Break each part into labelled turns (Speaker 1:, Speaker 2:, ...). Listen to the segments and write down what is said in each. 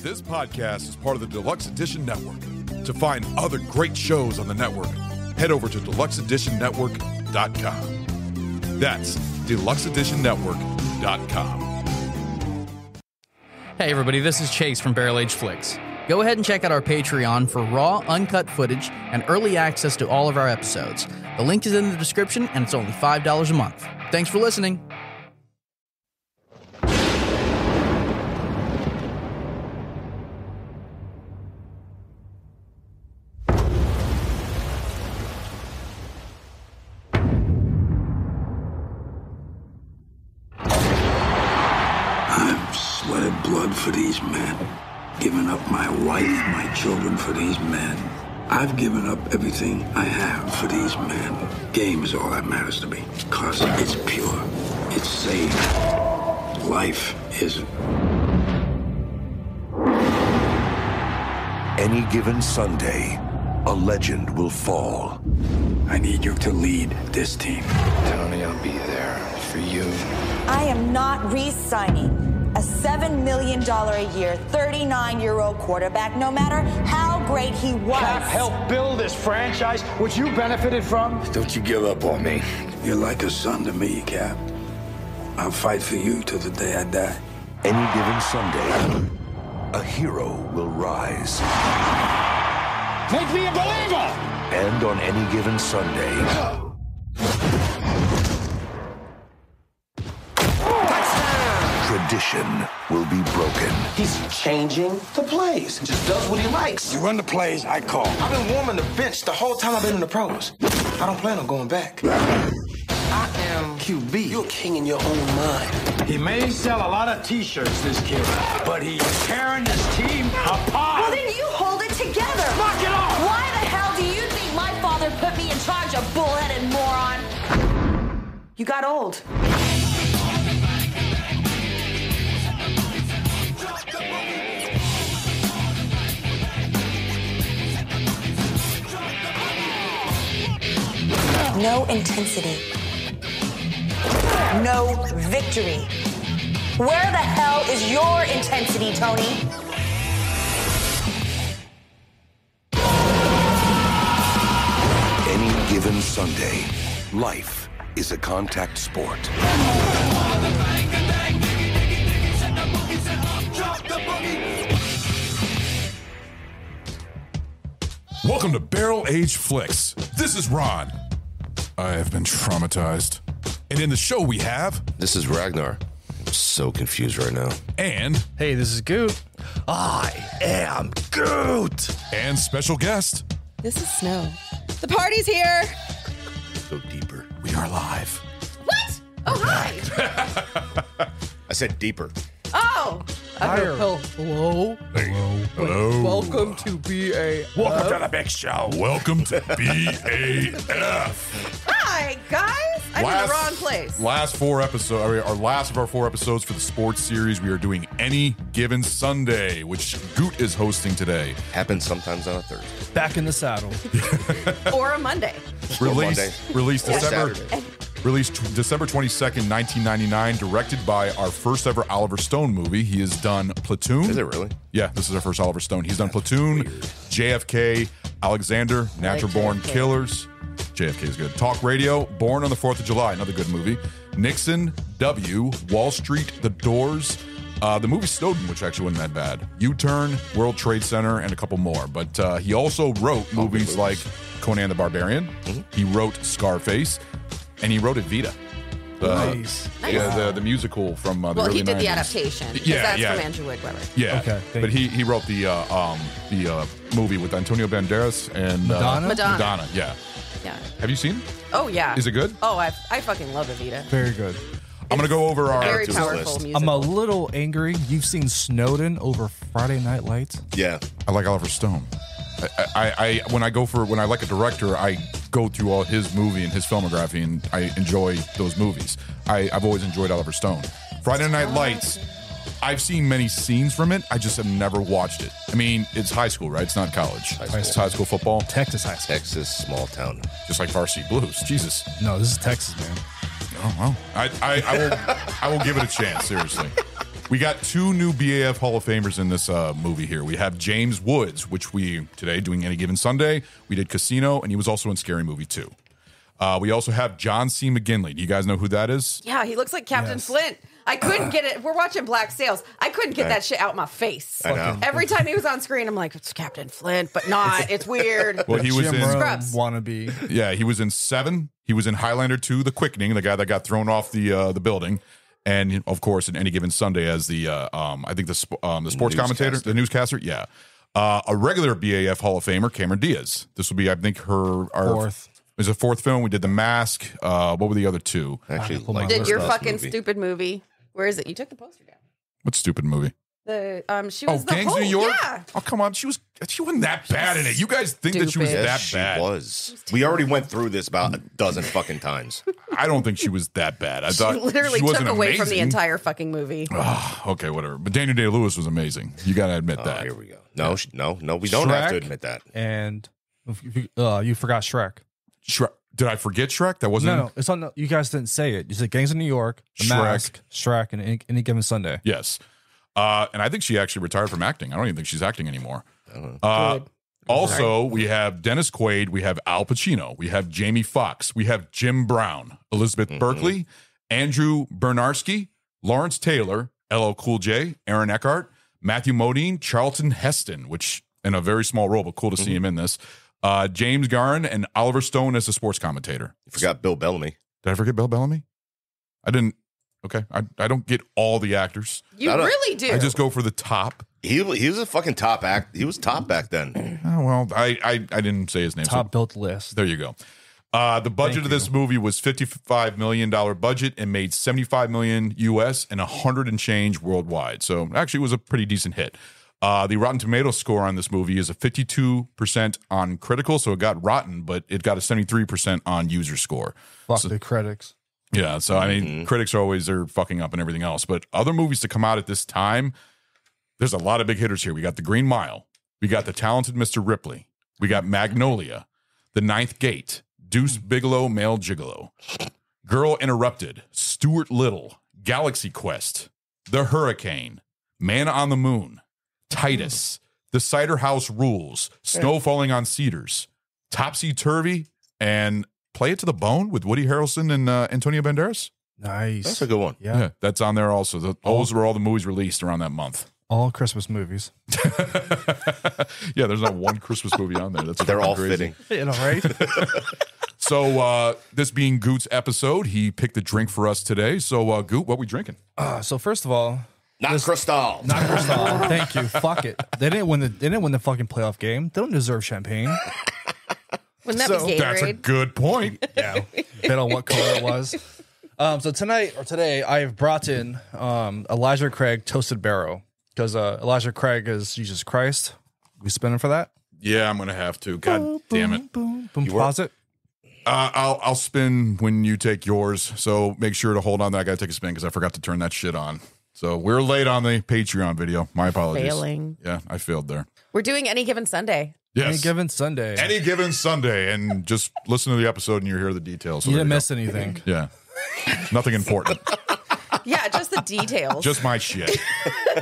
Speaker 1: This podcast is part of the Deluxe Edition Network. To find other great shows on the network, head over to deluxeeditionnetwork.com. That's deluxeeditionnetwork.com.
Speaker 2: Hey everybody, this is Chase from Barrel Age Flicks. Go ahead and check out our Patreon for raw, uncut footage and early access to all of our episodes. The link is in the description, and it's only $5 a month. Thanks for listening.
Speaker 3: I've sweated blood for these men. Given up my wife, my children for these men. I've given up everything I have for these men. Game is all that matters to me. Cause it's pure. It's safe. Life isn't.
Speaker 4: Any given Sunday, a legend will fall.
Speaker 3: I need you to lead this team.
Speaker 5: Tony, I'll be there for you.
Speaker 6: I am not re-signing a $7 million a year, 39-year-old quarterback, no matter how great he was.
Speaker 7: Cap helped build this franchise, which you benefited from.
Speaker 5: Don't you give up on me.
Speaker 3: You're like a son to me, Cap. I'll fight for you till the day I die.
Speaker 4: Any given Sunday, a hero will rise.
Speaker 7: Make me a believer!
Speaker 4: And on any given Sunday, tradition will be broken.
Speaker 8: He's changing the plays. Just does what he likes.
Speaker 3: You run the plays, I call.
Speaker 8: I've been warming the bench the whole time I've been in the pros. I don't plan on going back. I am QB. You're a king in your own mind.
Speaker 7: He may sell a lot of t-shirts, this kid, but he's tearing this team apart.
Speaker 6: Well, then you hold it together.
Speaker 7: Knock it off!
Speaker 6: Why the hell do you think my father put me in charge, a bullheaded moron? You got old. No intensity. No victory. Where the hell is your intensity, Tony?
Speaker 4: Any given Sunday, life is a contact sport.
Speaker 1: Welcome to Barrel Age Flicks. This is Ron. I have been traumatized. And in the show we have...
Speaker 5: This is Ragnar. I'm so confused right now.
Speaker 1: And...
Speaker 2: Hey, this is Goot.
Speaker 4: I am Groot.
Speaker 1: And special guest...
Speaker 9: This is Snow. The party's here.
Speaker 5: Go deeper.
Speaker 1: We are live.
Speaker 9: What? Oh, hi.
Speaker 5: I said deeper.
Speaker 9: Oh. Hello.
Speaker 1: Hello.
Speaker 9: Welcome to BA.
Speaker 1: Welcome to the big show. Welcome to BAF.
Speaker 9: Hi, guys. I'm in the wrong place.
Speaker 1: Last of our 4 episodes for the sports series. We are doing Any Given Sunday, which Goot is hosting today.
Speaker 5: Happens sometimes on a Thursday.
Speaker 2: Back in the saddle.
Speaker 9: Or a Monday.
Speaker 1: Released December 22nd, 1999, directed by our first ever Oliver Stone movie. He has done Platoon.
Speaker 5: Is it really?
Speaker 1: Yeah, this is our first Oliver Stone. He's done Platoon, JFK, Alexander, Natural Born Killers. JFK is good. Talk Radio, Born on the 4th of July, another good movie. Nixon, W, Wall Street, The Doors, the movie Snowden, which actually wasn't that bad. U-Turn, World Trade Center, and a couple more. But he also wrote movies like Conan the Barbarian. Mm-hmm. He wrote Scarface. And he wrote Evita.
Speaker 2: Nice.
Speaker 1: Yeah, the musical from the early 90s.
Speaker 9: Well, he did the adaptation. That's from Andrew Lloyd Webber.
Speaker 1: Yeah.
Speaker 2: Okay,
Speaker 1: But he wrote the movie with Antonio Banderas and
Speaker 9: Madonna.
Speaker 1: Yeah.
Speaker 9: Yeah.
Speaker 1: Have you seen it?
Speaker 9: Oh, yeah.
Speaker 1: Is it good?
Speaker 9: Oh, I fucking love Evita.
Speaker 2: Very good.
Speaker 1: I'm going to go over our
Speaker 9: Very powerful musical.
Speaker 2: I'm a little angry. You've seen Snowden over Friday Night Lights?
Speaker 5: Yeah.
Speaker 1: I like Oliver Stone. When I like a director, I go through all his movie and his filmography, and I enjoy those movies. I've always enjoyed Oliver Stone. Friday Night Lights, I've seen many scenes from it. I just have never watched it. I mean, it's high school, right? It's not college. It's high school football.
Speaker 2: Texas high school.
Speaker 5: Texas, small town.
Speaker 1: Just like Varsity Blues. Jesus.
Speaker 2: No, this is Texas, man.
Speaker 1: Oh, well. I will give it a chance, seriously. We got 2 new BAF Hall of Famers in this movie here. We have James Woods, which we, today, doing Any Given Sunday, we did Casino, and he was also in Scary Movie 2. We also have John C. McGinley. Do you guys know who that is?
Speaker 9: Yeah, he looks like Captain Flint. I couldn't get it. We're watching Black Sails. I couldn't get that shit out my face.
Speaker 5: I know.
Speaker 9: Every time he was on screen, I'm like, it's Captain Flint, but not. It's weird.
Speaker 1: Well, he was in
Speaker 9: Scrubs.
Speaker 10: Wannabe.
Speaker 1: Yeah, he was in 7. He was in Highlander 2, The Quickening, the guy that got thrown off the building. And, of course, in Any Given Sunday as the, I think the sports commentator, the newscaster. Yeah. A regular BAF Hall of Famer, Cameron Diaz. This will be, I think, our
Speaker 10: fourth.
Speaker 1: It was a 4th film. We did The Mask. What were the other 2?
Speaker 5: Actually,
Speaker 9: did your fucking stupid movie. Where is it? You took the poster down.
Speaker 1: What stupid movie?
Speaker 9: She was the
Speaker 1: Gangs
Speaker 9: whole,
Speaker 1: of New York?
Speaker 9: Yeah.
Speaker 1: Oh, come on. She wasn't that bad in it. You guys think that she was
Speaker 9: Stupid.
Speaker 1: that
Speaker 5: She
Speaker 1: bad?
Speaker 5: was. We already went through this about a dozen fucking times.
Speaker 1: I don't think she was that bad. I thought
Speaker 9: She literally
Speaker 1: she
Speaker 9: took
Speaker 1: wasn't
Speaker 9: away from the
Speaker 1: amazing.
Speaker 9: entire fucking movie.
Speaker 1: Okay, whatever. But Daniel Day-Lewis was amazing. You got to admit
Speaker 5: Oh,
Speaker 1: that.
Speaker 5: here we go. No, we don't have to
Speaker 10: Shrek
Speaker 5: admit that.
Speaker 10: And you forgot Shrek.
Speaker 1: Did I forget Shrek? That wasn't.
Speaker 10: No, it's on. You guys didn't say it. You said Gangs of New York, The
Speaker 1: Shrek.
Speaker 10: Mask, Shrek, and Any Given Sunday.
Speaker 1: Yes. And I think she actually retired from acting. I don't even think she's acting anymore.
Speaker 9: Good.
Speaker 1: Also, we have Dennis Quaid, we have Al Pacino, we have Jamie Foxx, we have Jim Brown, Elizabeth Berkley, Andrew Bernarski, Lawrence Taylor, LL Cool J, Aaron Eckhart, Matthew Modine, Charlton Heston, which in a very small role, but cool to see him in this. James Garn and Oliver Stone as a sports commentator.
Speaker 5: You forgot Bill Bellamy.
Speaker 1: Did I forget Bill Bellamy? I didn't. Okay. I don't get all the actors.
Speaker 9: You really do.
Speaker 1: I just go for the top.
Speaker 5: He was a fucking top act. He was top back then.
Speaker 1: Oh, well, I didn't say his name.
Speaker 10: Top built list.
Speaker 1: There you go. The budget of this movie was $55 million budget and made $75 million US and 100 and change worldwide. So actually it was a pretty decent hit. The Rotten Tomatoes score on this movie is a 52% on critical, so it got rotten, but it got a 73% on user score.
Speaker 10: Fuck the critics.
Speaker 1: Yeah, so I mean, critics are fucking up and everything else. But other movies to come out at this time, there's a lot of big hitters here. We got The Green Mile. We got The Talented Mr. Ripley. We got Magnolia. The Ninth Gate. Deuce Bigelow, Male Gigolo. Girl Interrupted. Stuart Little. Galaxy Quest. The Hurricane. Man on the Moon. Titus. The Cider House Rules. Snow Falling on Cedars. Topsy Turvy. And Play It to the Bone with Woody Harrelson and Antonio Banderas.
Speaker 10: Nice.
Speaker 5: That's a good one.
Speaker 10: Yeah.
Speaker 1: That's on there also. Those were all the movies released around that month.
Speaker 10: All Christmas movies.
Speaker 1: Yeah, there's not one Christmas movie on there.
Speaker 5: They're all crazy.
Speaker 10: Fitting. You know, right?
Speaker 1: So this being Goot's episode, he picked a drink for us today. So Goot, what we drinking?
Speaker 10: So first of all,
Speaker 5: Not Cristal.
Speaker 10: not Cristal. Thank you. Fuck it. They didn't win the fucking playoff game. They don't deserve champagne.
Speaker 9: Wouldn't that be Gatorade?
Speaker 1: That's a good point.
Speaker 10: Yeah. Bet on what color it was. So today I have brought in Elijah Craig Toasted Barrel because Elijah Craig is Jesus Christ. We spinning for that?
Speaker 1: Yeah, I'm gonna have to. God damn it.
Speaker 10: Boom. Pause it.
Speaker 1: I'll spin when you take yours. So make sure to hold on. That I gotta take a spin because I forgot to turn that shit on. So we're late on the Patreon video. My apologies.
Speaker 9: Failing.
Speaker 1: Yeah, I failed there.
Speaker 9: We're doing Any Given Sunday.
Speaker 1: Yes.
Speaker 10: Any given Sunday.
Speaker 1: Any given Sunday, and just listen to the episode and you hear the details. So
Speaker 10: You
Speaker 1: there
Speaker 10: didn't
Speaker 1: go.
Speaker 10: miss anything.
Speaker 1: Yeah. Nothing important.
Speaker 9: Yeah, just the details.
Speaker 1: Just my shit.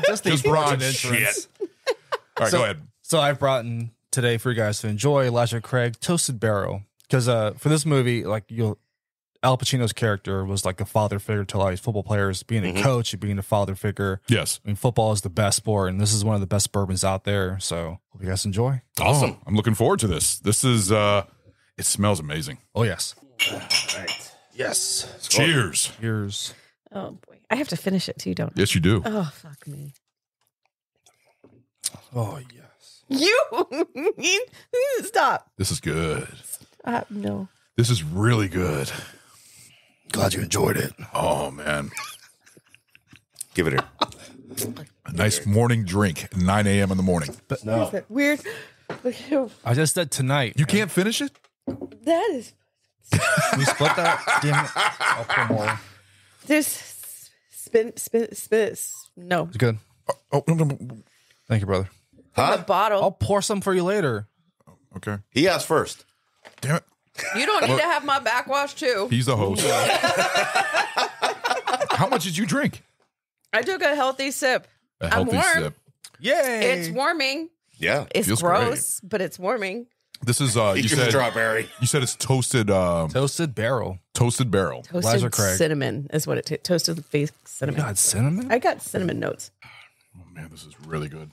Speaker 10: Just the
Speaker 1: Just broad
Speaker 10: important entrance.
Speaker 1: shit. All right, go ahead.
Speaker 10: So I've brought in today for you guys to enjoy Elijah Craig Toasted Barrel because for this movie, Al Pacino's character was like a father figure to all these football players, being a coach, being a father figure.
Speaker 1: Yes.
Speaker 10: I mean, football is the best sport, and this is one of the best bourbons out there. So hope you guys enjoy.
Speaker 5: Awesome.
Speaker 1: I'm looking forward to this. This is it smells amazing.
Speaker 10: Oh yes.
Speaker 5: Right.
Speaker 10: Yes.
Speaker 1: Cheers.
Speaker 10: Here's
Speaker 9: Oh boy, I have to finish it too, don't I?
Speaker 1: Yes, you do.
Speaker 9: Oh fuck me.
Speaker 10: oh yes.
Speaker 9: You stop.
Speaker 1: This is good.
Speaker 9: No.
Speaker 1: This is really good.
Speaker 10: Glad you enjoyed it.
Speaker 1: Oh man.
Speaker 5: Give it here.
Speaker 1: A nice morning drink at 9 a.m. in the morning.
Speaker 10: But no,
Speaker 9: Is that weird?
Speaker 10: I just said tonight.
Speaker 1: You can't finish it?
Speaker 9: That is.
Speaker 10: We split that. Damn it. I'll pour more.
Speaker 9: There's spin. No.
Speaker 10: It's good.
Speaker 1: Oh, no.
Speaker 10: Thank you, brother.
Speaker 9: The bottle.
Speaker 10: I'll pour some for you later.
Speaker 1: Okay.
Speaker 5: He asked first.
Speaker 1: Damn it.
Speaker 9: You don't need to have my backwash too.
Speaker 1: He's the host. How much did you drink?
Speaker 9: I took a healthy sip.
Speaker 1: A healthy
Speaker 9: I'm warm.
Speaker 1: sip.
Speaker 10: Yay!
Speaker 9: It's warming.
Speaker 5: Yeah.
Speaker 9: It's
Speaker 1: Feels
Speaker 9: gross, but it's warming.
Speaker 1: This is
Speaker 5: Eat your strawberry.
Speaker 1: You said it's toasted
Speaker 10: Toasted barrel.
Speaker 1: toasted barrel.
Speaker 10: Elijah
Speaker 9: Toasted
Speaker 10: Craig.
Speaker 9: cinnamon is what it toasted fake cinnamon.
Speaker 10: You got cinnamon?
Speaker 9: I got cinnamon notes.
Speaker 1: Oh man, this is really good.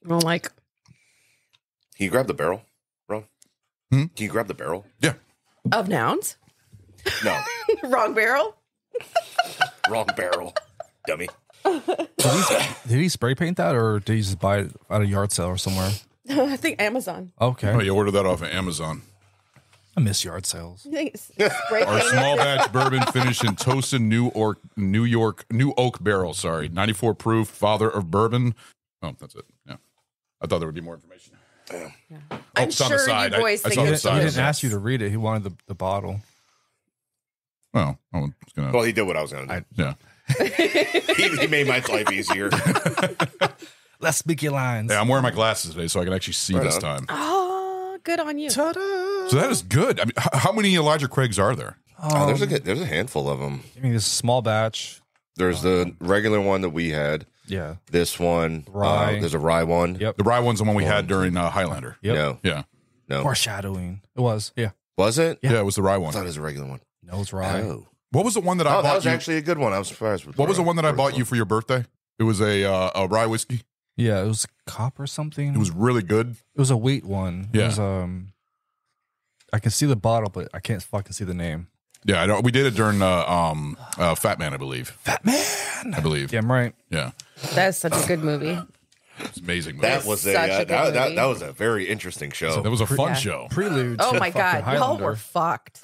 Speaker 9: I'm like,
Speaker 5: Can you grab the barrel, bro? Can you grab the barrel?
Speaker 1: Yeah.
Speaker 9: of nouns?
Speaker 5: No.
Speaker 9: Wrong barrel?
Speaker 5: Wrong barrel. Dummy.
Speaker 10: Did he spray paint that, or did he just buy it at a yard sale or somewhere?
Speaker 9: I think Amazon.
Speaker 10: Okay.
Speaker 1: Oh, you ordered that off of Amazon.
Speaker 10: I miss yard sales.
Speaker 9: I think it's spray
Speaker 1: Our
Speaker 9: painted.
Speaker 1: small batch bourbon finished in toasted New Oak barrel. Sorry, 94 proof, father of bourbon. Oh, that's it. Yeah, I thought there would be more information.
Speaker 9: I'm
Speaker 1: it's on the
Speaker 9: sure
Speaker 1: side.
Speaker 9: you boys
Speaker 1: I
Speaker 9: think
Speaker 1: saw the
Speaker 9: it's
Speaker 1: side.
Speaker 10: He
Speaker 9: delicious.
Speaker 10: didn't ask you to read it. He wanted the bottle.
Speaker 1: Well, I was gonna.
Speaker 5: Well, he did what I was going to do.
Speaker 1: Yeah.
Speaker 5: He made my life easier.
Speaker 10: Let's speak your lines.
Speaker 1: Yeah, I'm wearing my glasses today, so I can actually see
Speaker 5: Right
Speaker 1: this
Speaker 5: on.
Speaker 1: time.
Speaker 9: Oh, good on you.
Speaker 1: So that is good. I mean, how many Elijah Craigs are there?
Speaker 5: Oh, there's a handful of them.
Speaker 10: I mean, this small batch.
Speaker 5: There's the regular one that we had.
Speaker 10: Yeah.
Speaker 5: This one.
Speaker 10: Rye.
Speaker 5: There's a rye one.
Speaker 10: Yep.
Speaker 1: The rye one's the one we had during Highlander.
Speaker 10: Yep.
Speaker 5: No.
Speaker 1: Yeah.
Speaker 5: No.
Speaker 10: Foreshadowing. It was. Yeah.
Speaker 5: Was it?
Speaker 1: Yeah, it was the rye
Speaker 5: I
Speaker 1: one.
Speaker 5: thought it was a regular one.
Speaker 10: No, it's rye.
Speaker 5: Oh.
Speaker 1: What was the one that I
Speaker 5: Oh,
Speaker 1: bought
Speaker 5: that was
Speaker 1: you?
Speaker 5: actually a good one. I was surprised with
Speaker 1: What was the
Speaker 5: rye.
Speaker 1: one that I bought you for your birthday? It was a rye whiskey.
Speaker 10: Yeah, it was copper or something.
Speaker 1: It was really good.
Speaker 10: It was a wheat one.
Speaker 1: Yeah.
Speaker 10: It was, I can see the bottle, but I can't fucking see the name.
Speaker 1: Yeah, I know. We did it during Fat Man, I believe.
Speaker 10: Fat Man.
Speaker 1: I believe.
Speaker 10: Damn right.
Speaker 1: Yeah.
Speaker 9: That's such a good movie.
Speaker 1: It's amazing. Movie.
Speaker 5: That was
Speaker 9: Such a good movie.
Speaker 5: that was a very interesting show.
Speaker 1: That was a fun
Speaker 9: Yeah.
Speaker 1: show.
Speaker 10: Prelude.
Speaker 9: Oh
Speaker 10: to
Speaker 9: my
Speaker 10: fucking
Speaker 9: God. Y'all
Speaker 10: Highlander.
Speaker 9: were fucked.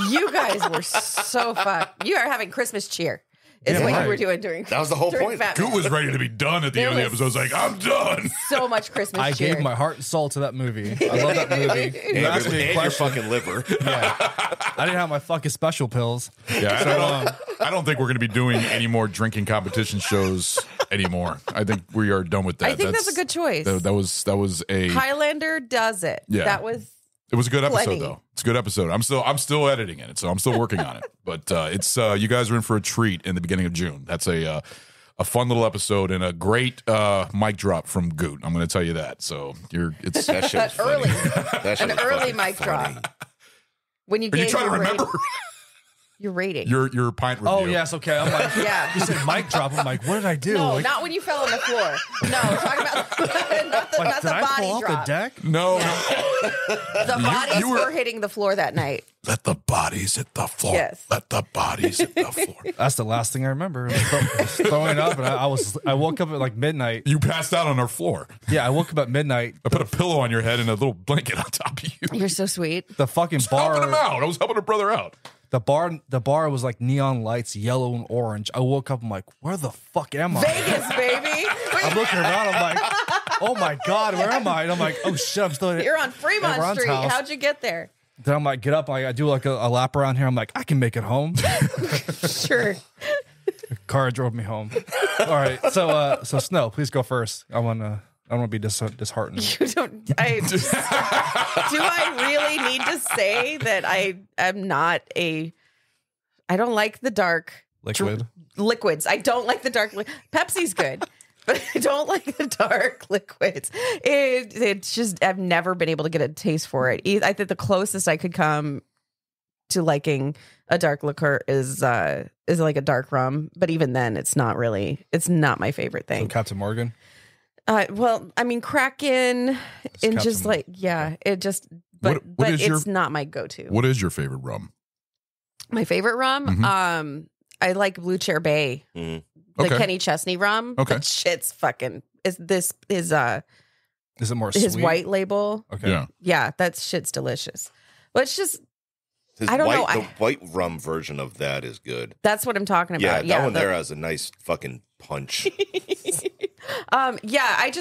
Speaker 9: You guys were so fucked. You are having Christmas cheer. Is
Speaker 10: Yeah,
Speaker 9: what
Speaker 10: right.
Speaker 9: you were doing during
Speaker 5: That was the whole
Speaker 9: during
Speaker 5: point.
Speaker 9: Fat
Speaker 1: Goot
Speaker 9: Man.
Speaker 1: was ready to be done at the
Speaker 9: There
Speaker 1: end of the
Speaker 9: was-
Speaker 1: episode. I was like, I'm done.
Speaker 9: So much Christmas
Speaker 10: I
Speaker 9: cheer.
Speaker 10: gave my heart and soul to that movie. I love that movie. You asked me a
Speaker 5: and your
Speaker 10: question.
Speaker 5: fucking liver.
Speaker 10: I didn't have my fucking special pills.
Speaker 1: Yeah, I don't think we're going to be doing any more drinking competition shows anymore. I think we are done with that.
Speaker 9: I think that's a good choice.
Speaker 1: That was a
Speaker 9: Highlander does it.
Speaker 1: Yeah.
Speaker 9: That was
Speaker 1: it was a good episode
Speaker 9: plenty.
Speaker 1: though. It's a good episode. I'm still editing it, so I'm still working on it. But it's you guys are in for a treat in the beginning of June. That's a fun little episode and a great mic drop from Goot. I'm going to tell you that. So it's
Speaker 5: That shit was funny.
Speaker 9: early.
Speaker 5: That shit
Speaker 9: An
Speaker 5: was
Speaker 9: early
Speaker 5: fucking
Speaker 9: mic
Speaker 5: funny.
Speaker 9: drop. When you
Speaker 1: Are you
Speaker 9: gave
Speaker 1: trying to
Speaker 9: your
Speaker 1: remember
Speaker 9: your rating.
Speaker 1: your pint review?
Speaker 10: Oh, yes. Okay. I'm like,
Speaker 9: Yeah.
Speaker 10: you said mic drop. I'm like, what did I do?
Speaker 9: No,
Speaker 10: Like,
Speaker 9: not when you fell on the floor. No, we're talking about not the,
Speaker 10: like,
Speaker 9: not
Speaker 10: did
Speaker 9: the
Speaker 10: I
Speaker 9: body
Speaker 10: fall off
Speaker 9: drop.
Speaker 10: the deck?
Speaker 1: No,
Speaker 9: The bodies
Speaker 1: you were-
Speaker 9: were hitting the floor that night.
Speaker 1: let the bodies hit the floor.
Speaker 9: Yes.
Speaker 1: Let the bodies hit the floor.
Speaker 10: That's the last thing I remember. I was throwing up, and I woke up at like midnight.
Speaker 1: You passed out on our floor.
Speaker 10: Yeah, I woke up at midnight.
Speaker 1: I put a pillow on your head and a little blanket on top of you.
Speaker 9: You're so sweet.
Speaker 10: The fucking
Speaker 1: Helping him
Speaker 10: bar,
Speaker 1: out. I was helping a brother out.
Speaker 10: the bar was like neon lights, yellow and orange. I woke up. I'm like, where the fuck am I?
Speaker 9: Vegas, baby.
Speaker 10: I'm looking around. I'm like, oh my God, where am I? And I'm like, oh shit, I'm still.
Speaker 9: You're on
Speaker 10: at
Speaker 9: Fremont
Speaker 10: Ron's
Speaker 9: Street.
Speaker 10: house.
Speaker 9: How'd you get there?
Speaker 10: Then I'm like, get up. I do like a lap around here. I'm like, I can make it home.
Speaker 9: Sure.
Speaker 10: Car drove me home. All right, so Snow, please go first. I want to be disheartened.
Speaker 9: You don't. Do I really need to say that I am not a? I don't like the dark
Speaker 10: Liquid.
Speaker 9: liquids. I don't like the dark. Pepsi's good, but I don't like the dark liquids. It's just I've never been able to get a taste for it. I think the closest I could come to liking a dark liquor is like a dark rum, but even then, it's not my favorite
Speaker 10: So
Speaker 9: thing.
Speaker 10: Captain Morgan.
Speaker 9: Well, I mean, Kraken and just
Speaker 10: Captain-
Speaker 9: like, yeah, it just, but
Speaker 1: What is
Speaker 9: it's not my go-to.
Speaker 1: What is your favorite rum?
Speaker 9: My favorite rum,
Speaker 1: Mhm.
Speaker 9: I like Blue Chair Bay,
Speaker 5: Mhm.
Speaker 9: the
Speaker 1: Okay.
Speaker 9: Kenny Chesney rum.
Speaker 1: Okay.
Speaker 9: That shit's fucking. Is
Speaker 10: Is it more
Speaker 9: his
Speaker 10: sweet?
Speaker 9: white label?
Speaker 10: Okay.
Speaker 1: Yeah.
Speaker 9: Yeah, that shit's delicious. But it's just
Speaker 5: His
Speaker 9: I don't
Speaker 5: white,
Speaker 9: know,
Speaker 5: The white rum version of that is good.
Speaker 9: that's what I'm talking
Speaker 5: Yeah,
Speaker 9: about.
Speaker 5: that one
Speaker 9: the-
Speaker 5: there has a nice fucking punch.
Speaker 9: yeah, I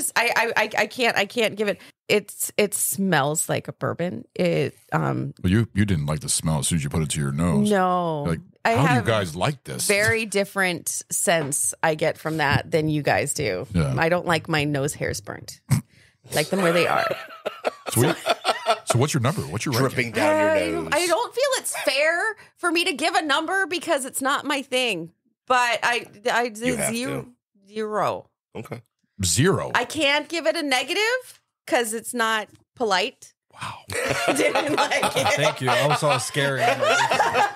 Speaker 9: can't give it. It smells like a bourbon.
Speaker 1: Well, you didn't like the smell as soon as you put it to your nose.
Speaker 9: No,
Speaker 1: Like,
Speaker 9: I
Speaker 1: how do you
Speaker 9: have
Speaker 1: guys like this?
Speaker 9: very different sense I get from that than you guys do.
Speaker 1: Yeah.
Speaker 9: I don't like my nose hairs burnt. Like them where they are.
Speaker 1: Sweet. So what's your number? What's your
Speaker 5: dripping
Speaker 1: ranking?
Speaker 5: down your nose?
Speaker 9: I don't feel it's fair for me to give a number because it's not my thing. But I
Speaker 5: You have
Speaker 9: zero.
Speaker 5: Okay.
Speaker 1: 0.
Speaker 9: I can't give it a negative because it's not polite.
Speaker 1: Wow.
Speaker 9: Didn't like it.
Speaker 10: Thank you. I was all scary. I'm like,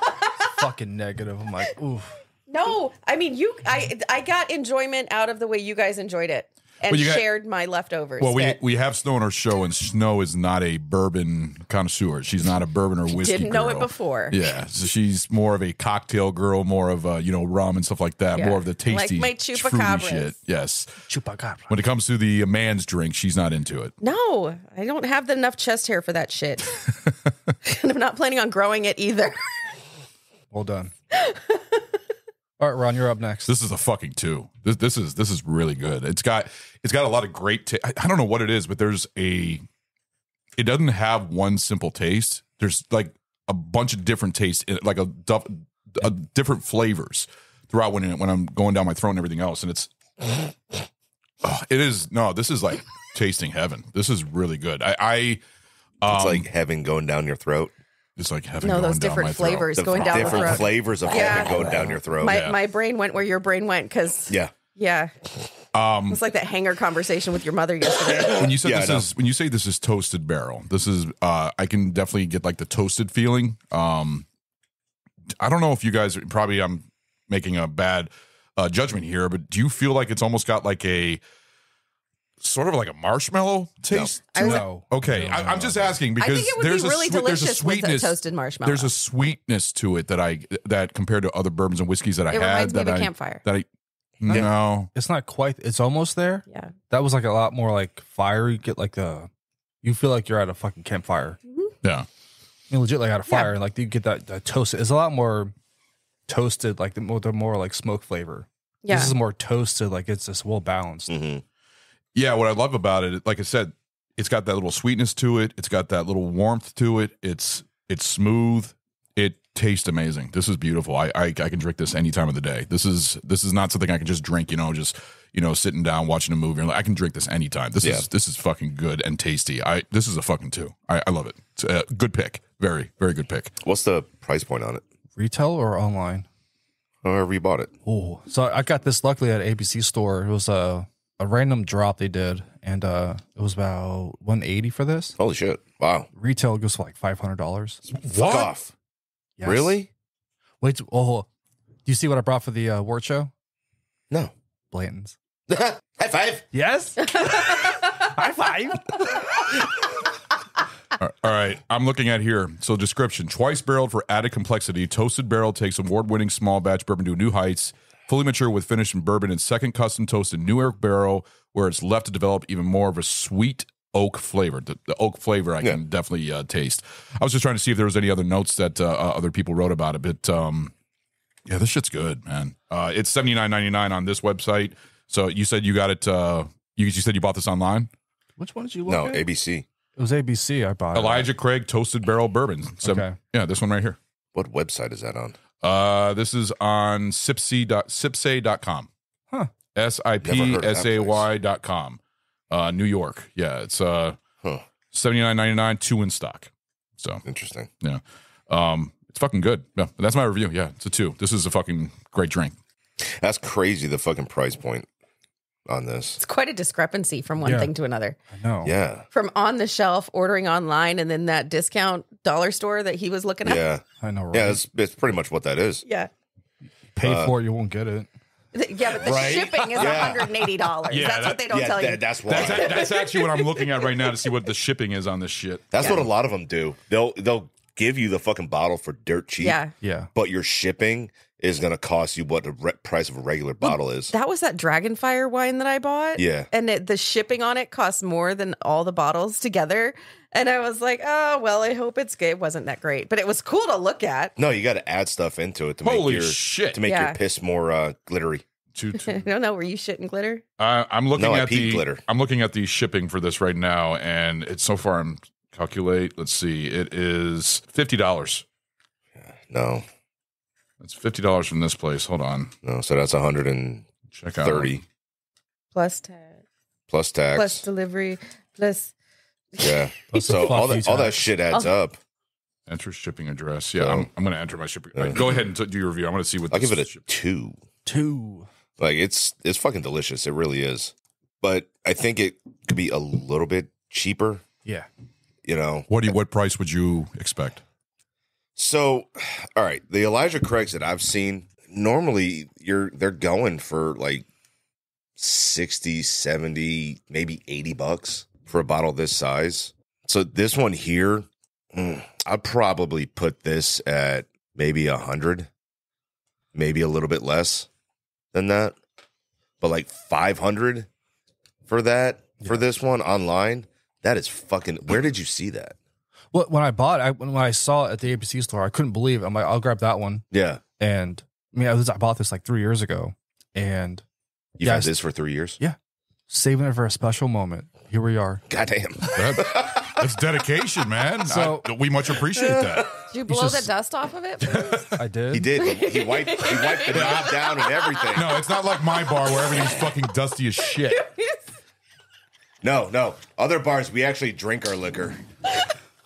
Speaker 10: fucking negative. I'm like, ooh.
Speaker 9: No, I mean I got enjoyment out of the way you guys enjoyed it and
Speaker 1: Well, you got-
Speaker 9: shared my leftovers.
Speaker 1: Well,
Speaker 9: that
Speaker 1: we have Snow on our show, and Snow is not a bourbon connoisseur. She's not a bourbon or whiskey
Speaker 9: didn't know
Speaker 1: girl.
Speaker 9: it before.
Speaker 1: Yeah, so she's more of a cocktail girl, more of rum and stuff like that.
Speaker 9: Yeah.
Speaker 1: More of the tasty,
Speaker 9: Like my
Speaker 1: fruity
Speaker 9: chupacabras.
Speaker 1: shit. Yes.
Speaker 10: Chupacabra.
Speaker 1: When it comes to the man's drink, she's not into it.
Speaker 9: No, I don't have enough chest hair for that shit. And I'm not planning on growing it either.
Speaker 10: Well done. All right, Ron, you're up next.
Speaker 1: This is a fucking 2. This is really good. It's got a lot of great. I don't know what it is, but it doesn't have one simple taste. There's like a bunch of different tastes, like a different flavors throughout when I'm going down my throat and everything else, and it's. This is like tasting heaven. This is really good.
Speaker 5: It's like heaven going down your throat.
Speaker 1: It's like heaven.
Speaker 9: No,
Speaker 1: going
Speaker 9: those
Speaker 1: down
Speaker 9: different
Speaker 1: my throat.
Speaker 9: flavors
Speaker 5: The
Speaker 9: going down the
Speaker 5: different
Speaker 9: throat.
Speaker 5: flavors of heaven going down your throat.
Speaker 9: My brain went where your brain went because
Speaker 5: Yeah.
Speaker 9: It's like that hanger conversation with your mother yesterday.
Speaker 1: When you said
Speaker 5: Yeah,
Speaker 1: when you say this is toasted barrel, this is I can definitely get like the toasted feeling. I don't know if you guys probably I'm making a bad judgment here, but do you feel like it's almost got like a sort of like a marshmallow taste?
Speaker 10: No.
Speaker 1: Okay, I'm just asking because
Speaker 9: I think it would
Speaker 1: there's
Speaker 9: be really
Speaker 1: there's a
Speaker 9: delicious with a
Speaker 1: sweetness,
Speaker 9: toasted marshmallow.
Speaker 1: There's a sweetness to it that compared to other bourbons and whiskeys that I
Speaker 9: It
Speaker 1: had
Speaker 9: reminds me
Speaker 1: that
Speaker 9: of a campfire.
Speaker 1: No.
Speaker 10: It's not quite. It's almost there.
Speaker 9: Yeah.
Speaker 10: That was like a lot more like fiery. Get like you feel like you're at a fucking campfire.
Speaker 1: Yeah.
Speaker 10: You legit like at a fire, and like you get that toasted. It's a lot more toasted, like the more like smoke flavor.
Speaker 9: Yeah.
Speaker 10: This is more toasted, like it's just well balanced.
Speaker 5: Mm-hmm.
Speaker 1: Yeah, what I love about it, like I said, it's got that little sweetness to it. It's got that little warmth to it. It's smooth. It tastes amazing. This is beautiful. I can drink this any time of the day. This is not something I can just drink, sitting down watching a movie. I can drink this anytime. This is fucking good and tasty. This is a fucking 2. I love it. It's a good pick. Very, very good pick.
Speaker 5: What's the price point on it?
Speaker 10: Retail or online?
Speaker 5: However you bought it.
Speaker 10: Oh, so I got this luckily at ABC store. It was a random drop they did, and it was about $180 for this.
Speaker 5: Holy shit! Wow.
Speaker 10: Retail goes for like $500.
Speaker 5: Fuck off.
Speaker 10: Yes.
Speaker 5: Really?
Speaker 10: Wait. Oh, do you see what I brought for the award show?
Speaker 5: No.
Speaker 10: Blanton's.
Speaker 5: High five.
Speaker 10: Yes. High five.
Speaker 1: All right, I'm looking at here. So description: twice barreled for added complexity. Toasted barrel takes award-winning small batch bourbon to new heights. Fully mature with finished in bourbon and second custom toasted new oak barrel, where it's left to develop even more of a sweet oak flavor. The oak flavor I can definitely taste. I was just trying to see if there was any other notes that other people wrote about it, but yeah, this shit's good, man. It's $79.99 on this website. So you said you got it. You said you bought this online.
Speaker 10: Which one did you look
Speaker 5: No,
Speaker 10: at?
Speaker 5: ABC.
Speaker 10: It was ABC. I bought
Speaker 1: Elijah Craig Toasted Barrel Bourbon.
Speaker 10: Okay.
Speaker 1: Yeah, this one right here.
Speaker 5: What website is that on?
Speaker 1: This is on sipsay.com.
Speaker 10: Huh.
Speaker 1: SIPSAY.com. New York. Yeah, it's $79.99, 2 in stock. So
Speaker 5: interesting.
Speaker 1: Yeah. It's fucking good. Yeah, that's my review. Yeah, it's a 2. This is a fucking great drink.
Speaker 5: That's crazy, the fucking price point on this.
Speaker 9: It's quite a discrepancy from one thing to another.
Speaker 10: I know.
Speaker 5: Yeah.
Speaker 9: From on the shelf, ordering online, and then that discount dollar store that he was looking at.
Speaker 5: Yeah.
Speaker 10: I know, right?
Speaker 5: Yeah, it's pretty much what that is.
Speaker 9: Yeah.
Speaker 10: Pay for it, you won't get it.
Speaker 9: Yeah, but the shipping is $180.
Speaker 1: Yeah,
Speaker 9: that's what they don't tell you.
Speaker 5: That's why.
Speaker 1: That's actually what I'm looking at right now to see what the shipping is on this shit.
Speaker 5: That's what a lot of them do. They'll give you the fucking bottle for dirt cheap.
Speaker 9: Yeah.
Speaker 10: Yeah.
Speaker 5: But your shipping is going to cost you what the price of a regular bottle is.
Speaker 9: That was that Dragonfire wine that I bought.
Speaker 5: Yeah.
Speaker 9: And the shipping on it cost more than all the bottles together. And I was like, oh, well, I hope it's good. It wasn't that great, but it was cool to look at.
Speaker 5: No, you got to add stuff into it to
Speaker 1: Holy
Speaker 5: make your
Speaker 1: shit.
Speaker 5: to make
Speaker 9: Yeah.
Speaker 5: your piss more glittery.
Speaker 9: I don't know. Were you shitting glitter?
Speaker 1: I'm looking
Speaker 5: No, I
Speaker 1: at
Speaker 5: peed glitter.
Speaker 1: I'm looking at the shipping for this right now, and it's so far. I'm calculate. Let's see. It is $50.
Speaker 5: No,
Speaker 1: It's $50 from this place. Hold on.
Speaker 5: no. So that's 130
Speaker 1: Check out.
Speaker 9: Plus tax.
Speaker 5: plus tax.
Speaker 9: Plus delivery. Plus
Speaker 5: Yeah.
Speaker 10: That's
Speaker 5: So
Speaker 10: a fuck
Speaker 5: all
Speaker 10: you
Speaker 5: that
Speaker 10: tax.
Speaker 5: shit adds up.
Speaker 1: Enter shipping address. Yeah, I'm going to enter my shipping. Go ahead and do your review. I want to see what
Speaker 5: I'll
Speaker 1: this
Speaker 5: give it a
Speaker 1: ship-
Speaker 5: 2.
Speaker 10: 2.
Speaker 5: Like it's fucking delicious. It really is. But I think it could be a little bit cheaper.
Speaker 10: Yeah.
Speaker 5: You know.
Speaker 1: What price would you expect?
Speaker 5: So, all right, the Elijah Craigs that I've seen, normally they're going for like 60, 70, maybe $80 for a bottle this size. So this one here, I'd probably put this at maybe 100, maybe a little bit less than that. But like 500 for that, for this one online, that is fucking, where did you see that?
Speaker 10: Well, when I bought it, when I saw it at the ABC store, I couldn't believe it. I'm like, I'll grab that one.
Speaker 5: Yeah.
Speaker 10: And I mean, I bought this like 3 years ago, and
Speaker 5: You've had this for 3 years?
Speaker 10: Yeah. Saving it for a special moment. Here we are.
Speaker 5: Goddamn.
Speaker 1: That's dedication, man.
Speaker 10: So
Speaker 1: we much appreciate that.
Speaker 9: Did you blow the dust off of it, please?
Speaker 10: I did.
Speaker 5: He did. He wiped the knob down and everything.
Speaker 1: No, it's not like my bar where everything's fucking dusty as shit.
Speaker 5: No. Other bars, we actually drink our liquor.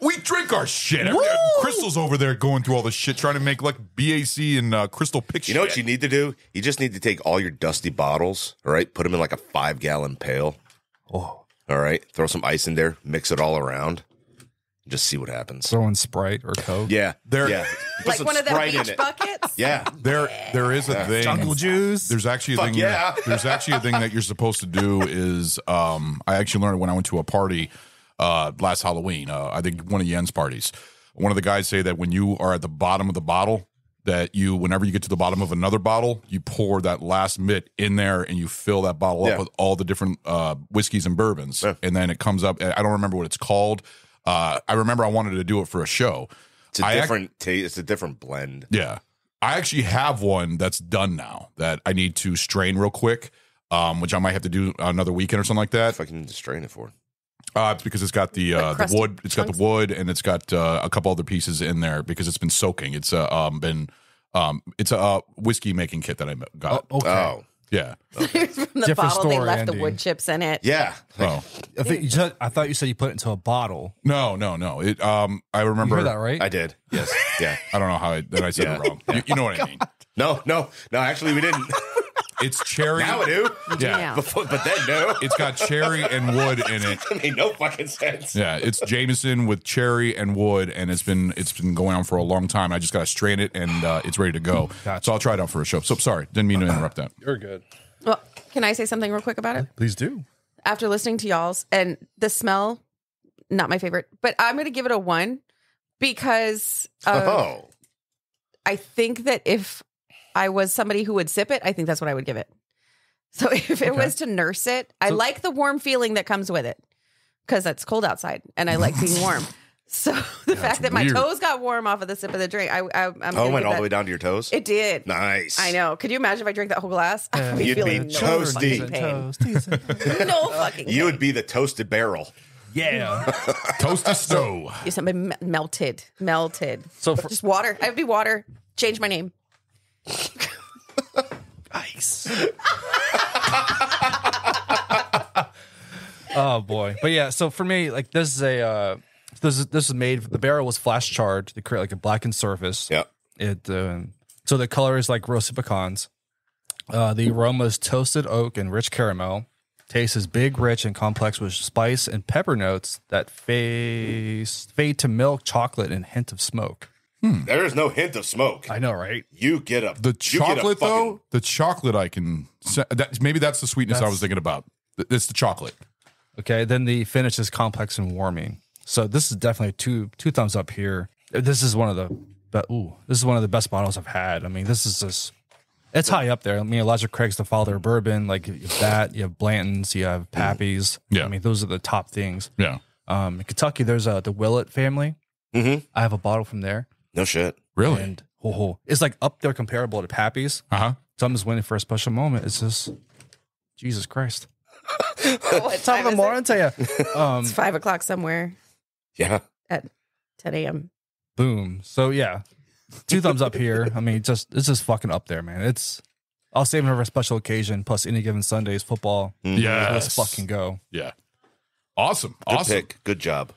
Speaker 1: We drink our shit. Crystal's over there going through all this shit, trying to make like BAC and Crystal Pick.
Speaker 5: You know what you need to do? You just need to take all your dusty bottles, all right? Put them in like a 5-gallon pail.
Speaker 10: Oh.
Speaker 5: All right? Throw some ice in there, mix it all around, and just see what happens.
Speaker 10: Throwing Sprite or Coke.
Speaker 5: Yeah. Put
Speaker 9: Like
Speaker 5: some
Speaker 9: one of them
Speaker 5: Sprite in
Speaker 9: beach
Speaker 5: it.
Speaker 9: buckets?
Speaker 5: Yeah.
Speaker 1: There is a thing.
Speaker 10: Jungle juice.
Speaker 1: There's actually a
Speaker 5: Fuck
Speaker 1: thing.
Speaker 5: yeah.
Speaker 1: There's actually a thing that you're supposed to do is I actually learned when I went to a party last Halloween. I think one of Yen's parties. One of the guys say that when you are at the bottom of the bottle, that whenever you get to the bottom of another bottle, you pour that last mitt in there and you fill that bottle up with all the different whiskeys and bourbons, and then it comes up. I don't remember what it's called. I remember I wanted to do it for a show.
Speaker 5: It's a different taste. It's a different blend.
Speaker 1: Yeah. I actually have one that's done now that I need to strain real quick, which I might have to do another weekend or something like that.
Speaker 5: If I can strain it for.
Speaker 1: It's because it's got the wood. It's got the wood, and it's got a couple other pieces in there because it's been soaking. It's it's a whiskey making kit that I got.
Speaker 10: Okay.
Speaker 5: Oh.
Speaker 1: Yeah.
Speaker 9: From the
Speaker 10: Different
Speaker 9: bottle, they
Speaker 10: story,
Speaker 9: left
Speaker 10: Andy.
Speaker 9: the wood chips in it.
Speaker 5: Yeah.
Speaker 1: Oh.
Speaker 10: I thought you said you put it into a bottle.
Speaker 1: No. It I remember
Speaker 10: You heard that, right?
Speaker 5: I did. Yes. Yeah.
Speaker 1: I don't know how I said it wrong. You know what I mean.
Speaker 5: No. Actually, we didn't.
Speaker 1: It's cherry.
Speaker 5: Now we do.
Speaker 1: Yeah.
Speaker 5: But then no.
Speaker 1: It's got cherry and wood in it.
Speaker 5: That made no fucking sense.
Speaker 1: Yeah, it's Jameson with cherry and wood, and it's been going on for a long time. I just got to strain it, and it's ready to go. So I'll try it out for a show. So sorry, didn't mean to interrupt that.
Speaker 10: You're good.
Speaker 9: Well, can I say something real quick about it?
Speaker 10: Please do.
Speaker 9: After listening to y'all's, and the smell, not my favorite, but I'm going to give it a 1 because I think that if I was somebody who would sip it, I think that's what I would give it. So if it was to nurse it, I like the warm feeling that comes with it because it's cold outside and I like being warm. So the fact that my toes got warm off of the sip of the drink, I'm
Speaker 5: it went all the way down to your toes?
Speaker 9: It did.
Speaker 5: Nice.
Speaker 9: I know. Could you imagine if I drank that whole glass? I'd be
Speaker 5: You'd be
Speaker 9: feeling no
Speaker 5: toasty.
Speaker 9: fucking pain. No fucking
Speaker 5: You would be the toasted barrel.
Speaker 10: Yeah.
Speaker 1: Toasted stove.
Speaker 9: You something melted.
Speaker 10: So
Speaker 9: Just water. I would be water. Change my name.
Speaker 10: Ice. Oh boy, but yeah. So for me, like this is this is made. The barrel was flash charred to create like a blackened surface.
Speaker 5: Yeah.
Speaker 10: It so the color is like roasted pecans. The aroma is toasted oak and rich caramel. Taste is big, rich, and complex with spice and pepper notes that fade to milk, chocolate, and hint of smoke.
Speaker 5: There is no hint of smoke.
Speaker 10: I know, right?
Speaker 5: You get a
Speaker 1: The chocolate though. The chocolate I can. Maybe that's the sweetness I was thinking about. It's the chocolate.
Speaker 10: Okay, then the finish is complex and warming. So this is definitely two thumbs up here. This is one of the best bottles I've had. I mean, this is just it's high up there. I mean, Elijah Craig's the father of bourbon. Like you have that, you have Blanton's, you have Pappy's.
Speaker 1: Yeah,
Speaker 10: I mean, those are the top things.
Speaker 1: Yeah.
Speaker 10: In Kentucky, there's the Willett family. I have a bottle from there.
Speaker 5: No shit.
Speaker 1: Really?
Speaker 10: And it's like up there comparable to Pappy's. So I'm just waiting for a special moment. It's just Jesus Christ.
Speaker 9: What time
Speaker 10: Top of the morning, tell you.
Speaker 9: It's 5 o'clock somewhere.
Speaker 5: Yeah.
Speaker 9: At 10 a.m.
Speaker 10: Boom. So yeah, 2 thumbs up here. I mean, it's just fucking up there, man. I'll save it for a special occasion. Plus, any given Sunday's football.
Speaker 1: Yes.
Speaker 10: Let's fucking go.
Speaker 1: Yeah. Awesome.
Speaker 5: Good pick. Good job.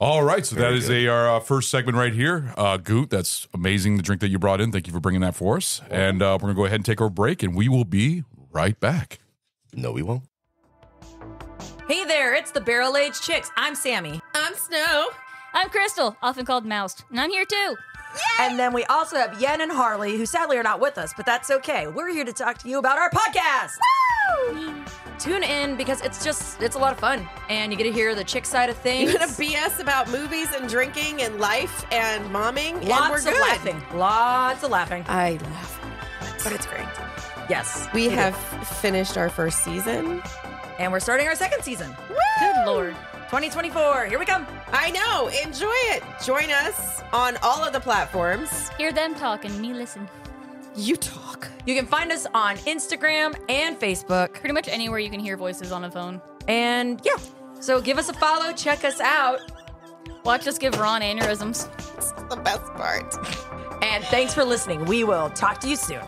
Speaker 1: All right, so
Speaker 5: Very
Speaker 1: that is our first segment right here. Goot, that's amazing, the drink that you brought in. Thank you for bringing that for us. And we're going to go ahead and take our break, and we will be right back.
Speaker 5: No, we won't.
Speaker 11: Hey there, it's the Barrel Age Chicks. I'm Sammy.
Speaker 9: I'm Snow.
Speaker 12: I'm Crystal, often called Mouse, and I'm here too.
Speaker 11: And then we also have Yen and Harley, who sadly are not with us, but that's okay. We're here to talk to you about our podcast. Woo! Tune in because it's a lot of fun, and you get to hear the chick side of things.
Speaker 9: You're gonna BS about movies and drinking and life and momming, and we're
Speaker 11: Lots
Speaker 9: good.
Speaker 11: of laughing. Lots of laughing.
Speaker 9: I laugh, but it's great.
Speaker 11: Yes.
Speaker 9: We have finished our first season.
Speaker 11: And we're starting our second season.
Speaker 9: Woo!
Speaker 12: Good Lord.
Speaker 11: 2024. Here we come.
Speaker 9: I know. Enjoy it. Join us on all of the platforms.
Speaker 12: Hear them talk and me listen.
Speaker 9: You talk.
Speaker 11: You can find us on Instagram and Facebook.
Speaker 12: Pretty much anywhere you can hear voices on a phone.
Speaker 11: And yeah, so give us a follow. Check us out.
Speaker 12: Watch us give Ron aneurysms.
Speaker 9: It's the best part.
Speaker 11: And thanks for listening. We will talk to you soon.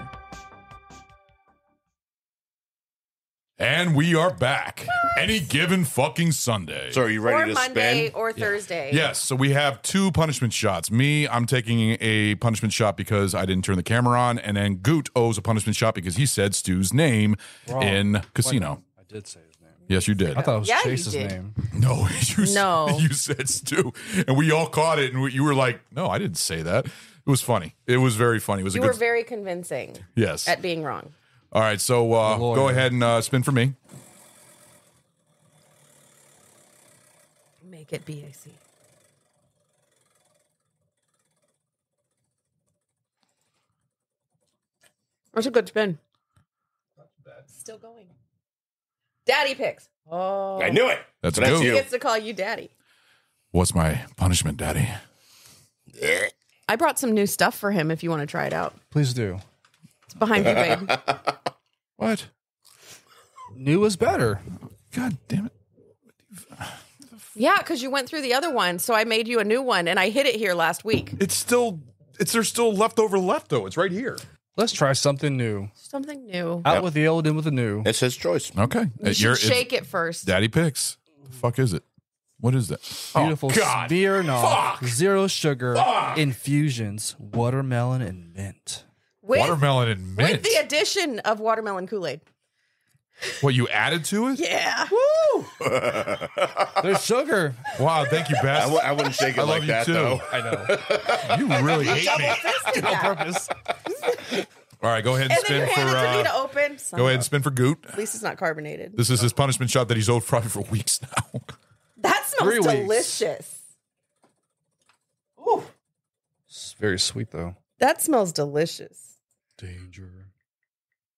Speaker 1: And we are back. Any given fucking Sunday.
Speaker 5: So are you ready
Speaker 9: Or
Speaker 5: to
Speaker 9: Monday
Speaker 5: spin?
Speaker 9: or Thursday.
Speaker 1: Yes, so we have 2 punishment shots. Me, I'm taking a punishment shot because I didn't turn the camera on, and then Goot owes a punishment shot because he said Stu's name in Casino.
Speaker 10: I did say his name.
Speaker 1: Yes, you did.
Speaker 10: I thought it was
Speaker 9: Yeah, you
Speaker 10: Chase's
Speaker 9: did.
Speaker 10: name.
Speaker 1: No,
Speaker 9: No.
Speaker 1: you said Stu, and we all caught it, and you were like, "No, I didn't say that." It was funny. It was very funny. It was
Speaker 9: You
Speaker 1: a
Speaker 9: were
Speaker 1: good.
Speaker 9: very convincing
Speaker 1: Yes.
Speaker 9: at being wrong.
Speaker 1: All right, so go ahead and spin for me.
Speaker 9: Make it BAC. That's a good spin. Still going. Daddy picks. Oh.
Speaker 5: I knew it.
Speaker 1: That's
Speaker 5: So
Speaker 1: a
Speaker 5: that's
Speaker 1: go.
Speaker 9: He
Speaker 5: you.
Speaker 9: gets to call you daddy.
Speaker 1: What's my punishment, Daddy?
Speaker 9: I brought some new stuff for him if you want to try it out.
Speaker 10: Please do.
Speaker 9: It's behind you, babe.
Speaker 1: What?
Speaker 10: New is better.
Speaker 1: God damn it!
Speaker 9: Yeah, because you went through the other one, so I made you a new one, and I hid it here last week.
Speaker 1: There's still leftover left though. It's right here.
Speaker 10: Let's try something new.
Speaker 9: Something new.
Speaker 10: Out with the old, in with the new.
Speaker 5: It's his choice.
Speaker 1: Okay,
Speaker 9: You should shake it first.
Speaker 1: Daddy picks. The fuck is it? What is that?
Speaker 10: Beautiful
Speaker 1: God.
Speaker 10: Smirnoff,
Speaker 1: Fuck.
Speaker 10: zero sugar
Speaker 1: Fuck.
Speaker 10: infusions, watermelon and mint.
Speaker 1: Watermelon and mint.
Speaker 9: With the addition of watermelon Kool-Aid.
Speaker 1: What you added to it?
Speaker 9: Yeah.
Speaker 1: Woo!
Speaker 10: There's sugar.
Speaker 1: Wow, thank you, Beth.
Speaker 5: I wouldn't shake it
Speaker 1: I
Speaker 5: like
Speaker 1: love you
Speaker 5: that,
Speaker 1: too.
Speaker 5: though.
Speaker 10: I know.
Speaker 1: You really hate me.
Speaker 9: Double-fisted that.
Speaker 10: Purpose.
Speaker 1: All right, go ahead and
Speaker 9: And then
Speaker 1: spin
Speaker 9: you
Speaker 1: for.
Speaker 9: hand it to me to open.
Speaker 1: Go ahead and spin for Goot.
Speaker 9: At least it's not carbonated.
Speaker 1: This is his punishment shot that he's owed probably for weeks now.
Speaker 9: That smells
Speaker 10: 3 weeks.
Speaker 9: delicious. Ooh,
Speaker 10: It's very sweet though.
Speaker 9: that smells delicious.
Speaker 10: Danger.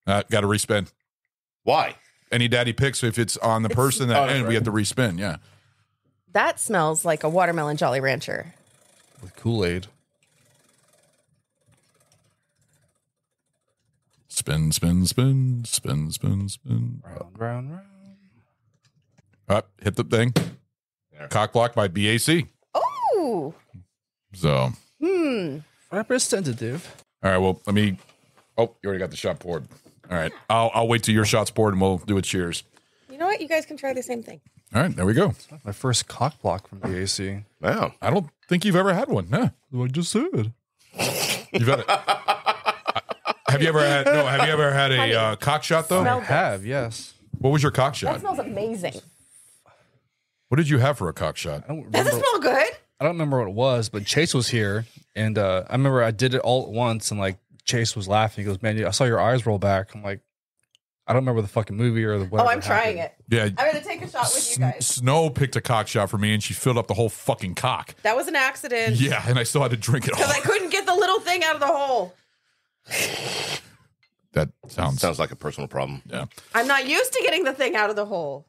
Speaker 1: Got to respin.
Speaker 5: Why?
Speaker 1: Any daddy picks if it's on the person that end, we have to respin. Yeah.
Speaker 9: That smells like a watermelon Jolly Rancher.
Speaker 10: With Kool-Aid.
Speaker 1: Spin, spin, spin, spin, spin, spin.
Speaker 10: Round.
Speaker 1: Up, hit the thing. Cock block by BAC.
Speaker 9: Oh.
Speaker 1: So,
Speaker 10: Representative.
Speaker 1: all right. Well, let me. Oh, you already got the shot poured. All right. I'll wait till your shot's poured and we'll do a cheers.
Speaker 9: You know what? You guys can try the same thing.
Speaker 1: All right. There we go.
Speaker 10: My first cock block from BAC.
Speaker 5: Wow.
Speaker 1: I don't think you've ever had one. Huh? I just said. You've had it. Have you ever had? No. Have you ever had a cock shot though?
Speaker 9: Smell
Speaker 10: I have, yes.
Speaker 1: What was your cock
Speaker 9: That
Speaker 1: shot?
Speaker 9: smells amazing.
Speaker 1: What did you have for a cock shot?
Speaker 10: I don't
Speaker 9: Does it
Speaker 10: remember,
Speaker 9: smell good?
Speaker 10: I don't remember what it was, but Chase was here, and I remember I did it all at once, and like Chase was laughing. He goes, "Man, I saw your eyes roll back." I'm like, I don't remember the fucking movie or the whatever.
Speaker 9: Oh, I'm trying it.
Speaker 1: Yeah.
Speaker 9: I'm going to take a shot with you guys.
Speaker 1: Snow picked a cock shot for me, and she filled up the whole fucking cock.
Speaker 9: That was an accident.
Speaker 1: Yeah, and I still had to drink it all.
Speaker 9: Because I couldn't get the little thing out of the hole.
Speaker 1: That sounds
Speaker 5: like a personal problem.
Speaker 1: Yeah.
Speaker 9: I'm not used to getting the thing out of the hole.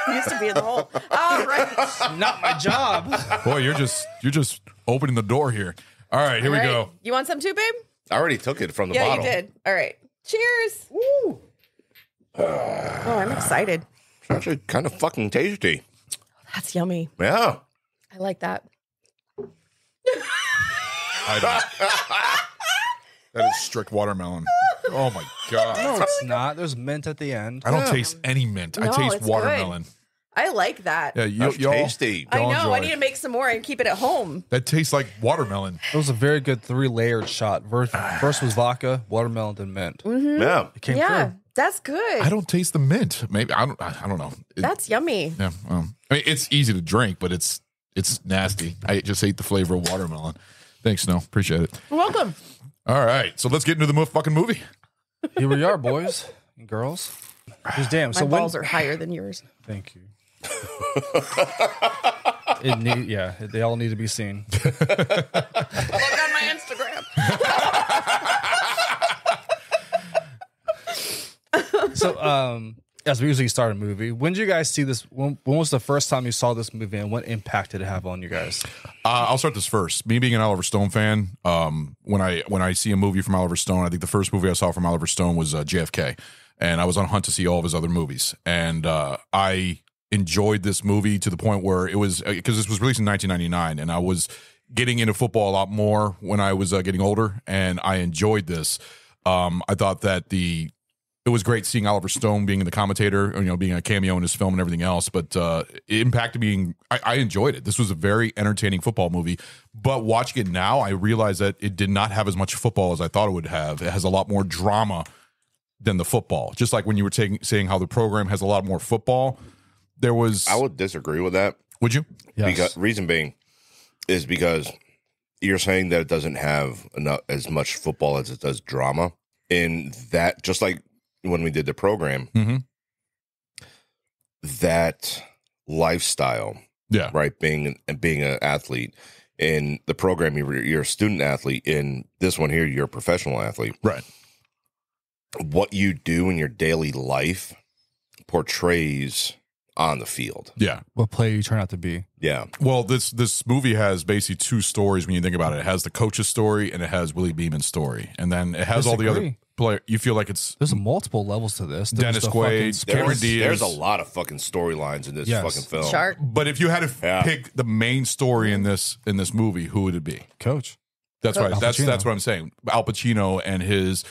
Speaker 9: I used to be in the hole. All right.
Speaker 10: Not my job.
Speaker 1: Boy, you're just opening the door here. All right, here we go.
Speaker 9: You want some too, babe?
Speaker 5: I already took it from the
Speaker 9: Yeah,
Speaker 5: bottle.
Speaker 9: you did. All right. Cheers. Woo. Oh, I'm excited.
Speaker 5: It's actually kind of fucking tasty.
Speaker 9: That's yummy.
Speaker 5: Yeah.
Speaker 9: I like that.
Speaker 1: I don't. That is strict watermelon. Oh my god.
Speaker 10: No, it's not. There's mint at the end.
Speaker 1: I don't taste any mint. I
Speaker 9: No,
Speaker 1: taste
Speaker 9: it's
Speaker 1: watermelon.
Speaker 9: I like that.
Speaker 1: Yeah,
Speaker 5: That's
Speaker 1: y'all,
Speaker 5: tasty.
Speaker 9: I
Speaker 1: y'all
Speaker 9: know. I
Speaker 1: enjoy.
Speaker 9: need to make some more and keep it at home.
Speaker 1: That tastes like watermelon.
Speaker 10: It was a very good 3-layered shot. First was vodka, watermelon, then mint.
Speaker 5: Yeah.
Speaker 10: It came
Speaker 9: Yeah,
Speaker 10: through.
Speaker 9: that's good.
Speaker 1: I don't taste the mint. Maybe I don't know.
Speaker 9: That's yummy.
Speaker 1: Yeah. I mean, it's easy to drink, but it's nasty. I just hate the flavor of watermelon. Thanks, Snow. Appreciate it.
Speaker 9: You're welcome.
Speaker 1: All right, so let's get into the fucking movie.
Speaker 10: Here we are, boys and girls. Just damn.
Speaker 9: My
Speaker 10: So
Speaker 9: balls
Speaker 10: when,
Speaker 9: are higher than yours.
Speaker 10: Thank you. They all need to be seen.
Speaker 9: Look on my Instagram.
Speaker 10: So, as we usually start a movie, when did you guys see this? When was the first time you saw this movie, and what impact did it have on you guys?
Speaker 1: I'll start this first. Me being an Oliver Stone fan, when I see a movie from Oliver Stone, I think the first movie I saw from Oliver Stone was JFK, and I was on a hunt to see all of his other movies, and I enjoyed this movie to the point where it was, because this was released in 1999, and I was getting into football a lot more when I was getting older, and I enjoyed this. I thought that it was great seeing Oliver Stone being the commentator, being a cameo in his film and everything else. But it impacted me. I enjoyed it. This was a very entertaining football movie. But watching it now, I realized that it did not have as much football as I thought it would have. It has a lot more drama than the football. Just like when you were saying how the program has a lot more football, there was.
Speaker 5: I would disagree with that.
Speaker 1: Would you?
Speaker 10: Yes.
Speaker 5: Because reason being is because you're saying that it doesn't have as much football as it does drama. In that, just like when we did the program, that lifestyle, right, being an athlete. In the program, you're a student athlete. In this one here, you're a professional athlete.
Speaker 1: Right.
Speaker 5: What you do in your daily life portrays on the field.
Speaker 1: Yeah.
Speaker 10: What player you turn out to be.
Speaker 5: Yeah.
Speaker 1: Well, this movie has basically two stories when you think about it. It has the coach's story and it has Willie Beeman's story. And then it has all the other player. You feel like it's
Speaker 10: there's multiple levels to this.
Speaker 1: Dennis Quaid, Cameron Diaz.
Speaker 5: There's a lot of fucking storylines in this fucking film.
Speaker 9: Shark.
Speaker 1: But if you had to pick the main story in this movie, who would it be?
Speaker 10: Coach.
Speaker 1: That's right.
Speaker 10: Al
Speaker 1: That's
Speaker 10: Pacino.
Speaker 1: what I'm saying. Al Pacino and his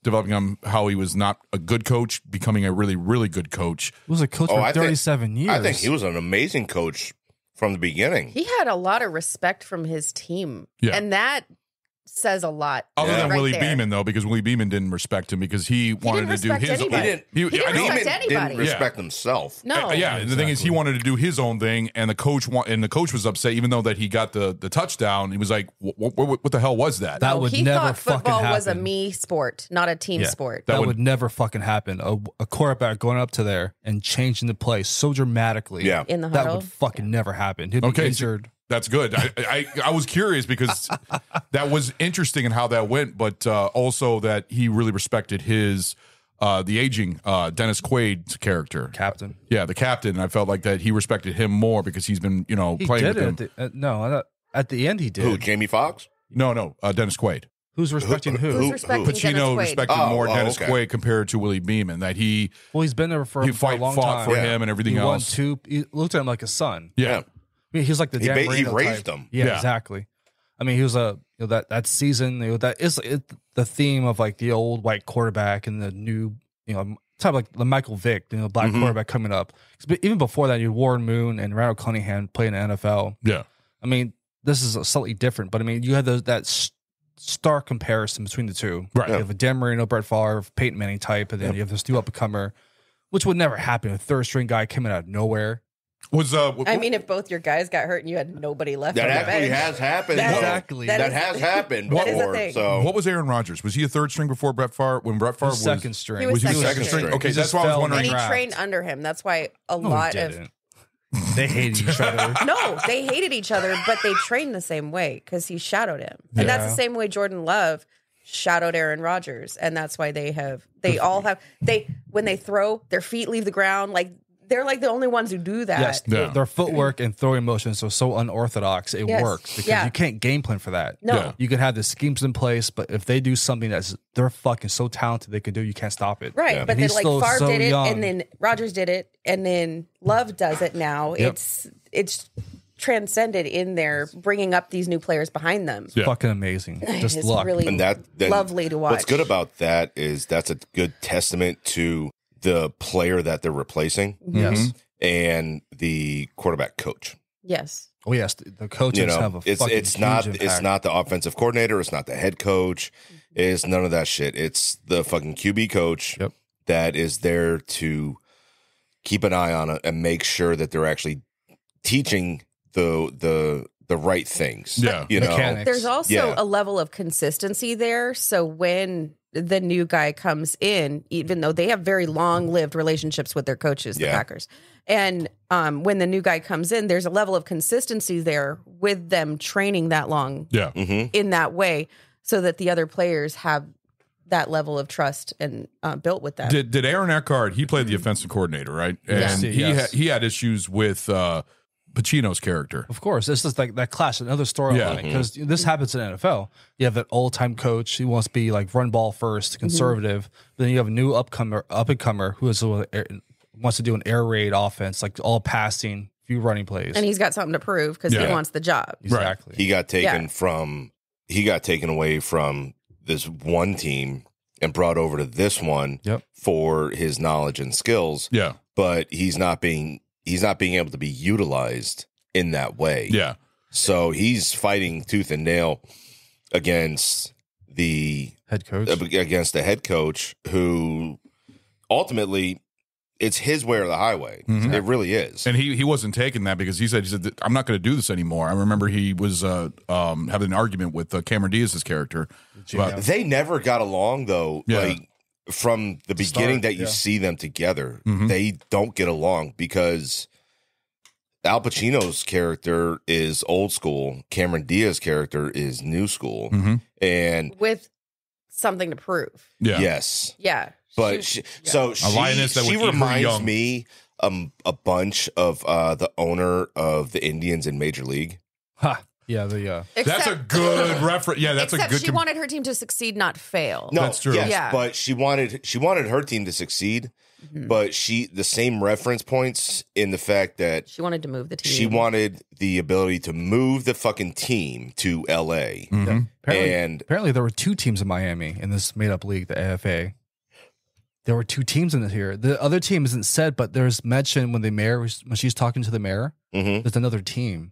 Speaker 1: developing on how he was not a good coach, becoming a really, really good coach.
Speaker 10: He was a coach for 37 years.
Speaker 5: I think he was an amazing coach from the beginning.
Speaker 9: He had a lot of respect from his team.
Speaker 1: Yeah.
Speaker 9: And that says a lot.
Speaker 1: Other than
Speaker 9: right
Speaker 1: Willie
Speaker 9: there.
Speaker 1: Beeman, though, because Willie Beeman didn't respect him because he wanted to do
Speaker 9: respect
Speaker 1: his
Speaker 9: anybody.
Speaker 1: own.
Speaker 9: He didn't respect anybody.
Speaker 5: Didn't respect himself.
Speaker 9: No.
Speaker 1: Yeah, and the thing is, he wanted to do his own thing, and the coach was upset, even though that he got the touchdown. He was like, "What the hell was that?"
Speaker 10: That would
Speaker 9: he
Speaker 10: never
Speaker 9: thought
Speaker 10: fucking
Speaker 9: football was a
Speaker 10: happen.
Speaker 9: me sport, not a team sport.
Speaker 10: That would never fucking happen. A quarterback going up to there and changing the play so dramatically.
Speaker 1: Yeah.
Speaker 9: In the
Speaker 10: that
Speaker 9: huddle?
Speaker 10: would fucking never happen. He'd be
Speaker 1: Okay,
Speaker 10: injured.
Speaker 1: That's good. I was curious because that was interesting in how that went, but also that he really respected his the aging Dennis Quaid's character,
Speaker 10: captain.
Speaker 1: Yeah, the captain. And I felt like that he respected him more because he's been
Speaker 10: He
Speaker 1: playing
Speaker 10: did
Speaker 1: with him.
Speaker 10: it. At the end he did.
Speaker 5: Who, Jamie Foxx?
Speaker 1: No,
Speaker 10: Who's
Speaker 1: Dennis Quaid.
Speaker 10: respecting who?
Speaker 9: Who's respecting Dennis
Speaker 1: Pacino
Speaker 9: Quaid?
Speaker 1: respected more Dennis Quaid compared to Willie Beeman. That he
Speaker 10: Well, he's been there for
Speaker 1: he
Speaker 10: a long
Speaker 1: fought
Speaker 10: time.
Speaker 1: for him and everything
Speaker 10: he won
Speaker 1: else.
Speaker 10: He looked at him like a son.
Speaker 1: Yeah.
Speaker 10: I mean, he was like the
Speaker 5: He
Speaker 10: Dan
Speaker 5: ba- he
Speaker 10: Marino
Speaker 5: raised
Speaker 10: type.
Speaker 5: him.
Speaker 10: Yeah,
Speaker 1: Yeah.
Speaker 10: exactly. I mean, he was that season. That is the theme of like the old white quarterback and the new type of like the Michael Vick, black quarterback coming up. 'Cause even before that, you had Warren Moon and Randall Cunningham playing in the NFL.
Speaker 1: Yeah.
Speaker 10: I mean, this is slightly different, but I mean, you had that stark comparison between the two.
Speaker 1: Right.
Speaker 10: You have a Dan Marino, Brett Favre, Peyton Manning type, and then you have this new up and comer, which would never happen. A third string guy coming out of nowhere.
Speaker 1: Was
Speaker 9: I mean, if both your guys got hurt and you had nobody left
Speaker 5: That
Speaker 9: on the
Speaker 5: actually
Speaker 9: bench.
Speaker 5: has happened.
Speaker 9: That-
Speaker 5: though.
Speaker 10: Exactly.
Speaker 5: That
Speaker 9: is-
Speaker 5: has happened
Speaker 9: that is a
Speaker 5: before.
Speaker 9: thing.
Speaker 5: So
Speaker 1: what was Aaron Rodgers? Was he a third string before Brett Favre? When Brett Favre was
Speaker 10: second string.
Speaker 9: He was second string.
Speaker 1: Okay,
Speaker 10: He
Speaker 1: that's
Speaker 10: just
Speaker 1: why I was
Speaker 10: fell
Speaker 1: wondering.
Speaker 9: And he
Speaker 10: draft.
Speaker 9: trained under him. That's why a
Speaker 10: No,
Speaker 9: lot
Speaker 10: he
Speaker 9: of
Speaker 10: didn't. They hated each other.
Speaker 9: no, they hated each other, but they trained the same way because he shadowed him, and that's the
Speaker 10: Yeah.
Speaker 9: same way Jordan Love shadowed Aaron Rodgers, and that's why when they throw, their feet leave the ground, like they're like the only ones who do that.
Speaker 10: Yes,
Speaker 1: Yeah.
Speaker 10: their footwork and throwing motions are so unorthodox. It
Speaker 9: Yes.
Speaker 10: works because
Speaker 9: Yeah.
Speaker 10: you can't game plan for that.
Speaker 9: No.
Speaker 1: Yeah.
Speaker 10: You can have the schemes in place, but if they do something they're fucking so talented they can do, you can't stop it.
Speaker 9: Right,
Speaker 5: Yeah.
Speaker 9: but
Speaker 10: And
Speaker 9: then
Speaker 10: he's
Speaker 9: like
Speaker 10: still
Speaker 9: Favre
Speaker 10: so
Speaker 9: did it,
Speaker 10: young.
Speaker 9: and then Rodgers did it, and then Love does it now.
Speaker 10: Yep.
Speaker 9: It's transcended in there, bringing up these new players behind them.
Speaker 1: Yeah.
Speaker 10: Fucking amazing. Just
Speaker 9: It's
Speaker 10: luck.
Speaker 9: really
Speaker 5: and that
Speaker 9: lovely to watch.
Speaker 5: What's good about that is that's a good testament to the player that they're replacing.
Speaker 10: Yes.
Speaker 5: and the quarterback coach.
Speaker 9: Yes.
Speaker 10: Oh yes, the coaches have a fucking
Speaker 5: it's not
Speaker 10: huge
Speaker 5: it's
Speaker 10: impact.
Speaker 5: not the offensive coordinator, it's not the head coach, it's none of that shit. It's the fucking QB coach that is there to keep an eye on it and make sure that they're actually teaching the right things.
Speaker 1: Yeah.
Speaker 5: You know,
Speaker 10: Mechanics.
Speaker 9: There's also a level of consistency there. So when the new guy comes in, even though they have very long-lived relationships with their coaches, the Packers, and when the new guy comes in, there's a level of consistency there with them training that long in that way so that the other players have that level of trust and built with them.
Speaker 1: Did Aaron Eckhart, he played the offensive coordinator, right? And he had issues with Pacino's character.
Speaker 10: Of course, this is like that clash, another storyline, because this happens in NFL. You have an old-time coach who wants to be like run ball first, conservative. Then you have a new up and comer who wants to do an air raid offense, like all passing, few running plays,
Speaker 9: and he's got something to prove because he wants the job.
Speaker 10: Exactly.
Speaker 5: He got taken away from this one team and brought over to this one for his knowledge and skills.
Speaker 1: Yeah,
Speaker 5: but he's not being able to be utilized in that way.
Speaker 1: Yeah.
Speaker 5: So he's fighting tooth and nail against the
Speaker 10: head coach,
Speaker 5: who ultimately it's his way or the highway.
Speaker 1: Mm-hmm.
Speaker 5: It really is.
Speaker 1: And he wasn't taking that because he said, I'm not going to do this anymore. I remember he was having an argument with Cameron Diaz's character.
Speaker 5: They never got along though.
Speaker 1: Yeah.
Speaker 5: Like from the beginning that you see them together, they don't get along because Al Pacino's character is old school. Cameron Diaz's character is new school. And
Speaker 9: with something to prove.
Speaker 1: Yeah.
Speaker 5: Yes.
Speaker 9: Yeah.
Speaker 5: But she reminds me a bunch of the owner of the Indians in Major League.
Speaker 10: Ha. Yeah,
Speaker 1: that's a good reference. Yeah, that's
Speaker 9: Except
Speaker 1: a good.
Speaker 9: she wanted her team to succeed, not fail.
Speaker 5: No,
Speaker 1: that's true.
Speaker 5: Yes,
Speaker 9: Yeah.
Speaker 5: but she wanted her team to succeed. But the same reference points in the fact that
Speaker 9: she wanted to move the team.
Speaker 5: She wanted the ability to move the fucking team to LA.
Speaker 10: Apparently there were two teams in Miami in this made up league, the AFA. There were two teams in it here. The other team isn't said, but there's mention when she's talking to the mayor, there's another team.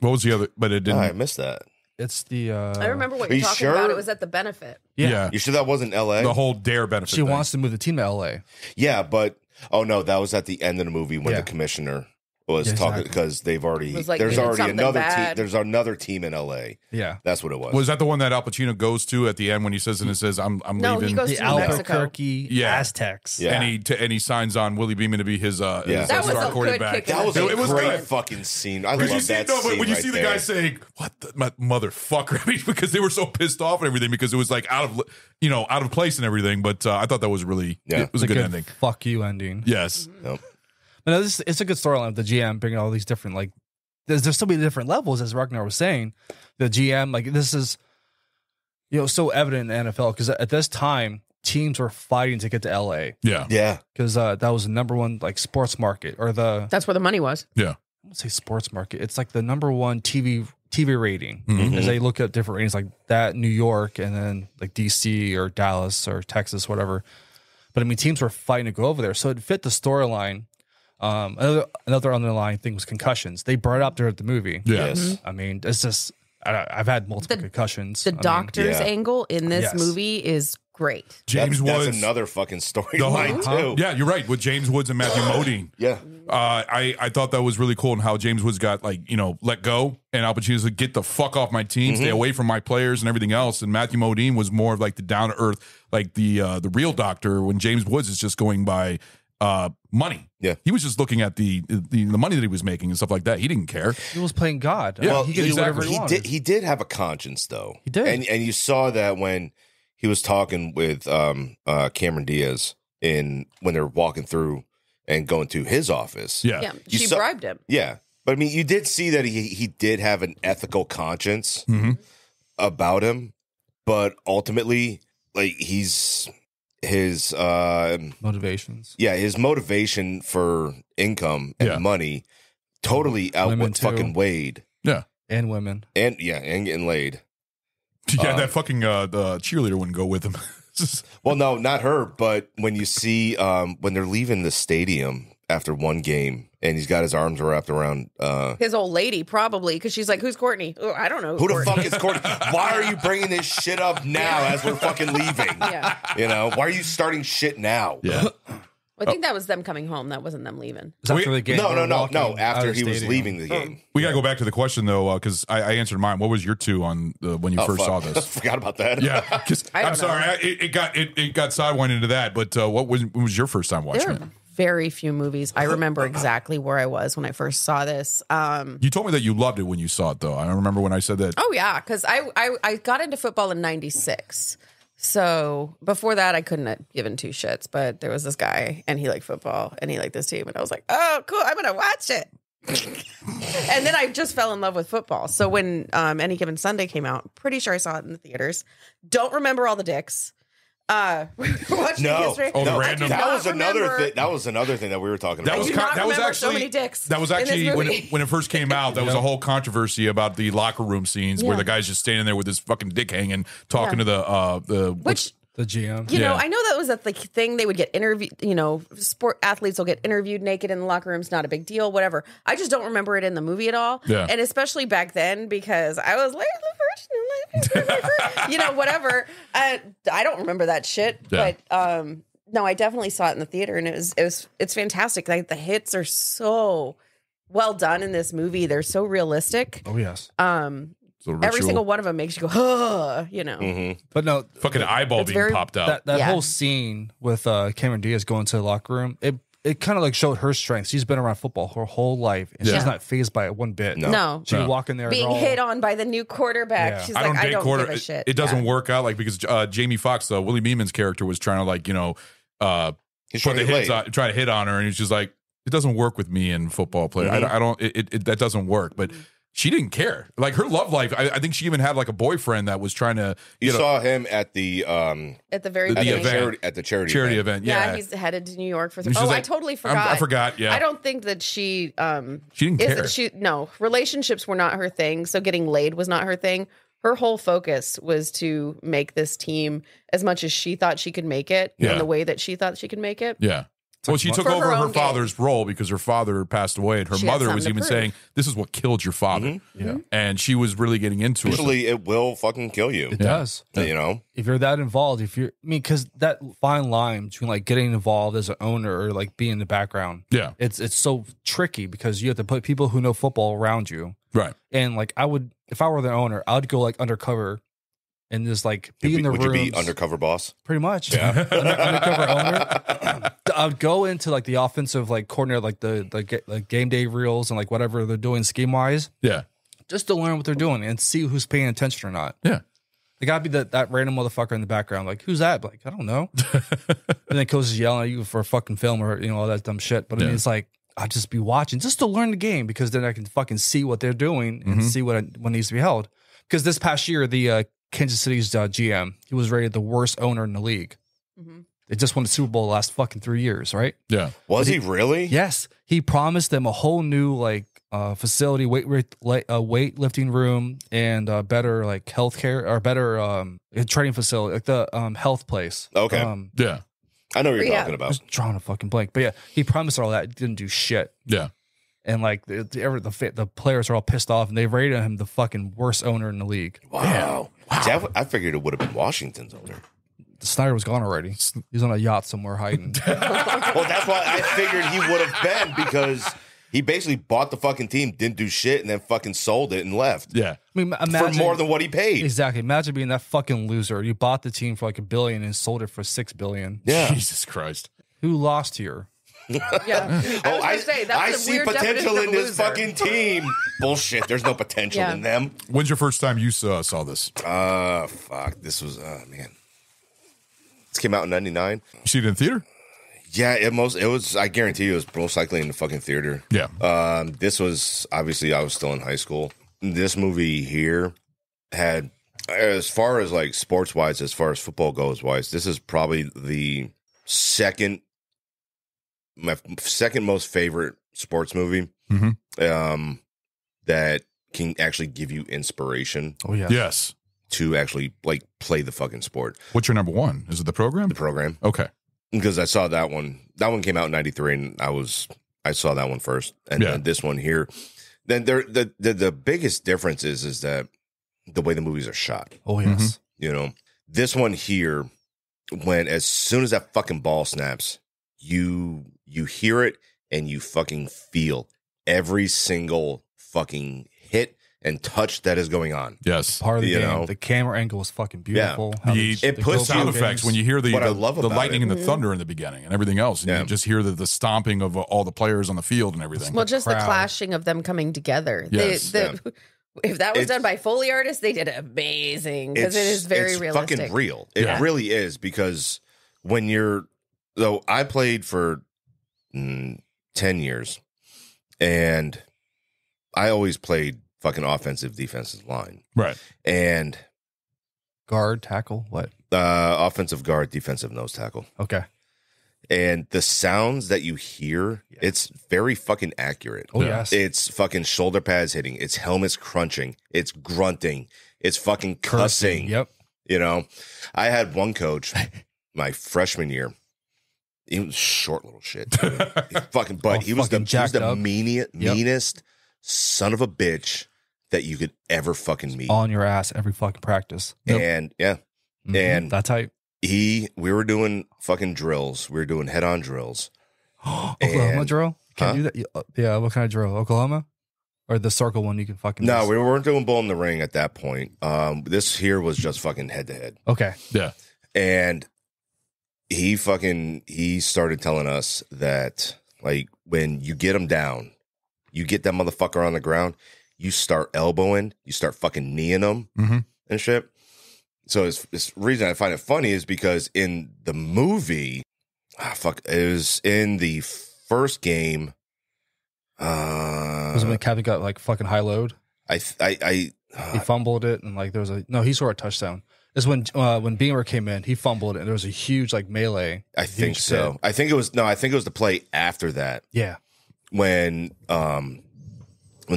Speaker 1: What was the other? But it didn't.
Speaker 5: I missed that.
Speaker 10: It's the.
Speaker 9: I remember what
Speaker 5: Are
Speaker 9: you're
Speaker 5: you
Speaker 9: talking
Speaker 5: sure?
Speaker 9: about. It was at the benefit.
Speaker 1: Yeah.
Speaker 5: You sure that wasn't LA?
Speaker 1: The whole Dare benefit.
Speaker 10: She wants to move the team to LA.
Speaker 5: Yeah, but no, that was at the end of the movie when
Speaker 10: Yeah.
Speaker 5: the commissioner was
Speaker 10: Yeah,
Speaker 5: talking
Speaker 10: exactly.
Speaker 5: because they've already
Speaker 9: It was like
Speaker 5: there's
Speaker 9: they did
Speaker 5: already
Speaker 9: something
Speaker 5: another team.
Speaker 9: bad.
Speaker 5: There's another team in LA.
Speaker 10: Yeah,
Speaker 5: that's what it was.
Speaker 1: Was that the one that Al Pacino goes to at the end when he says I'm
Speaker 9: No,
Speaker 1: leaving?
Speaker 9: he goes
Speaker 10: the
Speaker 9: to New Mexico.
Speaker 10: Albuquerque Aztecs.
Speaker 5: Yeah.
Speaker 1: And he signs on Willie Beeman to be his
Speaker 9: That was
Speaker 1: star
Speaker 9: a good
Speaker 1: quarterback.
Speaker 9: kick in
Speaker 5: That was
Speaker 9: the
Speaker 5: a
Speaker 1: It was
Speaker 5: great
Speaker 1: good.
Speaker 5: fucking scene. I
Speaker 1: Because
Speaker 5: love
Speaker 1: you see,
Speaker 5: that
Speaker 1: but
Speaker 5: scene
Speaker 1: when you
Speaker 5: right
Speaker 1: see the
Speaker 5: there.
Speaker 1: guy saying "What the motherfucker," I mean, because they were so pissed off and everything, because it was like out of place and everything. But I thought that was really it was a
Speaker 10: It's
Speaker 1: good ending.
Speaker 10: Fuck you ending.
Speaker 1: Yes.
Speaker 5: Nope.
Speaker 10: But no, it's a good storyline. The GM bringing all these different there's so many different levels, as Ragnar was saying. The GM this is so evident in the NFL because at this time teams were fighting to get to LA.
Speaker 5: Yeah.
Speaker 10: Because that was the number one sports market or
Speaker 9: That's where the money was.
Speaker 1: Yeah.
Speaker 10: I won't say sports market. It's like the number one TV rating
Speaker 1: Mm-hmm.
Speaker 10: as they look at different ratings like that, New York, and then like DC or Dallas or Texas, whatever. But I mean, teams were fighting to go over there, so it fit the storyline. Another underlying thing was concussions. They brought it up there at the movie.
Speaker 5: Yes.
Speaker 10: I mean, it's just I've had multiple concussions.
Speaker 9: The doctor's
Speaker 5: yeah.
Speaker 9: angle in this
Speaker 10: Yes.
Speaker 9: movie is great.
Speaker 1: James
Speaker 5: that's
Speaker 1: Woods.
Speaker 5: another fucking storyline too.
Speaker 1: Yeah, you're right. With James Woods and Matthew Modine.
Speaker 5: Yeah.
Speaker 1: I thought that was really cool, and how James Woods got let go, and Al Pacino's like, get the fuck off my team, stay away from my players and everything else. And Matthew Modine was more of like the down to earth, like the real doctor. When James Woods is just going by money.
Speaker 5: Yeah,
Speaker 1: he was just looking at the money that he was making and stuff like that. He didn't care.
Speaker 10: He was playing God.
Speaker 1: Yeah,
Speaker 5: well,
Speaker 10: he could do whatever he wanted.
Speaker 5: He did have a conscience though.
Speaker 10: He did,
Speaker 5: and you saw that when he was talking with Cameron Diaz when they're walking through and going to his office.
Speaker 9: Yeah, she bribed him.
Speaker 5: Yeah, but I mean, you did see that he did have an ethical conscience about him, but ultimately, like his
Speaker 10: motivations.
Speaker 5: Yeah, his motivation for income and money totally fucking weighed.
Speaker 1: Yeah,
Speaker 10: and women,
Speaker 5: and getting laid.
Speaker 1: Yeah, that fucking the cheerleader wouldn't go with him.
Speaker 5: Well, no, not her. But when you see when they're leaving the stadium after one game, and he's got his arms wrapped around
Speaker 9: his old lady, probably, because she's like, "Who's Courtney? Oh, I don't know
Speaker 5: who the fuck is Courtney. Why are you bringing this shit up now as we're fucking leaving?
Speaker 9: Yeah.
Speaker 5: You know, why are you starting shit now?
Speaker 1: Yeah.
Speaker 9: I think that was them coming home. That wasn't them leaving.
Speaker 10: After the game,
Speaker 5: No. After he was leaving the game.
Speaker 1: We got to go back to the question, though, because I answered mine. What was your 2 on when you first saw this?
Speaker 5: Forgot about that.
Speaker 1: Yeah, because I'm sorry, it got sidewind into that. But what was your first time watching it?
Speaker 9: Very few movies. I remember exactly where I was when I first saw this.
Speaker 1: You told me that you loved it when you saw it, though. I remember when I said that.
Speaker 9: Oh yeah, because I got into football in '96. So before that, I couldn't have given 2 shits. But there was this guy, and he liked football, and he liked this team, and I was like, "Oh, cool! I'm gonna watch it." And then I just fell in love with football. So when Any Given Sunday came out, pretty sure I saw it in the theaters. Don't remember all the dicks.
Speaker 5: No,
Speaker 1: the random.
Speaker 5: That was another thing. That was another thing that we were talking about.
Speaker 9: That was actually so many dicks.
Speaker 1: That was actually when it first came out. That was a whole controversy about the locker room scenes where the guy's just standing there with his fucking dick hanging, talking to the
Speaker 10: GM.
Speaker 9: You know, I know that was a thing. They would get interviewed. You know, sport athletes will get interviewed naked in the locker rooms. Not a big deal. Whatever. I just don't remember it in the movie at all.
Speaker 1: Yeah.
Speaker 9: And especially back then because I was like you know, whatever. I don't remember that shit.
Speaker 1: Yeah.
Speaker 9: But no, I definitely saw it in the theater, and it's fantastic. Like the hits are so well done in this movie. They're so realistic.
Speaker 10: Oh yes.
Speaker 9: Every single one of them makes you go, oh, you know.
Speaker 10: But no,
Speaker 1: fucking eyeball being popped out.
Speaker 10: That whole scene with Cameron Diaz going to the locker room, it kind of like showed her strength. She's been around football her whole life, and she's not phased by it one bit.
Speaker 9: No.
Speaker 10: She can walk in there
Speaker 9: being hit on by the new quarterback.
Speaker 10: Yeah.
Speaker 9: She's like, I don't give a shit.
Speaker 1: It doesn't work out, like, because Jamie Foxx, Willie Beeman's character, was trying to, like, you know,
Speaker 5: he's trying
Speaker 1: to hit on her, and he's just like, it doesn't work with me in football play.
Speaker 5: Mm-hmm.
Speaker 1: I don't. That doesn't work. But she didn't care. Like her love life. I think she even had like a boyfriend that was trying to.
Speaker 5: You saw him at the
Speaker 9: very beginning.
Speaker 5: At the charity
Speaker 1: event. Yeah,
Speaker 9: he's headed to New York for.
Speaker 1: Like,
Speaker 9: I totally forgot.
Speaker 1: I forgot. Yeah,
Speaker 9: I don't think that she.
Speaker 1: She didn't care.
Speaker 9: No, relationships were not her thing. So getting laid was not her thing. Her whole focus was to make this team as much as she thought she could make it, in the way that she thought she could make it.
Speaker 1: Yeah. Well, she took over her father's role because her father passed away, and her mother was even saying, "This is what killed your father."
Speaker 5: Mm-hmm.
Speaker 1: Yeah, and she was really getting into it.
Speaker 5: Usually, it will fucking kill you.
Speaker 10: It does.
Speaker 5: You know,
Speaker 10: if you're that involved, because that fine line between like getting involved as an owner or like being in the background, it's so tricky because you have to put people who know football around you,
Speaker 1: right?
Speaker 10: And like if I were the owner, I would go like undercover. And just like be in the rooms.
Speaker 5: Would you be undercover boss?
Speaker 10: Pretty much.
Speaker 5: Yeah.
Speaker 10: Undercover owner. I would go into like the offensive like coordinator, like the game day reels and like whatever they're doing scheme wise.
Speaker 1: Yeah.
Speaker 10: Just to learn what they're doing and see who's paying attention or not.
Speaker 1: Yeah.
Speaker 10: They gotta be that random motherfucker in the background. Like, who's that? Like, I don't know. And then coach is yelling at you for a fucking film or all that dumb shit. But I mean, it's like I'll just be watching just to learn the game because then I can fucking see what they're doing and see what needs to be held. Because this past year, the Kansas City's GM, he was rated the worst owner in the league. Mm-hmm. They just won the Super Bowl the last fucking 3 years, right?
Speaker 1: Yeah.
Speaker 5: Was he really?
Speaker 10: Yes. He promised them a whole new like facility, weightlifting room, and better like healthcare or better training facility, like the health place.
Speaker 5: Okay.
Speaker 1: Yeah.
Speaker 5: I know what you're talking about.
Speaker 10: I was drawing a fucking blank, but yeah, he promised all that. Didn't do shit.
Speaker 1: Yeah.
Speaker 10: And like the players are all pissed off, and they rated him the fucking worst owner in the league.
Speaker 5: Wow. See, I figured it would have been Washington's owner.
Speaker 10: Snyder was gone already. He's on a yacht somewhere hiding.
Speaker 5: Well, that's why I figured he would have been because he basically bought the fucking team, didn't do shit, and then fucking sold it and left.
Speaker 1: Yeah.
Speaker 10: I mean, imagine,
Speaker 5: for more than what he paid.
Speaker 10: Exactly. Imagine being that fucking loser. You bought the team for like $1 billion and sold it for $6 billion.
Speaker 5: Yeah.
Speaker 1: Jesus Christ.
Speaker 10: Who lost here?
Speaker 9: Yeah.
Speaker 5: I see potential in this fucking team. Bullshit. There's no potential in them.
Speaker 1: When's your first time you saw this?
Speaker 5: Fuck. This was man. This came out in '99.
Speaker 1: You see it in theater?
Speaker 5: Yeah, it was. I guarantee you, it was most likely in the fucking theater.
Speaker 1: Yeah.
Speaker 5: This was obviously I was still in high school. This movie here had, as far as like sports wise, as far as football goes wise, this is probably my second most favorite sports movie.
Speaker 1: Mm-hmm.
Speaker 5: That can actually give you inspiration.
Speaker 10: Oh yeah.
Speaker 1: Yes.
Speaker 5: To actually like play the fucking sport.
Speaker 1: What's your number one? Is it The Program?
Speaker 5: The Program.
Speaker 1: Okay.
Speaker 5: because I saw that one. That one came out in 93, and I saw that one first. And then this one here. Then the biggest difference is that the way the movies are shot.
Speaker 10: Oh, yes.
Speaker 5: You know, this one here, when as soon as that fucking ball snaps, you hear it and you fucking feel every single fucking hit and touch that is going on.
Speaker 1: Yes.
Speaker 10: Part of the game.
Speaker 5: know?
Speaker 10: The camera angle was fucking beautiful.
Speaker 5: Yeah.
Speaker 1: It puts sound effects when you hear the lightning and the
Speaker 9: Mhm.
Speaker 1: thunder in the beginning and everything else. And you just hear the stomping of all the players on the field and everything.
Speaker 9: Well, just the clashing of them coming together.
Speaker 1: Yes.
Speaker 9: If that was done by Foley artists, they did amazing because it is very
Speaker 5: it's
Speaker 9: realistic.
Speaker 5: fucking real. It really is, because when though I played for 10 years, and I always played fucking offensive, defensive line.
Speaker 1: Right.
Speaker 5: And
Speaker 10: guard, tackle, what?
Speaker 5: Offensive guard, defensive nose tackle.
Speaker 10: Okay.
Speaker 5: And the sounds that you hear, it's very fucking accurate.
Speaker 10: Oh, yes.
Speaker 5: It's fucking shoulder pads hitting. It's helmets crunching. It's grunting. It's fucking cussing.
Speaker 10: Yep.
Speaker 5: You know, I had one coach my freshman year. He was a short little shit. He was the meanest son of a bitch that you could ever fucking meet.
Speaker 10: On your ass every fucking practice.
Speaker 5: And and
Speaker 10: that's how
Speaker 5: we were doing fucking drills. We were doing head-on drills.
Speaker 10: Oklahoma drill? Can't do that. Yeah, what kind of drill? Oklahoma? Or the circle one you can fucking
Speaker 5: No, we weren't doing bull in the ring at that point. This here was just fucking head-to-head.
Speaker 10: Okay.
Speaker 1: Yeah.
Speaker 5: And he started telling us that, like, when you get him down, you get that motherfucker on the ground, you start elbowing, you start fucking kneeing him and shit. So this reason I find it funny is because in the movie, it was in the first game.
Speaker 10: Was it when Kevin got like fucking high load?
Speaker 5: He
Speaker 10: fumbled it and like there was he scored a touchdown. It's when Beamer came in, he fumbled it and there was a huge like melee.
Speaker 5: I think so. I think it was the play after that.
Speaker 10: Yeah.
Speaker 5: When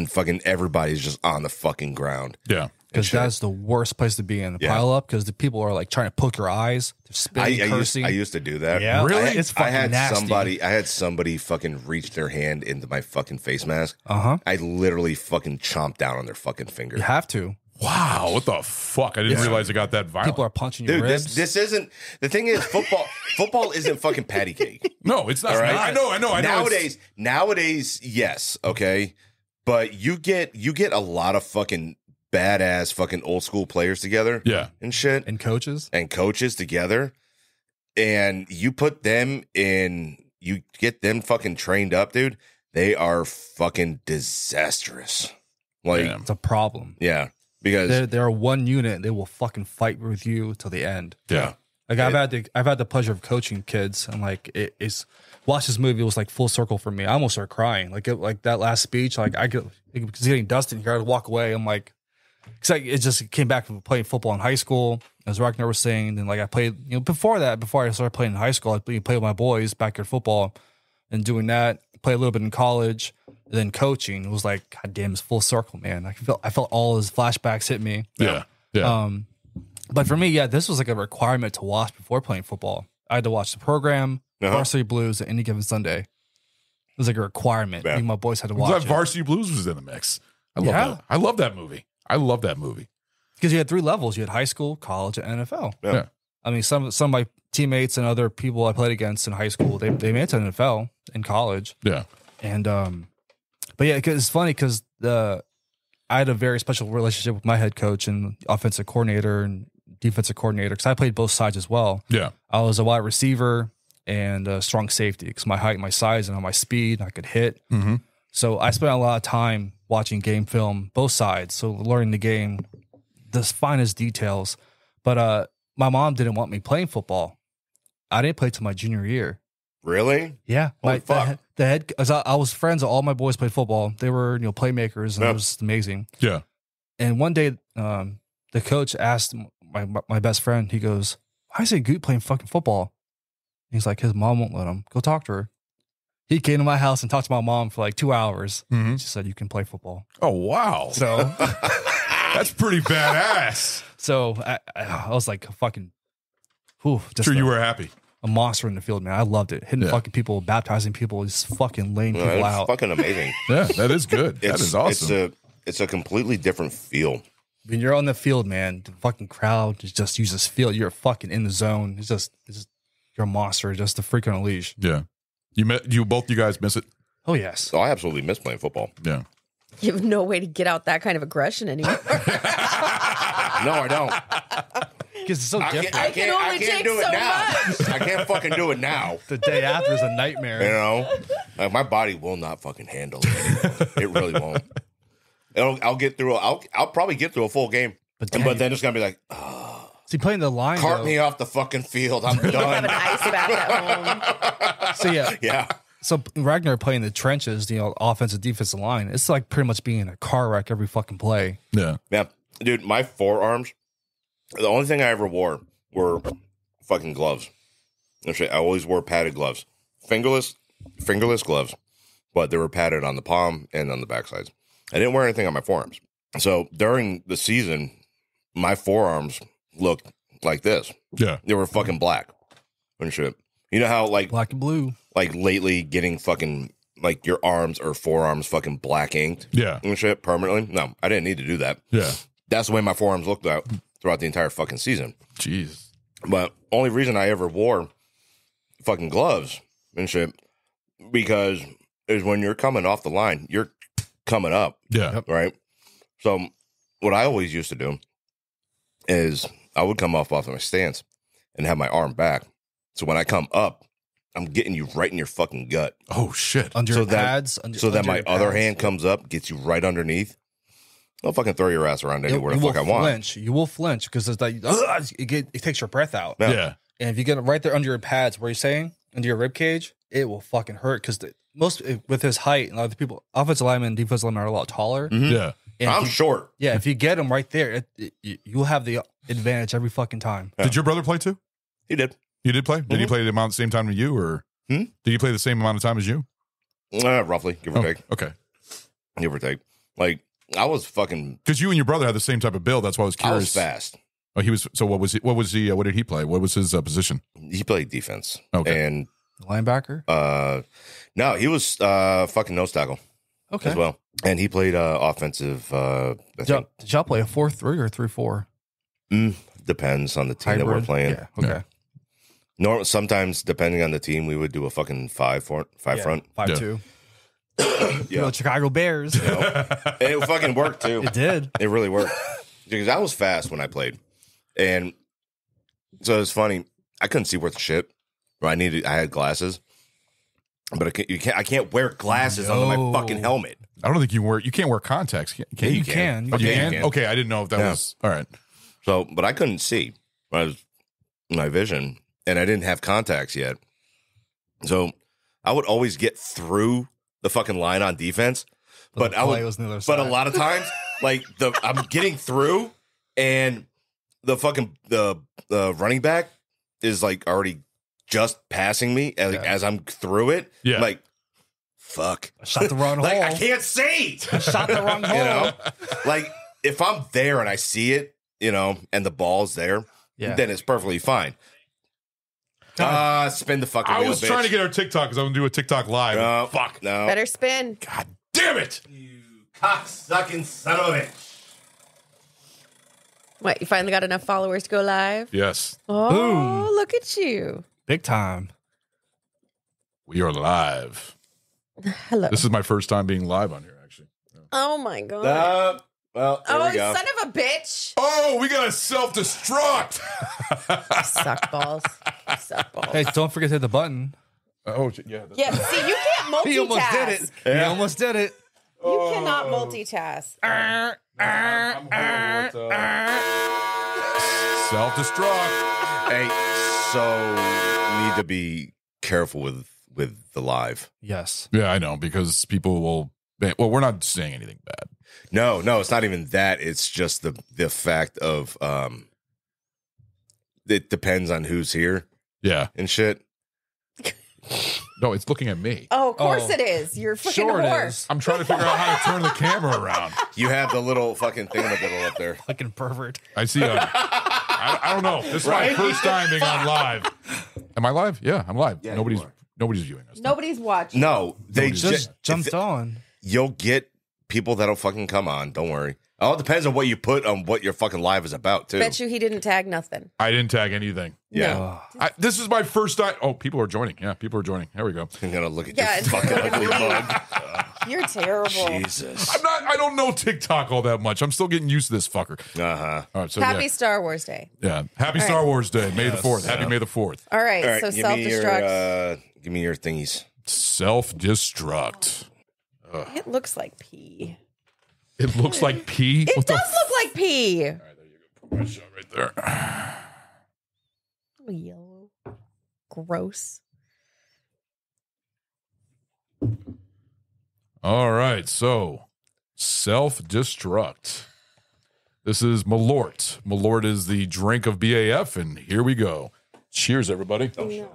Speaker 5: fucking everybody's just on the fucking ground.
Speaker 1: Yeah.
Speaker 10: Because that's the worst place to be in, the pile up, because the people are like trying to poke your eyes. They're spitting, cursing.
Speaker 5: I used to do that.
Speaker 10: Yeah.
Speaker 1: Really?
Speaker 10: It's fucking nasty.
Speaker 5: I had somebody fucking reach their hand into my fucking face mask.
Speaker 10: Uh-huh.
Speaker 5: I literally fucking chomped down on their fucking finger.
Speaker 10: You have to.
Speaker 1: Wow, what the fuck? I didn't realize it got that violent.
Speaker 10: People are punching your
Speaker 5: Dude,
Speaker 10: ribs.
Speaker 5: this isn't the thing. Is football isn't fucking patty cake.
Speaker 1: No, it's not.
Speaker 5: All right?
Speaker 1: I know.
Speaker 5: Nowadays, yes, okay, but you get a lot of fucking badass fucking old school players together, and shit,
Speaker 10: and coaches
Speaker 5: together, and you put them in, you get them fucking trained up, dude. They are fucking disastrous. Like,
Speaker 10: it's a problem.
Speaker 5: Yeah, because
Speaker 10: they're one unit and they will fucking fight with you till the end.
Speaker 5: Yeah.
Speaker 10: Like I've had the pleasure of coaching kids, and like it's watch this movie, it was like full circle for me. I almost started crying. Like that last speech, like it was getting dusted here. I had to walk away. I'm like, because it just came back from playing football in high school, as Ragnar was saying. And like I played, before I started playing in high school, I played with my boys, backyard football, and doing that. Play a little bit in college, and then coaching. It was like, God damn, it's full circle, man. I felt all his flashbacks hit me.
Speaker 1: Yeah.
Speaker 10: But for me, this was like a requirement to watch before playing football. I had to watch the program, Varsity Blues, at any given Sunday. It was like a requirement. Me and my boys had to watch
Speaker 1: it. Varsity Blues was in the mix. I love that. I love that movie. I love that movie.
Speaker 10: Because you had 3 levels. You had high school, college, and NFL.
Speaker 1: Yeah.
Speaker 10: I mean, some of my teammates and other people I played against in high school, they made it to NFL in college.
Speaker 1: Yeah.
Speaker 10: And but yeah, cause it's funny because I had a very special relationship with my head coach and offensive coordinator and defensive coordinator, because I played both sides as well.
Speaker 1: Yeah.
Speaker 10: I was a wide receiver and a strong safety, because my height, my size, and my speed, I could hit.
Speaker 1: Mm-hmm.
Speaker 10: So I spent a lot of time watching game film, both sides. So learning the game, the finest details. But my mom didn't want me playing football. I didn't play till my junior year.
Speaker 5: Really?
Speaker 10: Yeah.
Speaker 5: Holy fuck.
Speaker 10: The head, I was friends. All my boys played football. They were, playmakers, and it was amazing.
Speaker 1: Yeah.
Speaker 10: And one day, the coach asked my best friend, he goes, "Why is it Goot playing fucking football?" He's like, his mom won't let him. Go talk to her. He came to my house and talked to my mom for like 2 hours.
Speaker 1: Mm-hmm.
Speaker 10: She said, "You can play football."
Speaker 1: Oh, wow.
Speaker 10: So
Speaker 1: that's pretty badass.
Speaker 10: So I was like, fucking,
Speaker 1: sure, you were happy.
Speaker 10: a monster in the field, man. I loved it. Hitting fucking people, baptizing people, just fucking laying people
Speaker 5: It's
Speaker 10: out.
Speaker 5: fucking amazing.
Speaker 1: Yeah, that is good. That is awesome.
Speaker 5: It's a completely different feel.
Speaker 10: When you're on the field, man, the fucking crowd is just you just feel you're fucking in the zone. It's just you're a monster, just a freak on a leash.
Speaker 1: Yeah. Both you guys miss it?
Speaker 10: Oh yes.
Speaker 5: Oh, I absolutely miss playing football.
Speaker 1: Yeah.
Speaker 9: You have no way to get out that kind of aggression anymore.
Speaker 5: No, I don't.
Speaker 10: Because it's so different.
Speaker 5: I can't do it now. I can't fucking do it now.
Speaker 10: The day after is a nightmare.
Speaker 5: You know, like my body will not fucking handle it anymore. It really won't. I'll get through. I'll probably get through a full game, but then it's gonna be like,
Speaker 10: see, playing the line,
Speaker 5: cart me off the fucking field. I'm
Speaker 9: You have
Speaker 5: done.
Speaker 9: an ice bath at home.
Speaker 10: So
Speaker 5: yeah.
Speaker 10: So Ragnar playing the trenches, offensive, defensive line. It's like pretty much being in a car wreck every fucking play.
Speaker 1: Yeah.
Speaker 5: Yeah, dude, my forearms. The only thing I ever wore were fucking gloves. Actually, I always wore padded gloves, fingerless gloves, but they were padded on the palm and on the backsides. I didn't wear anything on my forearms. So during the season, my forearms looked like this.
Speaker 1: Yeah.
Speaker 5: They were fucking black and shit. You know how like
Speaker 10: black and blue,
Speaker 5: like lately getting fucking like your arms or forearms fucking black inked.
Speaker 1: Yeah.
Speaker 5: And shit permanently. No, I didn't need to do that.
Speaker 1: Yeah.
Speaker 5: That's the way my forearms looked out throughout the entire fucking season.
Speaker 1: Jeez.
Speaker 5: But only reason I ever wore fucking gloves and shit because is when you're coming off the line, you're coming up.
Speaker 1: Yeah.
Speaker 5: Right. So what I always used to do is I would come off of my stance and have my arm back. So when I come up, I'm getting you right in your fucking gut.
Speaker 1: Oh shit.
Speaker 10: Under your pads.
Speaker 5: So that my
Speaker 10: your
Speaker 5: other
Speaker 10: pads.
Speaker 5: hand comes up, gets you right underneath. I'll fucking throw your ass around anywhere the fuck I want.
Speaker 10: Flinch. You will flinch because it's like it takes your breath out.
Speaker 1: Yeah.
Speaker 10: And if you get it right there under your pads, where you're saying under your rib cage, it will fucking hurt because most with his height and other people, offensive linemen and defensive linemen are a lot taller.
Speaker 1: Yeah.
Speaker 10: And
Speaker 5: I'm short.
Speaker 10: Yeah, if you get him right there, you'll have the advantage every fucking time.
Speaker 1: Did your brother play too?
Speaker 5: He did.
Speaker 1: You did play? Did he play the same time as you, or did he play the same amount of time as you?
Speaker 5: Roughly, give or take.
Speaker 1: Okay.
Speaker 5: Give or take. Like I was fucking
Speaker 1: because you and your brother had the same type of build. That's why I was curious.
Speaker 5: I was fast.
Speaker 1: Oh, he was. So what was he? What was he? What did he play? What was his position?
Speaker 5: He played defense.
Speaker 1: Okay.
Speaker 5: And
Speaker 10: linebacker.
Speaker 5: No, he was fucking nose tackle.
Speaker 10: Okay.
Speaker 5: As well, and he played offensive.
Speaker 10: Did y'all play a 4-3 or 3-4?
Speaker 5: Depends on the team that we're
Speaker 10: Hybrid?
Speaker 5: playing.
Speaker 10: Yeah. Okay.
Speaker 5: Sometimes depending on the team, we would do a fucking five front.
Speaker 10: 5-2.
Speaker 5: Yeah.
Speaker 10: Chicago Bears.
Speaker 5: And it fucking worked too.
Speaker 10: It did.
Speaker 5: It really worked because I was fast when I played, and so it's funny. I couldn't see worth shit. I had glasses, but I can't wear glasses under my fucking helmet.
Speaker 1: I don't think you can't wear contacts. Can
Speaker 10: Yeah,
Speaker 1: you?
Speaker 10: you can.
Speaker 1: Oh, you
Speaker 5: Okay,
Speaker 1: can?
Speaker 5: you can.
Speaker 1: Okay, I didn't know if that was all right.
Speaker 5: So, but I couldn't see my vision, and I didn't have contacts yet. So I would always get through the fucking line on defense, but
Speaker 10: the
Speaker 5: I
Speaker 10: play
Speaker 5: would.
Speaker 10: was on the other
Speaker 5: But a
Speaker 10: side.
Speaker 5: lot of times, like I'm getting through, and the fucking the running back is like already just passing me as I'm through it.
Speaker 1: Yeah.
Speaker 5: Like, fuck.
Speaker 10: I shot the wrong
Speaker 5: Like,
Speaker 10: hole.
Speaker 5: I can't see.
Speaker 10: I shot the wrong hole.
Speaker 5: You know, like if I'm there and I see it, and the ball's there, then it's perfectly fine. Spin the fucking wheel,
Speaker 1: I was
Speaker 5: bitch.
Speaker 1: trying to get our TikTok because I'm gonna do a TikTok live.
Speaker 5: No,
Speaker 1: Fuck.
Speaker 5: no.
Speaker 9: Better spin.
Speaker 1: God damn it.
Speaker 5: Cocksucking son of a bitch.
Speaker 9: What, you finally got enough followers to go live?
Speaker 1: Yes.
Speaker 9: Oh,
Speaker 10: Boom.
Speaker 9: look at you.
Speaker 10: Big time.
Speaker 1: We are live.
Speaker 9: Hello.
Speaker 1: This is my first time being live on here, actually.
Speaker 9: Oh, my God.
Speaker 5: Well, there
Speaker 9: Oh,
Speaker 5: we go.
Speaker 9: son of a bitch.
Speaker 1: Oh, we got a self-destruct.
Speaker 9: Suck balls. Suck balls.
Speaker 10: Hey, don't forget to hit the button.
Speaker 1: Oh, yeah.
Speaker 9: Yeah, see, you can't multitask.
Speaker 10: He almost did it. He almost did it.
Speaker 9: You cannot multitask.
Speaker 1: Self-destruct.
Speaker 5: Hey, so need to be careful with the live.
Speaker 10: Yes.
Speaker 1: Yeah, I know, because people will. Well, we're not saying anything bad.
Speaker 5: No, it's not even that. It's just the fact of it depends on who's here.
Speaker 1: Yeah.
Speaker 5: And shit.
Speaker 1: No, it's looking at me.
Speaker 9: Oh, of course it is. You're a fucking
Speaker 10: Sure it
Speaker 9: whore.
Speaker 10: is.
Speaker 1: I'm trying to figure out how to turn the camera around.
Speaker 5: You have the little fucking thing in the middle up there.
Speaker 10: Fucking pervert.
Speaker 1: I see. I don't know. This is my first time being on live. Am I live? Yeah, I'm live.
Speaker 5: Yeah,
Speaker 1: nobody's viewing us.
Speaker 9: Nobody's watching.
Speaker 5: No, they
Speaker 10: just jumped on.
Speaker 5: You'll get people that'll fucking come on. Don't worry. It all depends on what you put on what your fucking live is about, too.
Speaker 9: Bet you he didn't tag nothing.
Speaker 1: I didn't tag anything.
Speaker 5: Yeah.
Speaker 9: No.
Speaker 1: This is my first time. Oh, people are joining. Yeah, people are joining. Here we go.
Speaker 5: I'm going to look at
Speaker 9: Yeah,
Speaker 5: your
Speaker 9: it's
Speaker 5: fucking ugly mug.
Speaker 9: You're terrible.
Speaker 5: Jesus.
Speaker 1: I don't know TikTok all that much. I'm still getting used to this fucker.
Speaker 5: Uh-huh.
Speaker 1: All right, so
Speaker 9: Happy
Speaker 1: yeah.
Speaker 9: Star Wars Day.
Speaker 1: Yeah. Happy
Speaker 9: All
Speaker 1: Star
Speaker 9: right.
Speaker 1: Wars Day. May the 4th. Happy May the 4th.
Speaker 9: All right,
Speaker 5: All right,
Speaker 9: so
Speaker 5: give me
Speaker 9: self-destruct.
Speaker 5: give me your thingies.
Speaker 1: Self-destruct.
Speaker 9: It looks like pee.
Speaker 1: It looks like pee?
Speaker 9: It does look like pee.
Speaker 1: All right, there you go. Put my shot right there.
Speaker 9: Oh, yellow. Gross.
Speaker 1: All right, so self-destruct. This is Malort. Malort is the drink of BAF, and here we go. Cheers, everybody.
Speaker 9: You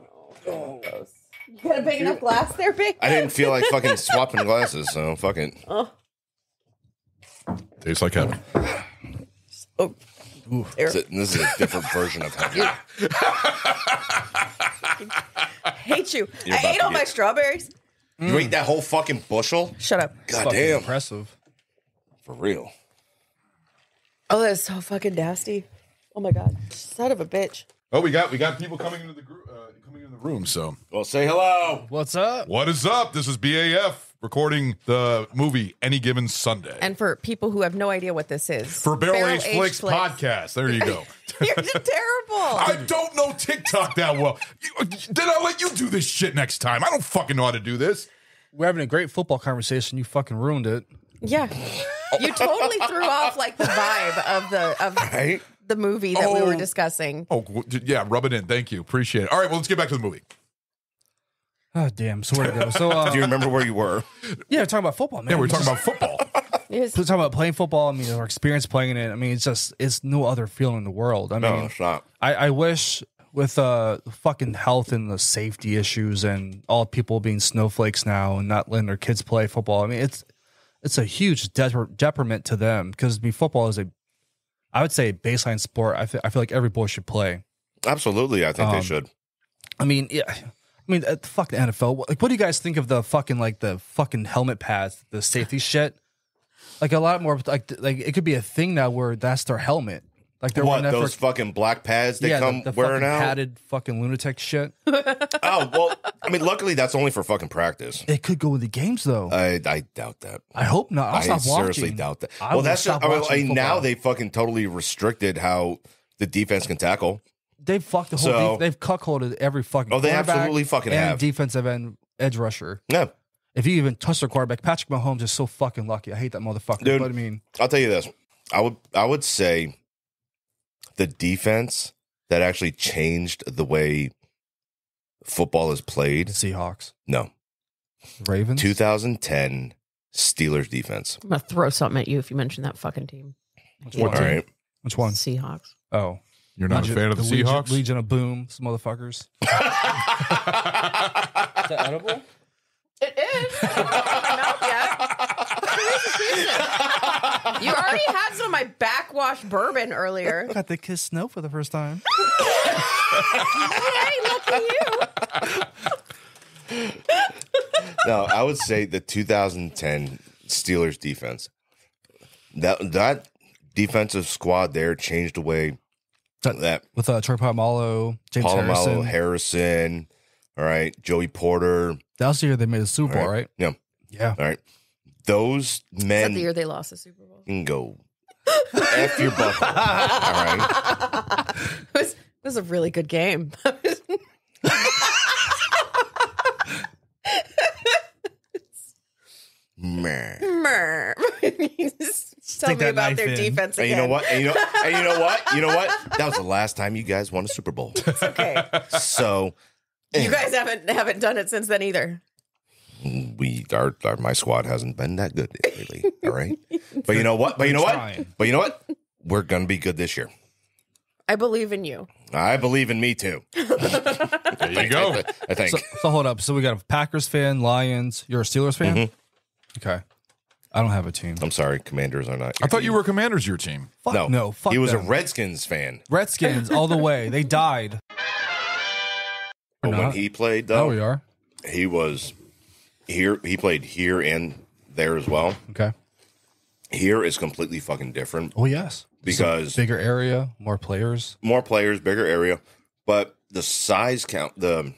Speaker 9: got a big enough glass there, big?
Speaker 5: I didn't feel like fucking swapping glasses, so fuck it.
Speaker 9: Oh.
Speaker 1: Tastes like heaven.
Speaker 9: Oh.
Speaker 5: This is a different version of heaven.
Speaker 9: I hate you.
Speaker 5: You're
Speaker 9: I
Speaker 5: about
Speaker 9: ate
Speaker 5: to
Speaker 9: all my
Speaker 5: get-
Speaker 9: strawberries.
Speaker 5: You ate that whole fucking bushel?
Speaker 9: Shut up.
Speaker 5: God
Speaker 10: Fucking
Speaker 5: damn.
Speaker 10: impressive.
Speaker 5: For real.
Speaker 9: Oh, that's so fucking nasty. Oh my god. Son of a bitch.
Speaker 1: Oh, we got people coming into the coming in the room. So,
Speaker 5: well, say hello.
Speaker 10: What's up?
Speaker 1: What is up? This is BAF recording the movie Any Given Sunday
Speaker 9: And for people who have no idea what this is,
Speaker 1: for Barrel Age Flicks podcast. There you go.
Speaker 9: You're terrible.
Speaker 1: I don't know TikTok that well. Then I'll let you do this shit next time. I don't fucking know how to do this.
Speaker 10: We're having a great football conversation. You fucking ruined it.
Speaker 9: Yeah. You totally threw off like the vibe of
Speaker 5: Right?
Speaker 9: the movie that we were discussing.
Speaker 1: Oh, yeah, rub it in. Thank you. Appreciate it. All right, well, let's get back to the movie.
Speaker 10: Oh, damn. So where to go? So,
Speaker 5: Do you remember where you were?
Speaker 10: yeah, we're talking about football, man.
Speaker 1: Yeah, we're talking about football.
Speaker 9: Yes.
Speaker 10: We're talking about playing football. I mean, our experience playing it. I mean, it's no other feeling in the world. I
Speaker 5: No,
Speaker 10: mean,
Speaker 5: it's not.
Speaker 10: I wish with fucking health and the safety issues and all people being snowflakes now and not letting their kids play football. I mean, it's a huge detriment to them because football is I would say a baseline sport. I feel like every boy should play.
Speaker 5: Absolutely. I think they should.
Speaker 10: I mean, yeah. I mean, fuck the NFL. Like, what do you guys think of the fucking helmet pads, the safety shit? Like a lot more like it could be a thing now where that's their helmet. Like they're
Speaker 5: What,
Speaker 10: wearing that
Speaker 5: those fucking black pads they come
Speaker 10: the
Speaker 5: wearing
Speaker 10: fucking
Speaker 5: out?
Speaker 10: padded fucking lunatic shit.
Speaker 5: Oh, well, I mean, luckily that's only for fucking practice.
Speaker 10: It could go with the games though.
Speaker 5: I doubt that.
Speaker 10: I hope not. I'll stop
Speaker 5: seriously
Speaker 10: watching.
Speaker 5: doubt that.
Speaker 10: I
Speaker 5: Well,
Speaker 10: will
Speaker 5: that's
Speaker 10: stop
Speaker 5: just,
Speaker 10: watching
Speaker 5: now
Speaker 10: football.
Speaker 5: they fucking totally restricted how the defense can tackle.
Speaker 10: They've fucked the whole.
Speaker 5: So-
Speaker 10: They've cuckolded every fucking.
Speaker 5: Oh, they
Speaker 10: quarterback
Speaker 5: absolutely fucking
Speaker 10: and
Speaker 5: have.
Speaker 10: defensive end edge rusher.
Speaker 5: Yeah.
Speaker 10: If you even touch their quarterback, Patrick Mahomes is so fucking lucky. I hate that motherfucker.
Speaker 5: Dude,
Speaker 10: But I mean,
Speaker 5: I'll tell you this. I would say the defense that actually changed the way football is played.
Speaker 10: Seahawks.
Speaker 5: No.
Speaker 10: Ravens.
Speaker 5: 2010 Steelers defense.
Speaker 9: I'm gonna throw something at you if you mention that fucking team.
Speaker 5: All right.
Speaker 10: Which one?
Speaker 9: Seahawks.
Speaker 10: Oh.
Speaker 1: You're not a fan of the Seahawks?
Speaker 10: Legion of Boom, some motherfuckers. Is that edible?
Speaker 9: It is. I haven't put it in my mouth yet. You already had some of my backwash bourbon earlier.
Speaker 10: I got to kiss snow for the first time.
Speaker 9: Hey, lucky you.
Speaker 5: No, I would say the 2010 Steelers defense. That defensive squad there changed the way that
Speaker 10: With Troy Polamalu, James
Speaker 5: Polamalu,
Speaker 10: Harrison.
Speaker 5: Harrison, all right, Joey Porter.
Speaker 10: That was the year they made the Super Bowl, right?
Speaker 5: Yeah.
Speaker 10: Yeah.
Speaker 5: All right. Those
Speaker 9: Is that
Speaker 5: men
Speaker 9: the year they lost the Super Bowl?
Speaker 5: can go F your butt. All right.
Speaker 9: It was a really good game.
Speaker 5: Meh.
Speaker 9: Mer. Just tell
Speaker 10: Stick
Speaker 9: me
Speaker 10: that
Speaker 9: about
Speaker 10: knife
Speaker 9: their
Speaker 10: in.
Speaker 9: defense
Speaker 5: And
Speaker 9: again.
Speaker 5: you know what? And you know what? You know what? That was the last time you guys won a Super Bowl.
Speaker 9: Okay.
Speaker 5: So
Speaker 9: You guys haven't done it since then either.
Speaker 5: my squad hasn't been that good lately. All right. But you know what?
Speaker 10: Trying.
Speaker 5: But you know what? We're gonna be good this year.
Speaker 9: I believe in you.
Speaker 5: I believe in me too.
Speaker 1: There you go.
Speaker 5: I think.
Speaker 10: So hold up. So we got a Packers fan, Lions. You're a Steelers fan?
Speaker 5: Mm-hmm.
Speaker 10: Okay. I don't have a team.
Speaker 5: I'm sorry, Commanders are not.
Speaker 1: I thought you were Commanders, your team.
Speaker 10: Fuck no. Fuck
Speaker 5: he was
Speaker 10: them.
Speaker 5: a Redskins fan.
Speaker 10: Redskins all the way. They died.
Speaker 5: But when
Speaker 10: not.
Speaker 5: he played, though,
Speaker 10: Oh, we are.
Speaker 5: he was here. He played here and there as well.
Speaker 10: Okay.
Speaker 5: Here is completely fucking different.
Speaker 10: Oh, yes.
Speaker 5: Because
Speaker 10: bigger area, more players.
Speaker 5: More players, bigger area. But the size count, the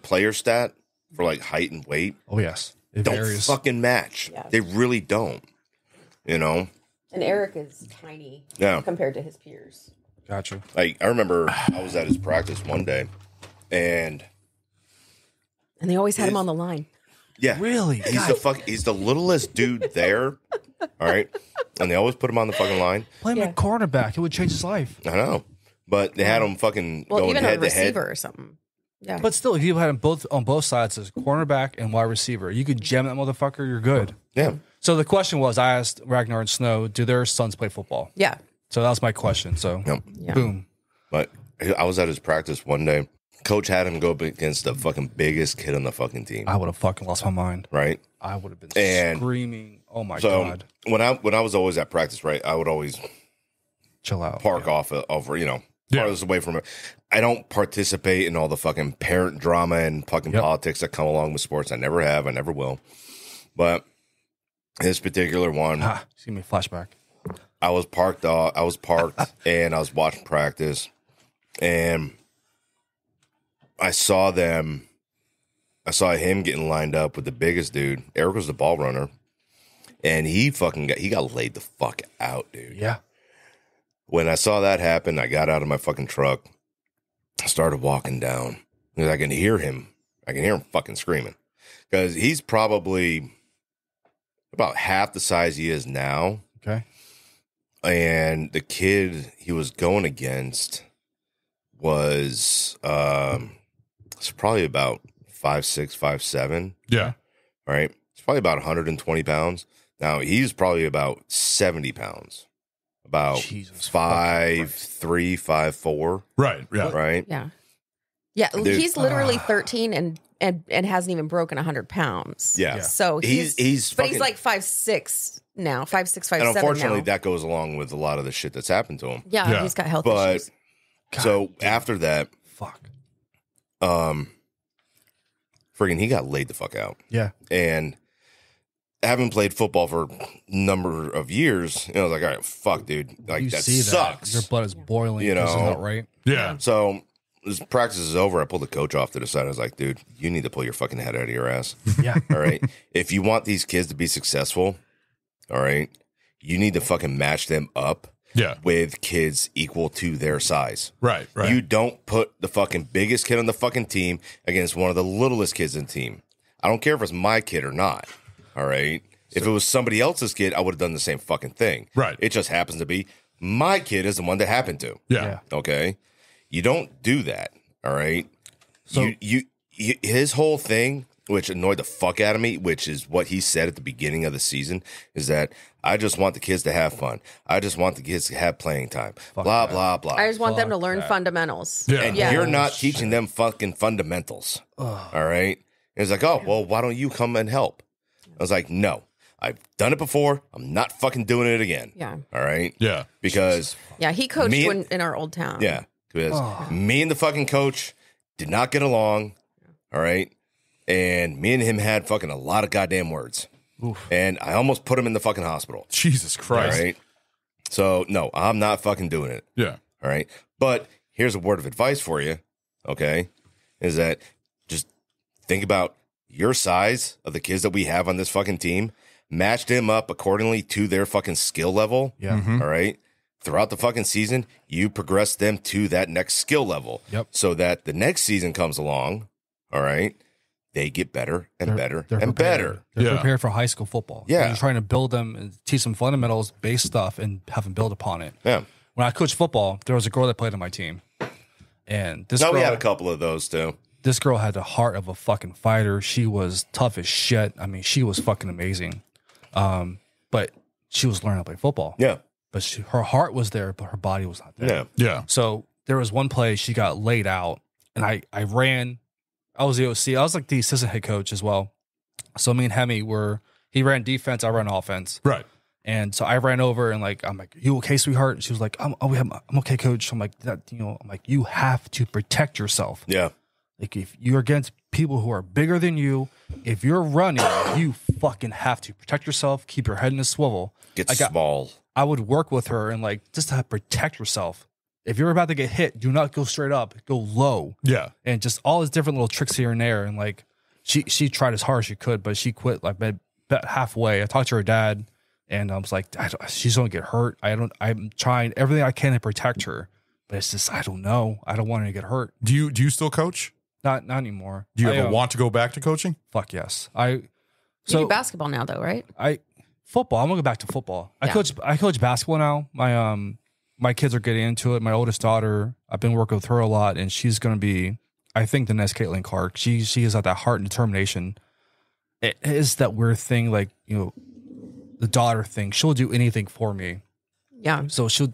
Speaker 5: player stat for like height and weight.
Speaker 10: Oh, yes. It
Speaker 5: don't
Speaker 10: varies.
Speaker 5: fucking match.
Speaker 9: Yeah.
Speaker 5: They really don't. You know?
Speaker 9: And Eric is tiny compared to his peers.
Speaker 10: Gotcha.
Speaker 5: Like, I remember I was at his practice one day, and
Speaker 9: they always had him on the line.
Speaker 5: yeah,
Speaker 10: really,
Speaker 5: he's the littlest dude there. All right, and they always put him on the fucking line.
Speaker 10: Play him at cornerback. It would change his life.
Speaker 5: I know, but they had him fucking
Speaker 9: Well,
Speaker 5: going
Speaker 9: even
Speaker 5: head
Speaker 9: a
Speaker 5: to head.
Speaker 9: receiver or something. Yeah.
Speaker 10: But still, if you had him both on both sides as cornerback and wide receiver, you could jam that motherfucker. You're good.
Speaker 5: Yeah.
Speaker 10: So the question was, I asked Ragnar and Snow, do their sons play football?
Speaker 9: Yeah.
Speaker 10: So that was my question. So boom.
Speaker 5: But I was at his practice one day. Coach had him go up against the fucking biggest kid on the fucking team.
Speaker 10: I would have fucking lost my mind.
Speaker 5: Right?
Speaker 10: I would have been
Speaker 5: And
Speaker 10: screaming. Oh my
Speaker 5: so
Speaker 10: God.
Speaker 5: when I was always at practice, right, I would always
Speaker 10: chill out,
Speaker 5: park off over, farthest away from it. I don't participate in all the fucking parent drama and fucking politics that come along with sports. I never have. I never will. But this particular one,
Speaker 10: excuse me, flashback.
Speaker 5: I was parked and I was watching practice, and I saw him getting lined up with the biggest dude. Eric was the ball runner, and he got laid the fuck out, dude.
Speaker 10: Yeah.
Speaker 5: When I saw that happen, I got out of my fucking truck, started walking down, because I can hear him fucking screaming, because he's probably about half the size he is now.
Speaker 10: Okay.
Speaker 5: And the kid he was going against was it's probably about 5'6", 5'7".
Speaker 1: Yeah.
Speaker 5: All right. It's probably about 120 pounds. Now he's probably about 70 pounds. About 5'3", 5'4".
Speaker 1: Right. Yeah.
Speaker 5: Right.
Speaker 9: Yeah. Yeah.
Speaker 5: Dude.
Speaker 9: He's literally 13 and hasn't even broken 100 pounds.
Speaker 5: Yeah.
Speaker 9: So
Speaker 5: he's
Speaker 9: but he's like 5'6" now, 5'6", 5'7"
Speaker 5: and unfortunately,
Speaker 9: now.
Speaker 5: that goes along with a lot of the shit that's happened to him.
Speaker 9: Yeah, he's got health issues.
Speaker 5: So after that, friggin' he got laid the fuck out.
Speaker 10: Yeah.
Speaker 5: And having played football for a number of years, I was like, all right, fuck, dude. Like,
Speaker 10: You
Speaker 5: that
Speaker 10: see
Speaker 5: sucks.
Speaker 10: Your blood is boiling.
Speaker 5: You know?
Speaker 10: This is not right.
Speaker 1: Yeah.
Speaker 5: So this practice is over. I pulled the coach off to the side. I was like, dude, you need to pull your fucking head out of your ass.
Speaker 10: Yeah.
Speaker 5: All right. If you want these kids to be successful, all right, you need to fucking match them up with kids equal to their size.
Speaker 1: Right. Right.
Speaker 5: You don't put the fucking biggest kid on the fucking team against one of the littlest kids in the team. I don't care if it's my kid or not. All right. If it was somebody else's kid, I would have done the same fucking thing.
Speaker 1: Right.
Speaker 5: It just happens to be my kid is the one that happened to.
Speaker 1: Yeah.
Speaker 5: Okay. You don't do that. All right. So you his whole thing, which annoyed the fuck out of me, which is what he said at the beginning of the season, is that I just want the kids to have fun. I just want the kids to have playing time. Blah, blah, blah.
Speaker 9: I just want them to learn fundamentals.
Speaker 5: And you're not teaching them fucking fundamentals. All right. And it's like, oh, well, why don't you come and help? I was like, no, I've done it before. I'm not fucking doing it again.
Speaker 9: Yeah.
Speaker 5: All right.
Speaker 1: Yeah.
Speaker 5: Because
Speaker 9: Yeah, he coached
Speaker 5: Me-
Speaker 9: in our old town.
Speaker 5: yeah, because me and the fucking coach did not get along. All right. And me and him had fucking a lot of goddamn words. And I almost put him in the fucking hospital.
Speaker 1: Jesus Christ.
Speaker 5: All right. So, no, I'm not fucking doing it.
Speaker 1: Yeah.
Speaker 5: All right. But here's a word of advice for you. Okay. Is that just think about your size of the kids that we have on this fucking team, match them up accordingly to their fucking skill level.
Speaker 10: Yeah.
Speaker 5: All right. Throughout the fucking season, you progress them to that next skill level.
Speaker 10: Yep.
Speaker 5: So that the next season comes along. All right. They get better and better
Speaker 10: They're
Speaker 5: and
Speaker 10: prepared.
Speaker 5: better.
Speaker 10: They're prepared for high school football.
Speaker 5: Yeah.
Speaker 10: You're trying to build them and teach them fundamentals, base stuff, and have them build upon it.
Speaker 5: Yeah.
Speaker 10: When I coached football, there was a girl that played on my team. And this
Speaker 5: No,
Speaker 10: girl,
Speaker 5: we had a couple of those too.
Speaker 10: This girl had the heart of a fucking fighter. She was tough as shit. I mean, she was fucking amazing. But she was learning to play football.
Speaker 5: Yeah.
Speaker 10: But her heart was there, but her body was not there.
Speaker 5: Yeah.
Speaker 1: Yeah.
Speaker 10: So there was one play she got laid out, and I ran. I was the OC. I was like the assistant head coach as well. So me and Hemi he ran defense, I ran offense.
Speaker 1: Right.
Speaker 10: And so I ran over and I'm like, you okay, sweetheart? And she was like, I'm okay, coach. I'm like, that, I'm like, you have to protect yourself.
Speaker 5: Yeah.
Speaker 10: Like if you're against people who are bigger than you, if you're running, you fucking have to protect yourself, keep your head in a swivel.
Speaker 5: Get small.
Speaker 10: I would work with her and like just to protect yourself. If you're about to get hit, do not go straight up, go low.
Speaker 1: Yeah.
Speaker 10: And just all these different little tricks here and there. And like she tried as hard as she could, but she quit like about halfway. I talked to her dad and I was like, she's gonna get hurt. I'm trying everything I can to protect her. But it's just I don't know. I don't want her to get hurt.
Speaker 1: Do you still coach?
Speaker 10: Not anymore.
Speaker 1: Do you ever want to go back to coaching?
Speaker 10: Fuck yes.
Speaker 9: You do basketball now though, right?
Speaker 10: Football. I'm gonna go back to football.
Speaker 9: Yeah.
Speaker 10: I coach basketball now. My kids are getting into it. My oldest daughter, I've been working with her a lot, and she's gonna be, I think, the next Caitlin Clark. She has that heart and determination. It is that weird thing, like, you know, the daughter thing. She'll do anything for me.
Speaker 9: Yeah.
Speaker 10: So she'll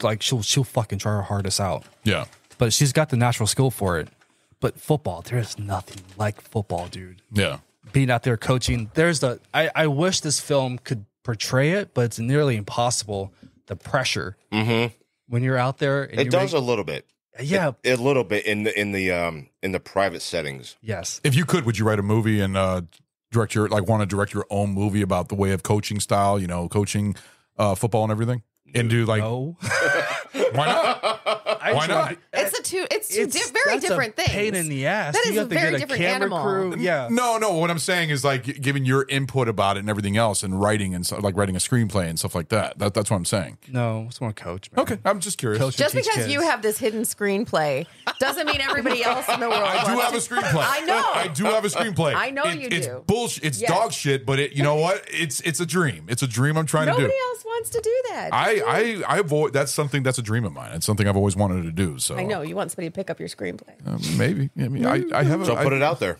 Speaker 10: fucking try her hardest out.
Speaker 1: Yeah.
Speaker 10: But she's got the natural skill for it. But football, there's nothing like football, dude.
Speaker 1: Yeah.
Speaker 10: Being out there coaching, I wish this film could portray it, but it's nearly impossible. The pressure when you're out there, and
Speaker 5: It does a little bit.
Speaker 10: Yeah,
Speaker 5: a little bit in the private settings.
Speaker 10: Yes.
Speaker 1: If you could, would you write a movie and want to direct your own movie about the way of coaching style? You know, coaching football and everything, and do like
Speaker 10: no.
Speaker 1: Why not? Why not?
Speaker 9: It's two very different things.
Speaker 10: Pain in the ass.
Speaker 9: That is
Speaker 10: you
Speaker 9: a
Speaker 10: have to
Speaker 9: very
Speaker 10: get a
Speaker 9: different
Speaker 10: camera
Speaker 9: animal.
Speaker 10: crew. Yeah.
Speaker 1: No. What I'm saying is like giving your input about it and everything else, and writing and like writing a screenplay and stuff like that. That's what I'm saying.
Speaker 10: No, I just want to coach. Man.
Speaker 1: Okay, I'm just curious.
Speaker 10: Coach
Speaker 9: Just
Speaker 10: and teach
Speaker 9: because
Speaker 10: kids.
Speaker 9: you have this hidden screenplay doesn't mean everybody else in the world.
Speaker 1: I do have a screenplay.
Speaker 9: I know.
Speaker 1: I do have a screenplay.
Speaker 9: I know you
Speaker 1: It's
Speaker 9: do.
Speaker 1: bullshit. It's
Speaker 9: Yes.
Speaker 1: dog shit. But you know what? It's a dream. It's a dream I'm trying to do.
Speaker 9: Nobody else wants to do that.
Speaker 1: I avoid. That's a dream of mine. It's something I've always wanted to do. So
Speaker 9: I know you want somebody to pick up your screenplay.
Speaker 1: maybe. I mean, I have.
Speaker 5: So put it out there.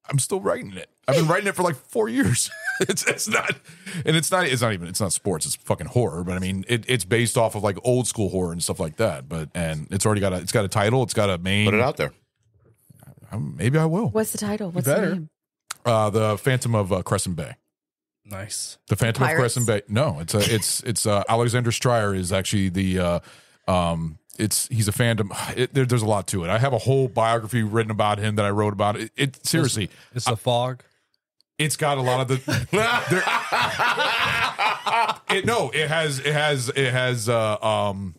Speaker 1: I'm still writing it. I've been writing it for like 4 years. It's not sports. It's fucking horror. But I mean, it's based off of like old school horror and stuff like that. And it's already got a title. It's got a main.
Speaker 5: Put it out there.
Speaker 1: Maybe I will.
Speaker 9: What's the title? What's the name?
Speaker 1: The Phantom of Crescent Bay.
Speaker 10: Nice.
Speaker 1: The Phantom
Speaker 9: Pirates?
Speaker 1: of Crescent Bay. No, it's Alexander Stryer is actually the he's a fandom. There's a lot to it. I have a whole biography written about him that I wrote about it. It seriously,
Speaker 10: it's the fog.
Speaker 1: It's got a lot of the. It has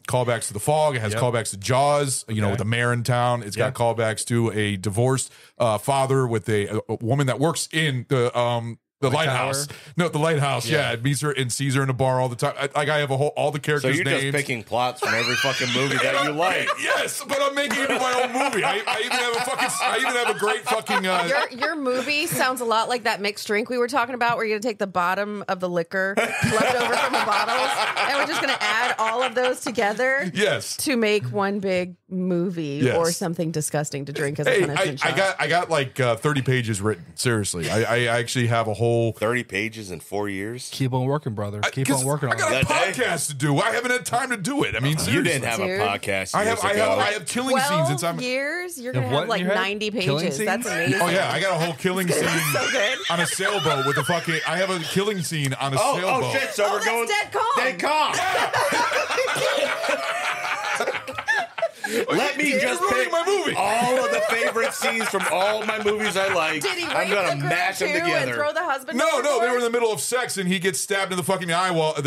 Speaker 1: callbacks to The Fog. It has callbacks to Jaws. You know, with the mayor in town. It's got callbacks to a divorced father with a woman that works in the lighthouse.
Speaker 10: tower?
Speaker 1: No, the lighthouse. Yeah, it meets her and sees her in a bar all the time. I have all the
Speaker 5: So
Speaker 1: characters'
Speaker 5: you're
Speaker 1: names.
Speaker 5: just picking plots from every fucking movie that you like.
Speaker 1: Yes, but I'm making it into my own movie. I even have a great fucking.
Speaker 9: Your movie sounds a lot like that mixed drink we were talking about, where you're gonna take the bottom of the liquor left over from the bottles, and we're just gonna add all of those together.
Speaker 1: Yes.
Speaker 9: To make one big movie
Speaker 1: Yes.
Speaker 9: or something disgusting to drink as a
Speaker 1: Hey,
Speaker 9: punishment shot.
Speaker 1: I got like 30 pages written. Seriously, I actually have a whole
Speaker 5: 30 pages in 4 years.
Speaker 10: Keep on working, brother. Keep on working
Speaker 1: I
Speaker 10: on
Speaker 1: got
Speaker 10: it.
Speaker 1: a podcast to do. I haven't had time to do it. I mean, seriously.
Speaker 5: You didn't have
Speaker 9: Dude.
Speaker 5: a podcast.
Speaker 1: I
Speaker 5: years
Speaker 1: have
Speaker 5: ago.
Speaker 1: I have killing scenes
Speaker 9: 12
Speaker 1: inside my.
Speaker 9: years, you're
Speaker 10: You
Speaker 9: gonna
Speaker 10: have what
Speaker 9: have
Speaker 10: in
Speaker 9: like
Speaker 10: your head?
Speaker 9: 90
Speaker 10: Killing
Speaker 9: pages. That's
Speaker 10: scenes?
Speaker 9: amazing.
Speaker 1: Oh yeah, I got a whole killing scene
Speaker 9: so good.
Speaker 1: on a sailboat with a fucking. I have a killing scene on a sailboat.
Speaker 5: Oh shit! So we're
Speaker 9: that's
Speaker 5: going
Speaker 9: Dead Calm.
Speaker 5: Dead Calm. Let me
Speaker 1: You're
Speaker 5: just
Speaker 1: ruining
Speaker 5: pick
Speaker 1: my movie.
Speaker 5: all of the favorite scenes from all my movies I like.
Speaker 9: Did he
Speaker 5: I'm
Speaker 9: rape
Speaker 5: gonna
Speaker 9: the girl
Speaker 5: mash them
Speaker 9: too and
Speaker 5: together.
Speaker 9: throw the husband?
Speaker 1: No, they were in
Speaker 9: overboard?
Speaker 1: the middle of sex and he gets stabbed in the fucking eye while I'm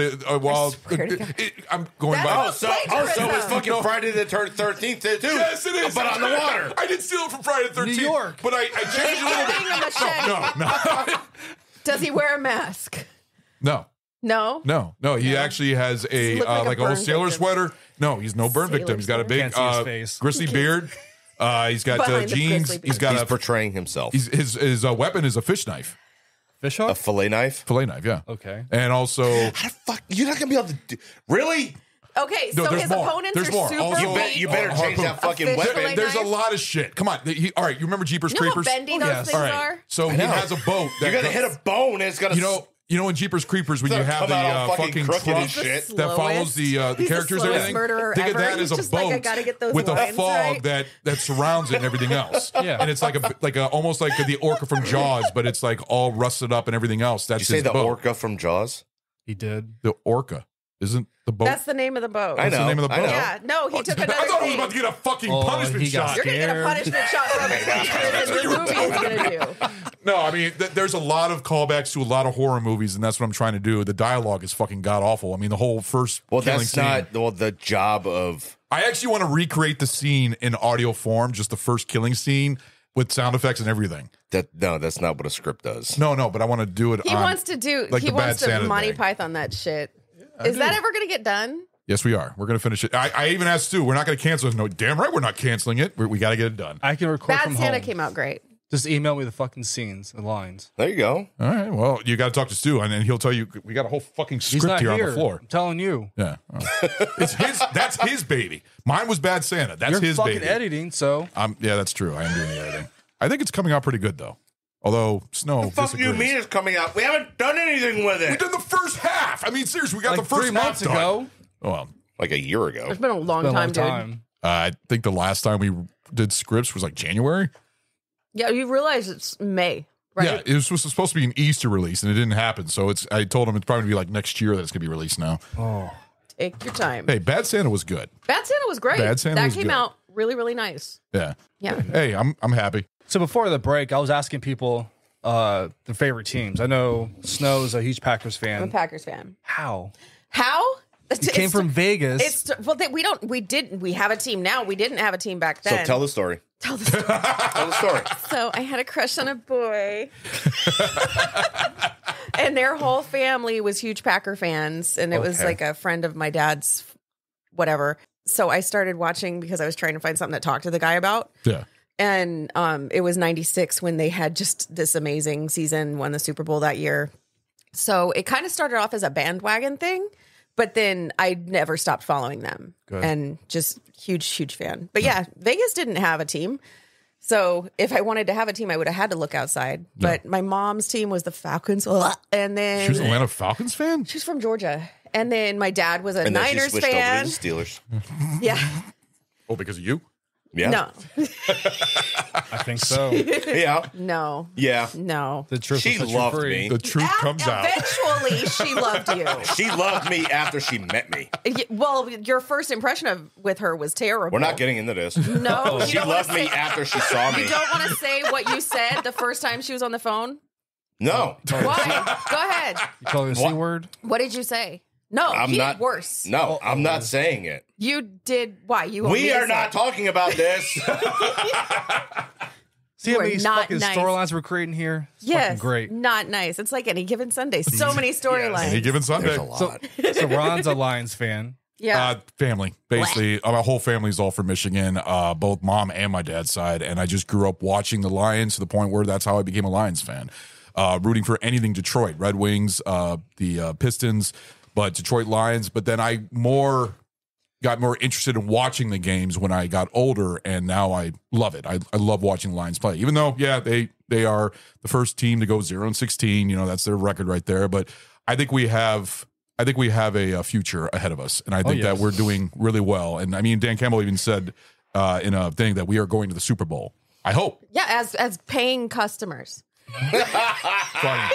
Speaker 1: going
Speaker 9: That's
Speaker 1: by.
Speaker 5: Oh, so it's
Speaker 9: plagiarism.
Speaker 5: fucking Friday the 13th too.
Speaker 1: Yes, it is.
Speaker 5: But on the water.
Speaker 1: I did steal it from Friday the 13th.
Speaker 10: New York.
Speaker 1: But I changed it a little
Speaker 9: Holding a
Speaker 1: bit.
Speaker 9: machete.
Speaker 1: No.
Speaker 9: Does he wear a mask?
Speaker 1: No.
Speaker 9: No.
Speaker 1: He actually has a
Speaker 9: look like a
Speaker 1: like a whole
Speaker 9: burn
Speaker 1: sailor
Speaker 9: victim?
Speaker 1: sweater. No, he's no burn
Speaker 9: Sailor
Speaker 1: victim. He's got a big
Speaker 10: Can't see his face.
Speaker 1: grizzly beard. He's got
Speaker 9: Behind the
Speaker 1: jeans.
Speaker 9: grizzly
Speaker 1: He's
Speaker 9: beard.
Speaker 1: got
Speaker 5: He's portraying himself.
Speaker 1: his weapon is a fish knife,
Speaker 10: Fish
Speaker 5: A
Speaker 10: hook?
Speaker 5: fillet knife.
Speaker 1: fillet knife. Yeah.
Speaker 10: Okay.
Speaker 1: And also,
Speaker 5: How the fuck? You're not gonna be able to do. Really?
Speaker 9: Okay,
Speaker 1: No,
Speaker 9: so
Speaker 1: there's
Speaker 9: his
Speaker 1: more.
Speaker 9: opponents
Speaker 1: There's
Speaker 9: are
Speaker 1: more.
Speaker 9: super
Speaker 1: Also-
Speaker 9: weak.
Speaker 5: You better change that fucking
Speaker 9: fish
Speaker 5: weapon.
Speaker 9: fillet
Speaker 1: there's a
Speaker 9: knife?
Speaker 1: lot of shit. Come on. All right. You remember Jeepers
Speaker 9: You know how
Speaker 1: Creepers?
Speaker 9: bendy those things
Speaker 1: All right.
Speaker 9: are?
Speaker 1: So he
Speaker 5: know.
Speaker 1: has a boat. That
Speaker 5: You're gonna
Speaker 1: goes-
Speaker 5: hit a bone and it's gonna.
Speaker 1: You know in Jeepers Creepers when
Speaker 5: It's
Speaker 1: you
Speaker 5: gonna
Speaker 1: have
Speaker 5: come out all
Speaker 1: the
Speaker 5: fucking
Speaker 1: fucking
Speaker 5: crooked and
Speaker 1: truck
Speaker 5: shit.
Speaker 1: that follows the
Speaker 9: He's
Speaker 1: characters
Speaker 9: the
Speaker 1: and
Speaker 9: slowest
Speaker 1: everything.
Speaker 9: murderer
Speaker 1: Think of
Speaker 9: ever.
Speaker 1: that as a
Speaker 9: He's just like, I
Speaker 1: boat
Speaker 9: gotta get those
Speaker 1: with a
Speaker 9: lines
Speaker 1: fog
Speaker 9: right.
Speaker 1: that surrounds it and everything else.
Speaker 10: Yeah.
Speaker 1: And it's like almost like the orca from Jaws, but it's like all rusted up and everything else.
Speaker 5: Did
Speaker 1: That's
Speaker 5: you say
Speaker 1: his
Speaker 5: the
Speaker 1: boat.
Speaker 5: orca from Jaws?
Speaker 10: He did.
Speaker 1: The orca. Isn't the boat?
Speaker 9: That's the name of the boat.
Speaker 5: I know.
Speaker 1: That's the name of the boat.
Speaker 9: Yeah, no, he took another
Speaker 1: I thought I was
Speaker 9: thing.
Speaker 1: about to get a fucking
Speaker 10: Oh,
Speaker 1: punishment
Speaker 10: he got
Speaker 1: shot.
Speaker 9: You're going to get a punishment shot from a creature than the movie is going to do.
Speaker 1: No, I mean, there's a lot of callbacks to a lot of horror movies, and that's what I'm trying to do. The dialogue is fucking god awful. I mean, the whole first
Speaker 5: Well,
Speaker 1: killing
Speaker 5: that's
Speaker 1: scene.
Speaker 5: not the job of.
Speaker 1: I actually want to recreate the scene in audio form, just the first killing scene with sound effects and everything.
Speaker 5: That's not what a script does.
Speaker 1: No, but I want to do it.
Speaker 9: He
Speaker 1: on,
Speaker 9: wants to do.
Speaker 1: like
Speaker 9: he
Speaker 1: the Bad
Speaker 9: wants to
Speaker 1: Santa
Speaker 9: Monty
Speaker 1: thing.
Speaker 9: Python that shit. Is that ever going to get done?
Speaker 1: Yes, we are. We're going to finish it. I even asked Stu. We're not going to cancel it. No, damn right, we're not canceling it. We got to get it done.
Speaker 10: I can record
Speaker 9: Bad
Speaker 10: from
Speaker 9: Santa
Speaker 10: home.
Speaker 9: came out great.
Speaker 10: Just email me the fucking scenes and lines.
Speaker 5: There you go.
Speaker 1: All right. Well, you got to talk to Stu, and then he'll tell you. We got a whole fucking
Speaker 10: He's
Speaker 1: script
Speaker 10: not
Speaker 1: here
Speaker 10: here
Speaker 1: on the floor.
Speaker 10: I'm telling you.
Speaker 1: Yeah, it's his. That's his baby. Mine was Bad Santa. That's
Speaker 10: You're
Speaker 1: his
Speaker 10: fucking
Speaker 1: baby.
Speaker 10: editing, so.
Speaker 1: Yeah, that's true. I am doing the editing. I think it's coming out pretty good though. Although Snow,
Speaker 5: Fuck you
Speaker 1: disagrees.
Speaker 5: mean it's coming out? We haven't done anything with
Speaker 1: We
Speaker 5: it.
Speaker 1: did the first half. I mean, seriously, we got
Speaker 10: Like
Speaker 1: the first
Speaker 10: 3 months
Speaker 1: half done.
Speaker 10: ago.
Speaker 1: Oh, well,
Speaker 5: Like a year ago.
Speaker 9: It's been a long
Speaker 10: Been a
Speaker 9: time,
Speaker 10: long
Speaker 9: dude.
Speaker 10: time.
Speaker 1: I think the last time we did scripts was like January.
Speaker 9: Yeah, you realize it's May, right?
Speaker 1: Yeah, it was supposed to be an Easter release, and it didn't happen. So I told him it's probably gonna be like next year that it's gonna be released now.
Speaker 10: Oh.
Speaker 9: Take your time.
Speaker 1: Hey, Bad Santa was good.
Speaker 9: Bad Santa was great.
Speaker 1: Bad Santa
Speaker 9: that
Speaker 1: was
Speaker 9: came
Speaker 1: good.
Speaker 9: out really, really nice.
Speaker 1: Yeah.
Speaker 9: Yeah.
Speaker 1: Hey, I'm happy.
Speaker 10: So before the break, I was asking people their favorite teams. I know Snow's a huge Packers fan.
Speaker 9: I'm a Packers fan.
Speaker 10: How?
Speaker 9: How?
Speaker 10: You came from Vegas.
Speaker 9: We have a team now. We didn't have a team back then.
Speaker 5: So tell the story.
Speaker 9: Tell the story.
Speaker 5: Tell the story.
Speaker 9: So I had a crush on a boy. And their whole family was huge Packer fans. And it was
Speaker 5: Okay.
Speaker 9: like a friend of my dad's, whatever. So I started watching because I was trying to find something to talk to the guy about.
Speaker 1: Yeah.
Speaker 9: And it was 96 when they had just this amazing season, won the Super Bowl that year. So it kind of started off as a bandwagon thing, but then I never stopped following them.
Speaker 10: Good.
Speaker 9: And just huge fan. But yeah, Vegas didn't have a team. So if I wanted to have a team, I would have had to look outside. But my mom's team was the Falcons. And then
Speaker 1: She was an Atlanta Falcons fan?
Speaker 9: she's from Georgia. And then my dad was a
Speaker 5: And then she
Speaker 9: Niners
Speaker 5: switched
Speaker 9: fan.
Speaker 5: over to the Steelers.
Speaker 9: Yeah.
Speaker 1: Oh, because of you?
Speaker 5: Yeah.
Speaker 9: No.
Speaker 10: I think so.
Speaker 5: Yeah.
Speaker 9: No.
Speaker 5: Yeah.
Speaker 9: No.
Speaker 10: The truth
Speaker 5: She
Speaker 10: will set you
Speaker 5: loved
Speaker 10: free.
Speaker 5: me.
Speaker 1: The truth comes out.
Speaker 9: Eventually, she loved you.
Speaker 5: She loved me after she met me.
Speaker 9: Well, your first impression with her was terrible.
Speaker 5: We're not getting into this.
Speaker 9: No, you
Speaker 5: She
Speaker 9: don't wanna
Speaker 5: loved me
Speaker 9: say-
Speaker 5: after she saw me.
Speaker 9: You don't want to say what you said the first time she was on the phone?
Speaker 5: No.
Speaker 9: Why? Go ahead.
Speaker 10: You call her the C word?
Speaker 9: What did you say? No,
Speaker 5: I'm
Speaker 9: he
Speaker 5: not
Speaker 9: did worse.
Speaker 5: No, I'm not saying it.
Speaker 9: You did. Why? You?
Speaker 5: We are not talking about this.
Speaker 10: See
Speaker 9: You
Speaker 10: how
Speaker 9: are
Speaker 10: many
Speaker 9: not
Speaker 10: fucking
Speaker 9: nice.
Speaker 10: storylines we're creating here? It's
Speaker 9: Yes.
Speaker 10: fucking great.
Speaker 9: Not nice. It's like any given Sunday. So many storylines.
Speaker 1: Any given Sunday.
Speaker 5: There's a lot.
Speaker 10: So Ron's a Lions fan.
Speaker 9: Yeah.
Speaker 1: Family. Basically, my whole family's all from Michigan, both mom and my dad's side. And I just grew up watching the Lions to the point where that's how I became a Lions fan. Rooting for anything Detroit, Red Wings, the Pistons, but Detroit Lions. But then I got more interested in watching the games when I got older, and now I love it. I love watching the Lions play, even though, yeah, they are the first team to go 0-16. You know, that's their record right there. But I think we have a future ahead of us, and I think that we're doing really well. And I mean, Dan Campbell even said in a thing that we are going to the Super Bowl. I hope.
Speaker 9: Yeah, as paying customers.
Speaker 1: Funny.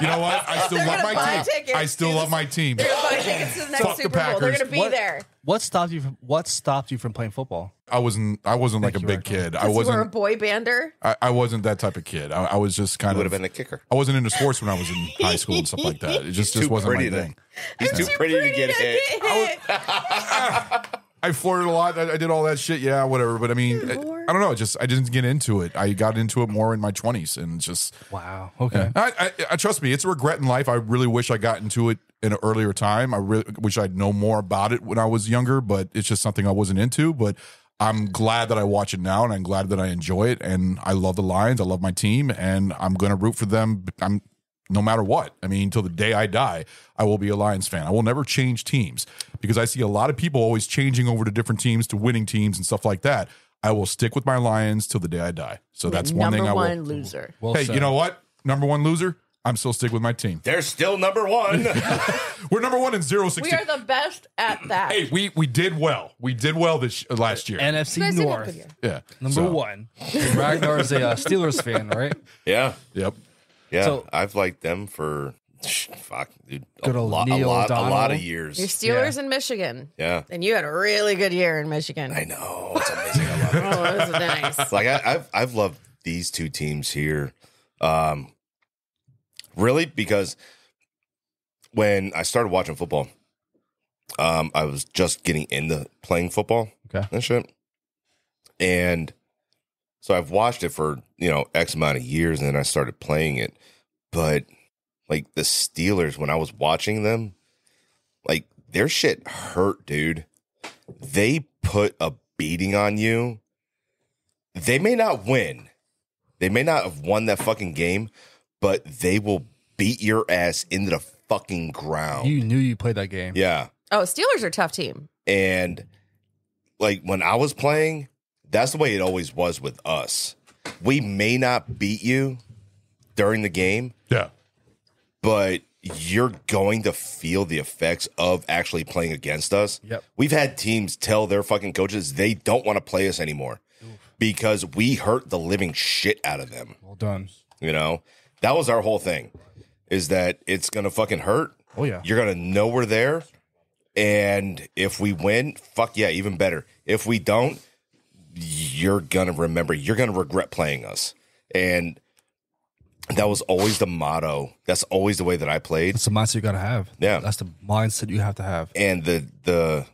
Speaker 1: You know what? I still
Speaker 9: They're
Speaker 1: love
Speaker 9: gonna
Speaker 1: my
Speaker 9: buy
Speaker 1: team.
Speaker 9: tickets
Speaker 1: I still love my team.
Speaker 9: They're gonna buy tickets to the next
Speaker 1: Fuck the
Speaker 9: Super Bowl. They're
Speaker 1: Packers.
Speaker 9: gonna be there.
Speaker 10: What stopped you from playing football?
Speaker 1: I wasn't like a big kid. I
Speaker 9: Because you were a
Speaker 1: wasn't.
Speaker 9: boy bander.
Speaker 1: I wasn't that type of kid. I was just kind
Speaker 5: Would
Speaker 1: of.
Speaker 5: have been a kicker.
Speaker 1: I wasn't into sports when I was in high school and stuff like that. It just
Speaker 5: Too
Speaker 1: wasn't my
Speaker 5: pretty to-
Speaker 1: thing.
Speaker 5: He's too pretty to get hit.
Speaker 1: I flirted a lot. I did all that shit. Yeah, whatever. But I mean, I don't know. I didn't get into it. I got into it more in my 20s, and just
Speaker 10: Wow. Okay.
Speaker 1: I trust me. It's a regret in life. I really wish I got into it in an earlier time. I really wish I'd know more about it when I was younger. But it's just something I wasn't into. But I'm glad that I watch it now, and I'm glad that I enjoy it. And I love the Lions. I love my team, and I'm going to root for them. No matter what. I mean, until the day I die, I will be a Lions fan. I will never change teams because I see a lot of people always changing over to different teams, to winning teams and stuff like that. I will stick with my Lions till the day I die. So that's one thing I will.
Speaker 9: Number one loser.
Speaker 10: Well
Speaker 1: Hey,
Speaker 10: said.
Speaker 1: you know what? Number one loser. I'm still sticking with my team.
Speaker 5: They're still number one.
Speaker 1: We're number one in 0-16.
Speaker 9: We are the best at that.
Speaker 1: Hey, we did well. We did well this last year.
Speaker 9: You
Speaker 10: NFC
Speaker 9: guys did have a
Speaker 10: North,
Speaker 9: good year.
Speaker 1: Yeah.
Speaker 10: number
Speaker 1: So,
Speaker 10: one. And Ragnar's a Steelers fan, right?
Speaker 5: Yeah.
Speaker 1: Yep.
Speaker 5: Yeah.
Speaker 10: So-
Speaker 5: I've liked them for Fuck, dude.
Speaker 10: Good
Speaker 5: A
Speaker 10: old
Speaker 5: lot
Speaker 10: Neil
Speaker 5: of
Speaker 10: O'Donnell.
Speaker 5: years.
Speaker 9: Your Steelers in Michigan.
Speaker 5: Yeah.
Speaker 9: And you had a really good year in Michigan.
Speaker 5: I know. It's amazing. I love it.
Speaker 9: Oh, that was nice.
Speaker 5: Like I've loved these two teams here. Really, because when I started watching football, I was just getting into playing football and shit. And so I've watched it for, X amount of years, and then I started playing it. But like the Steelers, when I was watching them, like their shit hurt, dude. They put a beating on you. They may not win. They may not have won that fucking game, but they will beat your ass into the fucking ground.
Speaker 10: You knew you played that game.
Speaker 5: Yeah.
Speaker 9: Oh, Steelers are a tough team.
Speaker 5: And like when I was playing, that's the way it always was with us. We may not beat you during the game.
Speaker 1: Yeah.
Speaker 5: But you're going to feel the effects of actually playing against us.
Speaker 10: Yep.
Speaker 5: We've had teams tell their fucking coaches they don't want to play us anymore because we hurt the living shit out of them.
Speaker 10: Well done.
Speaker 5: That was our whole thing, is that it's going to fucking hurt.
Speaker 10: Oh, yeah.
Speaker 5: You're going to know we're there. And if we win, fuck yeah, even better. If we don't, you're going to remember. You're going to regret playing us. And that was always the motto. That's always the way that I played.
Speaker 10: That's the mindset you got to have.
Speaker 5: Yeah.
Speaker 10: That's the mindset you have to have.
Speaker 5: And the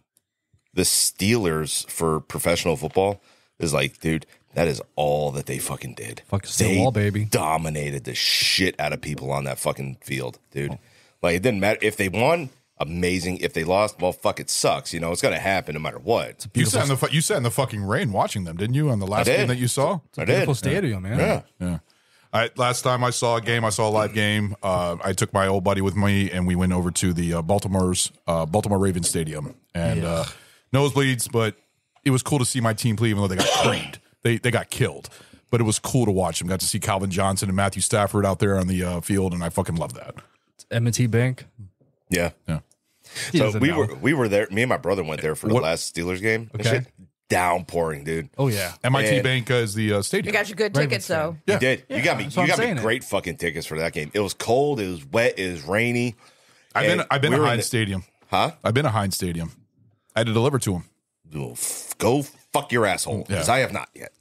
Speaker 5: Steelers for professional football is like, dude, that is all that they fucking did.
Speaker 10: Fucking steel
Speaker 5: They
Speaker 10: wall, baby.
Speaker 5: dominated the shit out of people on that fucking field, dude. Like, it didn't matter. If they won, amazing. If they lost, well, fuck, it sucks. It's going to happen no matter what.
Speaker 1: You sat in the fucking rain watching them, didn't you? On the last game that you saw,
Speaker 10: It's a beautiful stadium, man.
Speaker 5: Yeah.
Speaker 1: Last time I saw a live game. I took my old buddy with me, and we went over to the Baltimore Ravens Stadium, and nosebleeds. But it was cool to see my team play, even though they got creamed. They got killed, but it was cool to watch them. Got to see Calvin Johnson and Matthew Stafford out there on the field, and I fucking love that.
Speaker 10: It's M&T Bank.
Speaker 5: Yeah. So we were there. Me and my brother went there for the last Steelers game.
Speaker 10: Okay.
Speaker 5: Shit, downpouring, dude.
Speaker 10: Oh yeah.
Speaker 1: MIT Bank is the stadium.
Speaker 9: You got your good tickets, though.
Speaker 5: You did. You got me.
Speaker 10: that's what
Speaker 5: You
Speaker 10: I'm
Speaker 5: got me
Speaker 10: saying.
Speaker 5: great fucking tickets for that game. It was cold. It was wet. It was rainy.
Speaker 1: I've been
Speaker 5: And
Speaker 1: to
Speaker 5: we were in
Speaker 1: Heinz
Speaker 5: the-
Speaker 1: Stadium.
Speaker 5: Huh?
Speaker 1: I've been to Heinz Stadium. I had to deliver to him.
Speaker 5: Go fuck your asshole, because I have not yet.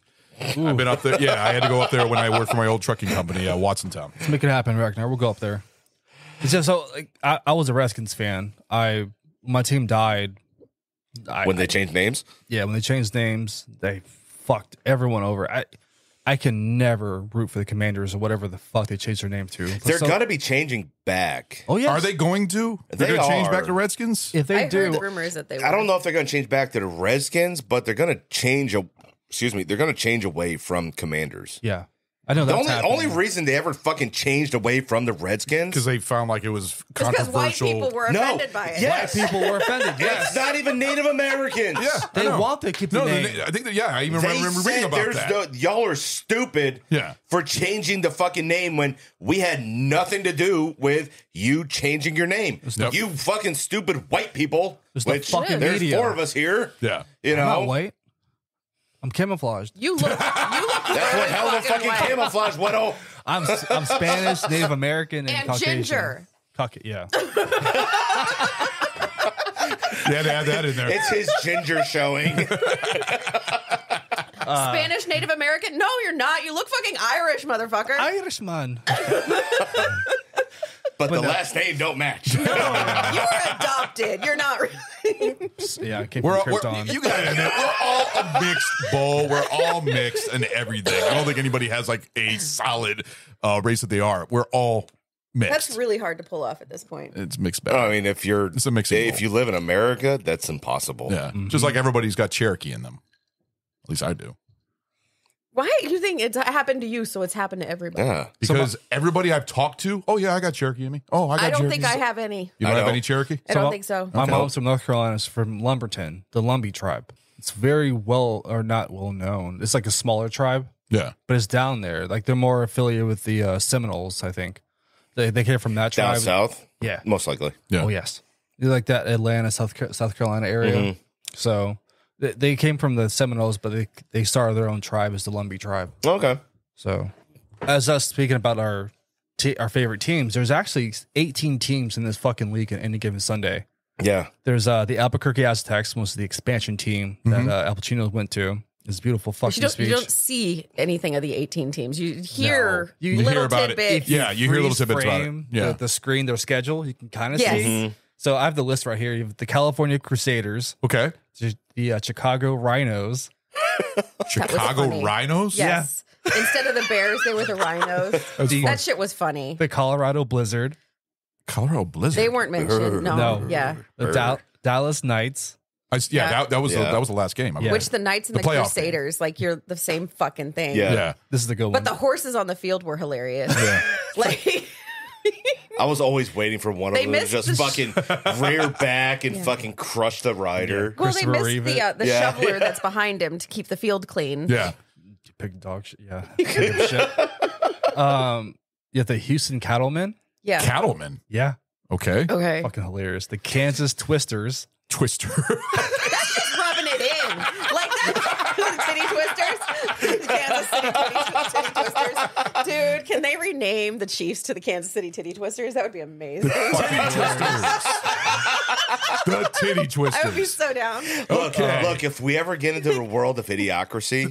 Speaker 1: I've been up there. Yeah, I had to go up there when I worked for my old trucking company, Watsontown.
Speaker 10: Let's make it happen, Ragnar. We'll go up there. It's just so I was a Redskins fan. My team died.
Speaker 5: When they changed names?
Speaker 10: Yeah, when they changed names, they fucked everyone over. I can never root for the Commanders or whatever the fuck they changed their name to.
Speaker 5: They're gonna be changing back.
Speaker 10: Oh yeah.
Speaker 1: Are they going to? They're
Speaker 5: They
Speaker 1: going to change
Speaker 5: are.
Speaker 1: back to Redskins?
Speaker 10: If they
Speaker 9: I
Speaker 10: do,
Speaker 9: heard rumors that they were.
Speaker 5: I don't know if they're gonna change back to the Redskins, but they're gonna change. They're gonna change away from Commanders.
Speaker 10: yeah, I know
Speaker 5: The
Speaker 10: that's
Speaker 5: only reason they ever fucking changed away from the Redskins
Speaker 1: Because they found like it was
Speaker 9: because white
Speaker 1: controversial.
Speaker 9: people were offended by it.
Speaker 5: Yes.
Speaker 10: people were offended. Yes,
Speaker 5: It's not even Native Americans.
Speaker 1: Yeah, I
Speaker 10: they
Speaker 1: know.
Speaker 10: want to keep the
Speaker 1: No,
Speaker 10: name.
Speaker 1: I think that. Yeah, I even
Speaker 5: They
Speaker 1: remember reading
Speaker 5: said
Speaker 1: about
Speaker 5: there's
Speaker 1: that.
Speaker 5: y'all are stupid for changing the fucking name when we had nothing to do with you changing your name.
Speaker 1: Yep.
Speaker 5: You fucking stupid white people.
Speaker 10: It's the
Speaker 5: Which
Speaker 10: fucking
Speaker 5: there's
Speaker 10: media.
Speaker 5: 4 of us here.
Speaker 1: Yeah,
Speaker 5: You
Speaker 10: I'm
Speaker 5: know,
Speaker 10: not white. I'm camouflaged.
Speaker 9: You look.
Speaker 5: that's what hell of a fucking
Speaker 9: white.
Speaker 5: camouflage. What? Oh,
Speaker 10: I'm Spanish, Native American, and Caucasian.
Speaker 9: ginger.
Speaker 10: Yeah.
Speaker 1: they had to add that in there.
Speaker 5: it's his ginger showing.
Speaker 9: Spanish Native American? No, you're not. You look fucking Irish, motherfucker.
Speaker 10: Irishman.
Speaker 5: But the last name don't match.
Speaker 9: You're adopted. You're not.
Speaker 10: Yeah, I came
Speaker 1: We're
Speaker 10: from
Speaker 1: all,
Speaker 10: Krypton.
Speaker 1: you gotta admit, we're all a mixed bowl. We're all mixed and everything. I don't think anybody has like a solid race that they are. We're all mixed.
Speaker 9: That's really hard to pull off at this point.
Speaker 1: It's mixed bag.
Speaker 5: I mean, it's
Speaker 1: a mixing
Speaker 5: if
Speaker 1: bowl.
Speaker 5: you live in America, that's impossible.
Speaker 1: Yeah, just like everybody's got Cherokee in them. At least I do.
Speaker 9: Why do you think it's happened to you, so it's happened to everybody?
Speaker 5: Yeah.
Speaker 1: Because everybody I've talked to, oh yeah, I got Cherokee in me. Oh, I got
Speaker 9: I don't
Speaker 1: Cherokee.
Speaker 9: think I have any.
Speaker 1: You don't have any Cherokee?
Speaker 9: I don't think so.
Speaker 10: My mom's from North Carolina. It's from Lumberton, the Lumbee tribe. It's very not well known. It's like a smaller tribe.
Speaker 1: Yeah.
Speaker 10: But it's down there. Like they're more affiliated with the Seminoles, I think. They came from that tribe.
Speaker 5: Down south?
Speaker 10: Yeah.
Speaker 5: Most likely.
Speaker 1: Yeah.
Speaker 10: Oh, yes. They're like that Atlanta, South Carolina area.
Speaker 5: Mhm.
Speaker 10: So they came from the Seminoles, but they started their own tribe as the Lumbee tribe.
Speaker 5: Okay.
Speaker 10: So as us speaking about our our favorite teams. There's actually 18 teams in this fucking league on any given Sunday.
Speaker 5: Yeah.
Speaker 10: There's the Albuquerque Aztecs, was the expansion team that Al Pacino went to. It's beautiful fucking speech.
Speaker 9: You don't see anything of the 18 teams. You hear
Speaker 10: You
Speaker 9: little
Speaker 1: hear about
Speaker 9: tidbits.
Speaker 1: it. Yeah, you hear little tidbits about it.
Speaker 10: Frame
Speaker 1: Yeah.
Speaker 10: the screen, their schedule, you can kind of
Speaker 9: Yes.
Speaker 10: see. So I have the list right here. You have the California Crusaders,
Speaker 1: Okay.
Speaker 10: the Chicago Rhinos,
Speaker 1: Chicago
Speaker 9: funny.
Speaker 1: Rhinos?
Speaker 9: Yes. Instead of the Bears, they were the Rhinos. That shit was funny.
Speaker 10: the Colorado Blizzard,
Speaker 1: Colorado Blizzard.
Speaker 9: They weren't mentioned. No. Yeah.
Speaker 10: the Dallas Knights.
Speaker 1: That was the last game. I
Speaker 10: Yeah.
Speaker 1: believe.
Speaker 9: Which the Knights and
Speaker 1: The
Speaker 9: the
Speaker 1: playoff
Speaker 9: Crusaders, like you're the same fucking thing.
Speaker 5: Yeah.
Speaker 10: This is the good
Speaker 9: But
Speaker 10: one.
Speaker 9: the horses on the field were hilarious.
Speaker 1: Yeah.
Speaker 9: Like
Speaker 5: I was always waiting for one of
Speaker 9: They
Speaker 5: them to
Speaker 9: missed
Speaker 5: just
Speaker 9: the
Speaker 5: fucking rear back and fucking crush the rider.
Speaker 9: well, they
Speaker 10: Christopher
Speaker 9: missed
Speaker 10: Reeve.
Speaker 9: the
Speaker 5: Yeah.
Speaker 9: shoveler that's behind him to keep the field clean.
Speaker 1: Yeah.
Speaker 10: Pig dog shit. Yeah. Kind of shit. You have the Houston Cattlemen.
Speaker 9: Yeah.
Speaker 1: Cattlemen.
Speaker 10: Yeah.
Speaker 1: Okay.
Speaker 9: Okay.
Speaker 10: Fucking hilarious. The Kansas Twisters.
Speaker 1: Twister.
Speaker 9: That's just rubbing it in. Like that. Titty Twisters. The Kansas City Titty Twisters. Dude, can they rename the Chiefs to the Kansas City Titty Twisters? That would be amazing.
Speaker 1: The Titty Twisters.
Speaker 9: I would be so down.
Speaker 5: Look, if we ever get into the world of idiocracy,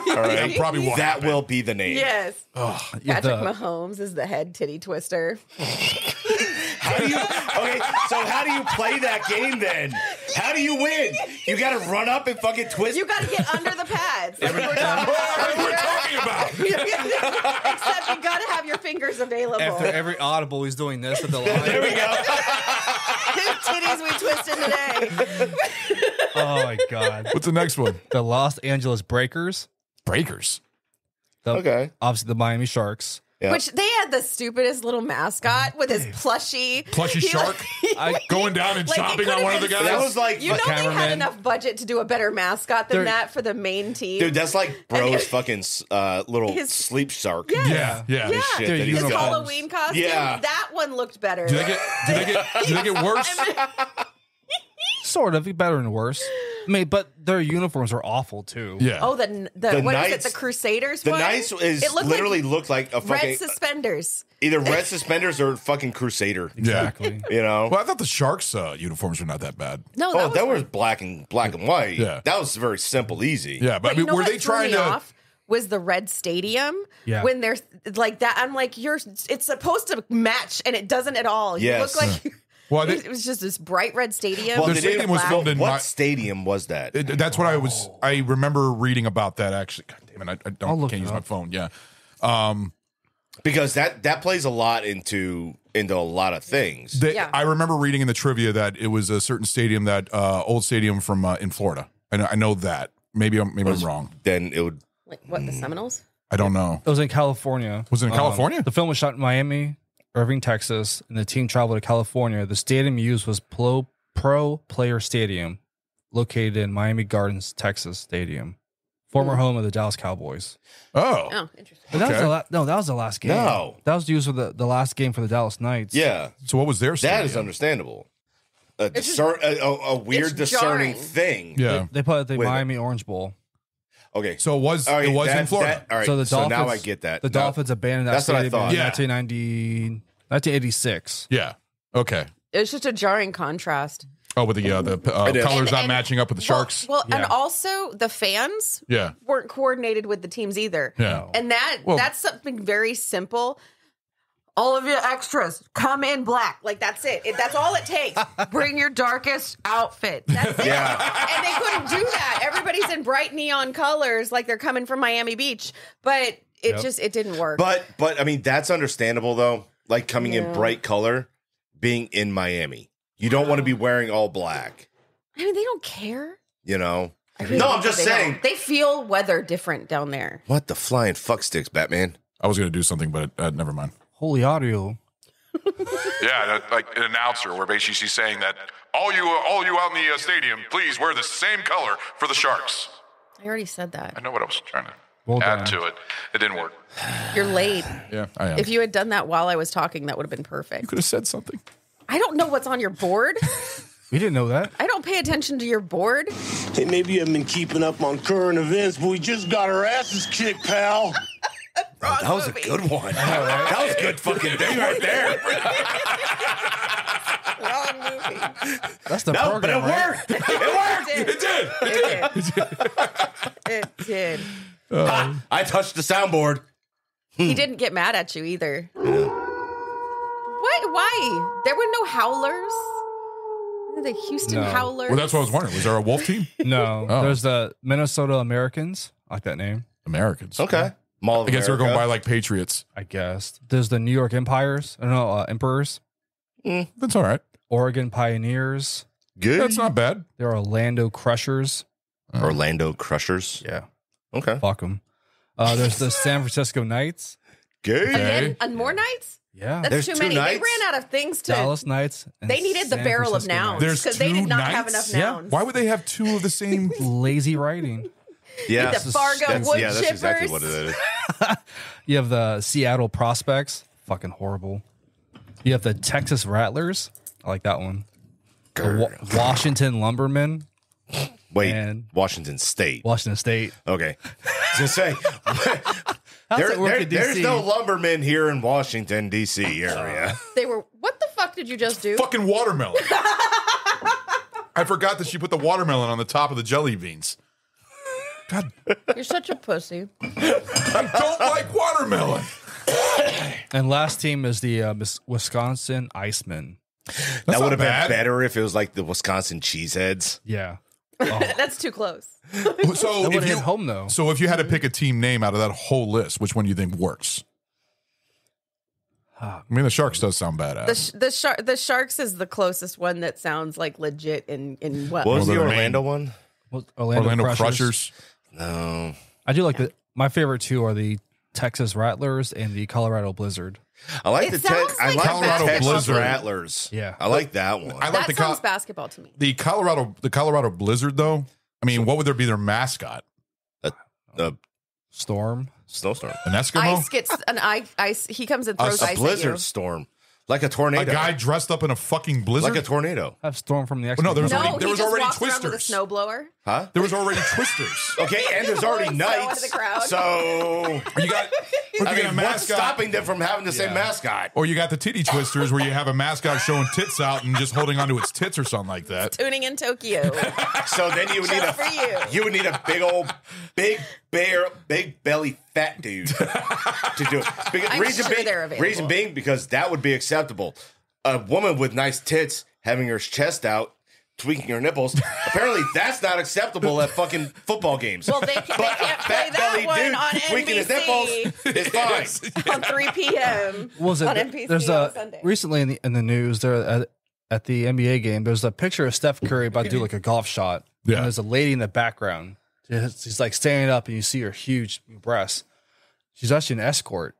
Speaker 5: all right,
Speaker 1: That probably will
Speaker 5: that
Speaker 1: happen.
Speaker 5: will be the name.
Speaker 9: Yes.
Speaker 10: You have
Speaker 9: Patrick
Speaker 10: the-
Speaker 9: Mahomes is the head titty twister.
Speaker 5: How do you? Okay, so how do you play that game then? How do you win? You got to run up and fucking twist.
Speaker 9: You got to get under the pads. Like we were talking about. Except you got to have your fingers available.
Speaker 10: After every audible, he's doing this at the line.
Speaker 5: There we go.
Speaker 9: Whose titties we twisted today?
Speaker 10: Oh my god.
Speaker 1: What's the next one?
Speaker 10: The Los Angeles Breakers.
Speaker 1: Breakers.
Speaker 5: Okay.
Speaker 10: Obviously, the Miami Sharks.
Speaker 5: Yeah.
Speaker 9: Which they had the stupidest little mascot with his plushy
Speaker 1: Shark going down and
Speaker 9: Like, he
Speaker 1: chomping on
Speaker 9: could've
Speaker 1: one of the
Speaker 9: been
Speaker 1: guys.
Speaker 5: That was like,
Speaker 9: You know they had
Speaker 10: cameraman.
Speaker 9: enough budget to do a better mascot than
Speaker 10: They're-
Speaker 9: that for the main team.
Speaker 5: dude, that's like bro's fucking little
Speaker 9: His-
Speaker 5: sleep shark.
Speaker 1: yeah.
Speaker 9: yeah,
Speaker 5: This shit
Speaker 10: They're
Speaker 5: that he's
Speaker 9: his
Speaker 10: uniforms.
Speaker 5: got.
Speaker 9: Halloween costume.
Speaker 5: Yeah.
Speaker 9: That one looked better.
Speaker 1: Do they get worse?
Speaker 10: Sort of better and worse. I mean, but their uniforms are awful too.
Speaker 1: Yeah.
Speaker 9: Oh, the
Speaker 5: The
Speaker 9: what is it?
Speaker 5: Knights-
Speaker 9: The Crusaders.
Speaker 5: The
Speaker 9: one?
Speaker 5: Knights is
Speaker 9: It looked
Speaker 5: literally
Speaker 9: like
Speaker 5: looked like a fucking
Speaker 9: red suspenders.
Speaker 5: either red suspenders or fucking Crusader.
Speaker 10: Exactly.
Speaker 5: You know.
Speaker 1: Well, I thought the Sharks' uniforms were not that bad.
Speaker 9: No,
Speaker 5: Oh,
Speaker 9: that
Speaker 5: that
Speaker 9: was
Speaker 5: was black and white.
Speaker 1: Yeah.
Speaker 5: That was very simple, easy.
Speaker 1: Yeah, but I
Speaker 9: you
Speaker 1: mean,
Speaker 9: know
Speaker 1: were
Speaker 9: what
Speaker 1: they
Speaker 9: threw
Speaker 1: trying
Speaker 9: me
Speaker 1: to?
Speaker 9: off was the red stadium.
Speaker 10: Yeah.
Speaker 9: When there's like that, I'm like, it's supposed to match, and it doesn't at all. You
Speaker 5: Yes.
Speaker 9: look like
Speaker 1: Well,
Speaker 9: it was just this bright red stadium.
Speaker 5: Well,
Speaker 1: Their
Speaker 5: they
Speaker 1: stadium
Speaker 5: didn't-
Speaker 1: was filmed in
Speaker 5: what
Speaker 1: my-
Speaker 5: stadium was that?
Speaker 1: That's what I remember reading about that. Actually, God damn it, I
Speaker 10: I'll look
Speaker 1: can't
Speaker 10: it
Speaker 1: use my
Speaker 10: up.
Speaker 1: phone. Yeah.
Speaker 5: Because that plays a lot into a lot of things.
Speaker 9: Yeah.
Speaker 1: I remember reading in the trivia that it was a certain stadium, that old stadium from in Florida. I know that. Maybe I'm wrong.
Speaker 5: Then it would.
Speaker 9: Like what, the Seminoles?
Speaker 1: I don't know.
Speaker 10: It was in California.
Speaker 1: Was it in California?
Speaker 10: The film was shot in Miami, Irving, Texas, and the team traveled to California. The stadium used was Pro Player Stadium, located in Miami Gardens, Texas Stadium, former home of the Dallas Cowboys.
Speaker 1: Oh,
Speaker 9: Oh, interesting.
Speaker 10: But that was that was the last game.
Speaker 5: No.
Speaker 10: That was used for the last game for the Dallas Knights.
Speaker 5: Yeah,
Speaker 1: so what was their
Speaker 5: that
Speaker 1: stadium?
Speaker 5: is understandable. A
Speaker 9: just-
Speaker 5: weird
Speaker 9: it's
Speaker 5: discerning
Speaker 9: jarring.
Speaker 5: thing.
Speaker 1: Yeah.
Speaker 10: They put it at the
Speaker 5: Wait a
Speaker 10: Miami Orange Bowl.
Speaker 5: Okay.
Speaker 1: So it was
Speaker 5: All right,
Speaker 1: in
Speaker 5: that-
Speaker 1: Florida.
Speaker 5: that- all right.
Speaker 10: So the
Speaker 5: so
Speaker 10: Dolphins,
Speaker 5: now I get that.
Speaker 10: The
Speaker 5: Now-
Speaker 10: Dolphins abandoned that
Speaker 5: That's what I
Speaker 10: stadium
Speaker 5: thought.
Speaker 10: in
Speaker 1: Yeah.
Speaker 10: 1986.
Speaker 1: Yeah. Okay.
Speaker 9: It's just a jarring contrast.
Speaker 1: Oh, with the
Speaker 5: It is.
Speaker 1: colors not
Speaker 9: And-
Speaker 1: matching up with the Sharks.
Speaker 9: Well, and
Speaker 10: Yeah.
Speaker 9: also the fans
Speaker 1: Yeah.
Speaker 9: weren't coordinated with the teams either.
Speaker 1: Yeah.
Speaker 9: And
Speaker 1: Well-
Speaker 9: that's something very simple. All of you extras, come in black. Like, that's it. That's all it takes. Bring your darkest outfit. That's it.
Speaker 5: Yeah.
Speaker 9: And they couldn't do that. Everybody's in bright neon colors like they're coming from Miami Beach. But it didn't work.
Speaker 5: But I mean that's understandable though. Like coming in bright color, being in Miami, you don't want to be wearing all black.
Speaker 9: I mean, they don't care.
Speaker 5: You know.
Speaker 9: I really
Speaker 5: No,
Speaker 9: don't
Speaker 5: I'm just
Speaker 9: think they
Speaker 5: saying.
Speaker 9: don't. They feel weather different down there.
Speaker 5: What the flying fuck sticks, Batman?
Speaker 1: I was going to do something, but never mind.
Speaker 10: Holy audio.
Speaker 1: Yeah, like an announcer where basically she's saying that all you out in the stadium, please wear the same color for the Sharks.
Speaker 9: I already said that.
Speaker 1: I know what I was trying to
Speaker 10: Well
Speaker 1: add
Speaker 10: done.
Speaker 1: to it. It didn't work.
Speaker 9: You're late.
Speaker 1: Yeah, I am.
Speaker 9: If you had done that while I was talking, that would have been perfect.
Speaker 1: You could have said something.
Speaker 9: I don't know what's on your board.
Speaker 10: We didn't know that.
Speaker 9: I don't pay attention to your board.
Speaker 13: Hey, maybe you haven't been keeping up on current events, but we just got our asses kicked, pal.
Speaker 9: Wrong
Speaker 5: That was
Speaker 9: movie.
Speaker 5: a good one. That was a good fucking thing right there.
Speaker 9: Wrong movie.
Speaker 10: That's the
Speaker 5: No,
Speaker 10: program,
Speaker 5: but it
Speaker 10: right?
Speaker 5: worked. It worked.
Speaker 9: It did.
Speaker 5: I touched the soundboard.
Speaker 9: He didn't get mad at you either. What? Why? There were no howlers. The Houston
Speaker 10: No.
Speaker 9: Howlers.
Speaker 1: Well, that's what I was wondering. Was there a wolf team?
Speaker 10: No,
Speaker 1: Oh.
Speaker 10: there's the Minnesota Americans. I like that name.
Speaker 1: Americans.
Speaker 5: Okay. Mall of
Speaker 1: I guess they're going
Speaker 5: America.
Speaker 1: by like Patriots.
Speaker 10: I guess there's the New York Empires. I don't know, Emperors.
Speaker 1: That's all right.
Speaker 10: Oregon Pioneers.
Speaker 5: Good.
Speaker 1: That's not bad.
Speaker 10: There are Orlando Crushers.
Speaker 5: Orlando Crushers.
Speaker 10: Yeah,
Speaker 5: Okay.
Speaker 10: fuck them. There's the San Francisco Knights.
Speaker 5: Good.
Speaker 1: Okay.
Speaker 9: And more nights?
Speaker 10: Yeah,
Speaker 9: That's
Speaker 5: There's
Speaker 9: too
Speaker 5: two
Speaker 9: many.
Speaker 5: Knights?
Speaker 9: They ran out of things to.
Speaker 10: Dallas Knights. And
Speaker 9: They needed the
Speaker 10: San
Speaker 9: barrel of
Speaker 10: Francisco
Speaker 9: nouns
Speaker 1: There's
Speaker 9: because they did
Speaker 1: two
Speaker 9: not have
Speaker 1: Knights?
Speaker 9: enough nouns.
Speaker 1: Why would they have two of the same?
Speaker 10: Lazy writing.
Speaker 5: Yeah.
Speaker 9: The Fargo wood
Speaker 5: Yeah, that's exactly
Speaker 9: chippers.
Speaker 5: what it is.
Speaker 10: You have the Seattle Prospects. Fucking horrible. You have the Texas Rattlers. I like that one. The Washington Lumbermen.
Speaker 5: Wait,
Speaker 10: And-
Speaker 5: Washington State.
Speaker 10: Washington State.
Speaker 5: Okay. I was gonna say,
Speaker 10: How's it work in
Speaker 5: there's
Speaker 10: DC?
Speaker 5: no lumbermen here in Washington, D.C. area.
Speaker 9: They were. What the fuck did you just do?
Speaker 1: Fucking watermelon. I forgot that she put the watermelon on the top of the jelly beans. God,
Speaker 9: You're such a pussy.
Speaker 1: I don't like watermelon.
Speaker 10: And last team is the Wisconsin Icemen.
Speaker 5: That would have been
Speaker 1: bad.
Speaker 5: better if it was like the Wisconsin Cheeseheads.
Speaker 10: Yeah.
Speaker 9: That's too close.
Speaker 1: So
Speaker 10: That would
Speaker 1: if
Speaker 10: have hit
Speaker 1: you,
Speaker 10: home though.
Speaker 1: so if you had to pick a team name out of that whole list, which one do you think works? I mean, the Sharks does sound badass.
Speaker 9: The Sharks is the closest one that sounds like legit in what?
Speaker 5: What was
Speaker 1: Well,
Speaker 5: the
Speaker 1: they're
Speaker 5: Orlando one?
Speaker 1: Orlando Crushers.
Speaker 5: No.
Speaker 10: I do like my favorite two are the Texas Rattlers and the Colorado Blizzard.
Speaker 5: I like
Speaker 9: It
Speaker 5: the
Speaker 9: sounds
Speaker 5: I
Speaker 9: like
Speaker 5: like
Speaker 1: Colorado
Speaker 5: the Texas
Speaker 1: Blizzard.
Speaker 5: Rattlers.
Speaker 10: Yeah.
Speaker 5: I like that one.
Speaker 1: I like
Speaker 9: That
Speaker 1: the
Speaker 9: sounds basketball to me.
Speaker 1: the Colorado Blizzard though. I mean, what would there be their mascot?
Speaker 5: The
Speaker 10: Storm.
Speaker 5: snowstorm.
Speaker 1: An Eskimo?
Speaker 9: Ice gets an ice. He comes and throws
Speaker 5: A
Speaker 9: ice at
Speaker 5: blizzard
Speaker 9: you.
Speaker 5: storm. Like a
Speaker 1: A
Speaker 5: tornado.
Speaker 1: guy dressed up in a fucking blizzard?
Speaker 5: Like a tornado.
Speaker 10: I have Storm from the X.
Speaker 1: Well, no, there was
Speaker 9: No,
Speaker 1: already, there
Speaker 9: he
Speaker 1: was
Speaker 9: just
Speaker 1: already
Speaker 9: walks around with a
Speaker 1: twisters.
Speaker 9: snowblower.
Speaker 5: Huh?
Speaker 1: There was already twisters.
Speaker 5: Okay, and there's already
Speaker 9: Blowing snow into
Speaker 5: knights.
Speaker 9: the crowd.
Speaker 5: So
Speaker 1: You got, or
Speaker 5: I
Speaker 1: you got
Speaker 5: mean,
Speaker 1: a
Speaker 5: what's
Speaker 1: mascot,
Speaker 5: stopping them from having the same mascot?
Speaker 1: or you got the titty twisters where you have a mascot showing tits out and just holding onto its tits or something like that.
Speaker 9: Tuning in Tokyo.
Speaker 5: So then you would need
Speaker 9: Just for you.
Speaker 5: you would need a big old, big belly fat dude to do it. Because
Speaker 9: I'm sure they're available.
Speaker 5: reason being because that would be acceptable. A woman with nice tits having her chest out, tweaking her nipples. Apparently, that's not acceptable at fucking football games.
Speaker 9: Well, they can't play that one on
Speaker 5: tweaking his nipples
Speaker 9: NBC
Speaker 5: is fine.
Speaker 9: on 3 p.m.
Speaker 10: What was it?
Speaker 9: on NBC
Speaker 10: There's
Speaker 9: on Sunday.
Speaker 10: recently in the news there at the NBA game. There's a picture of Steph Curry about to do like a golf shot.
Speaker 1: Yeah.
Speaker 10: And there's a lady in the background. She's like standing up, and you see her huge breasts. She's actually an escort,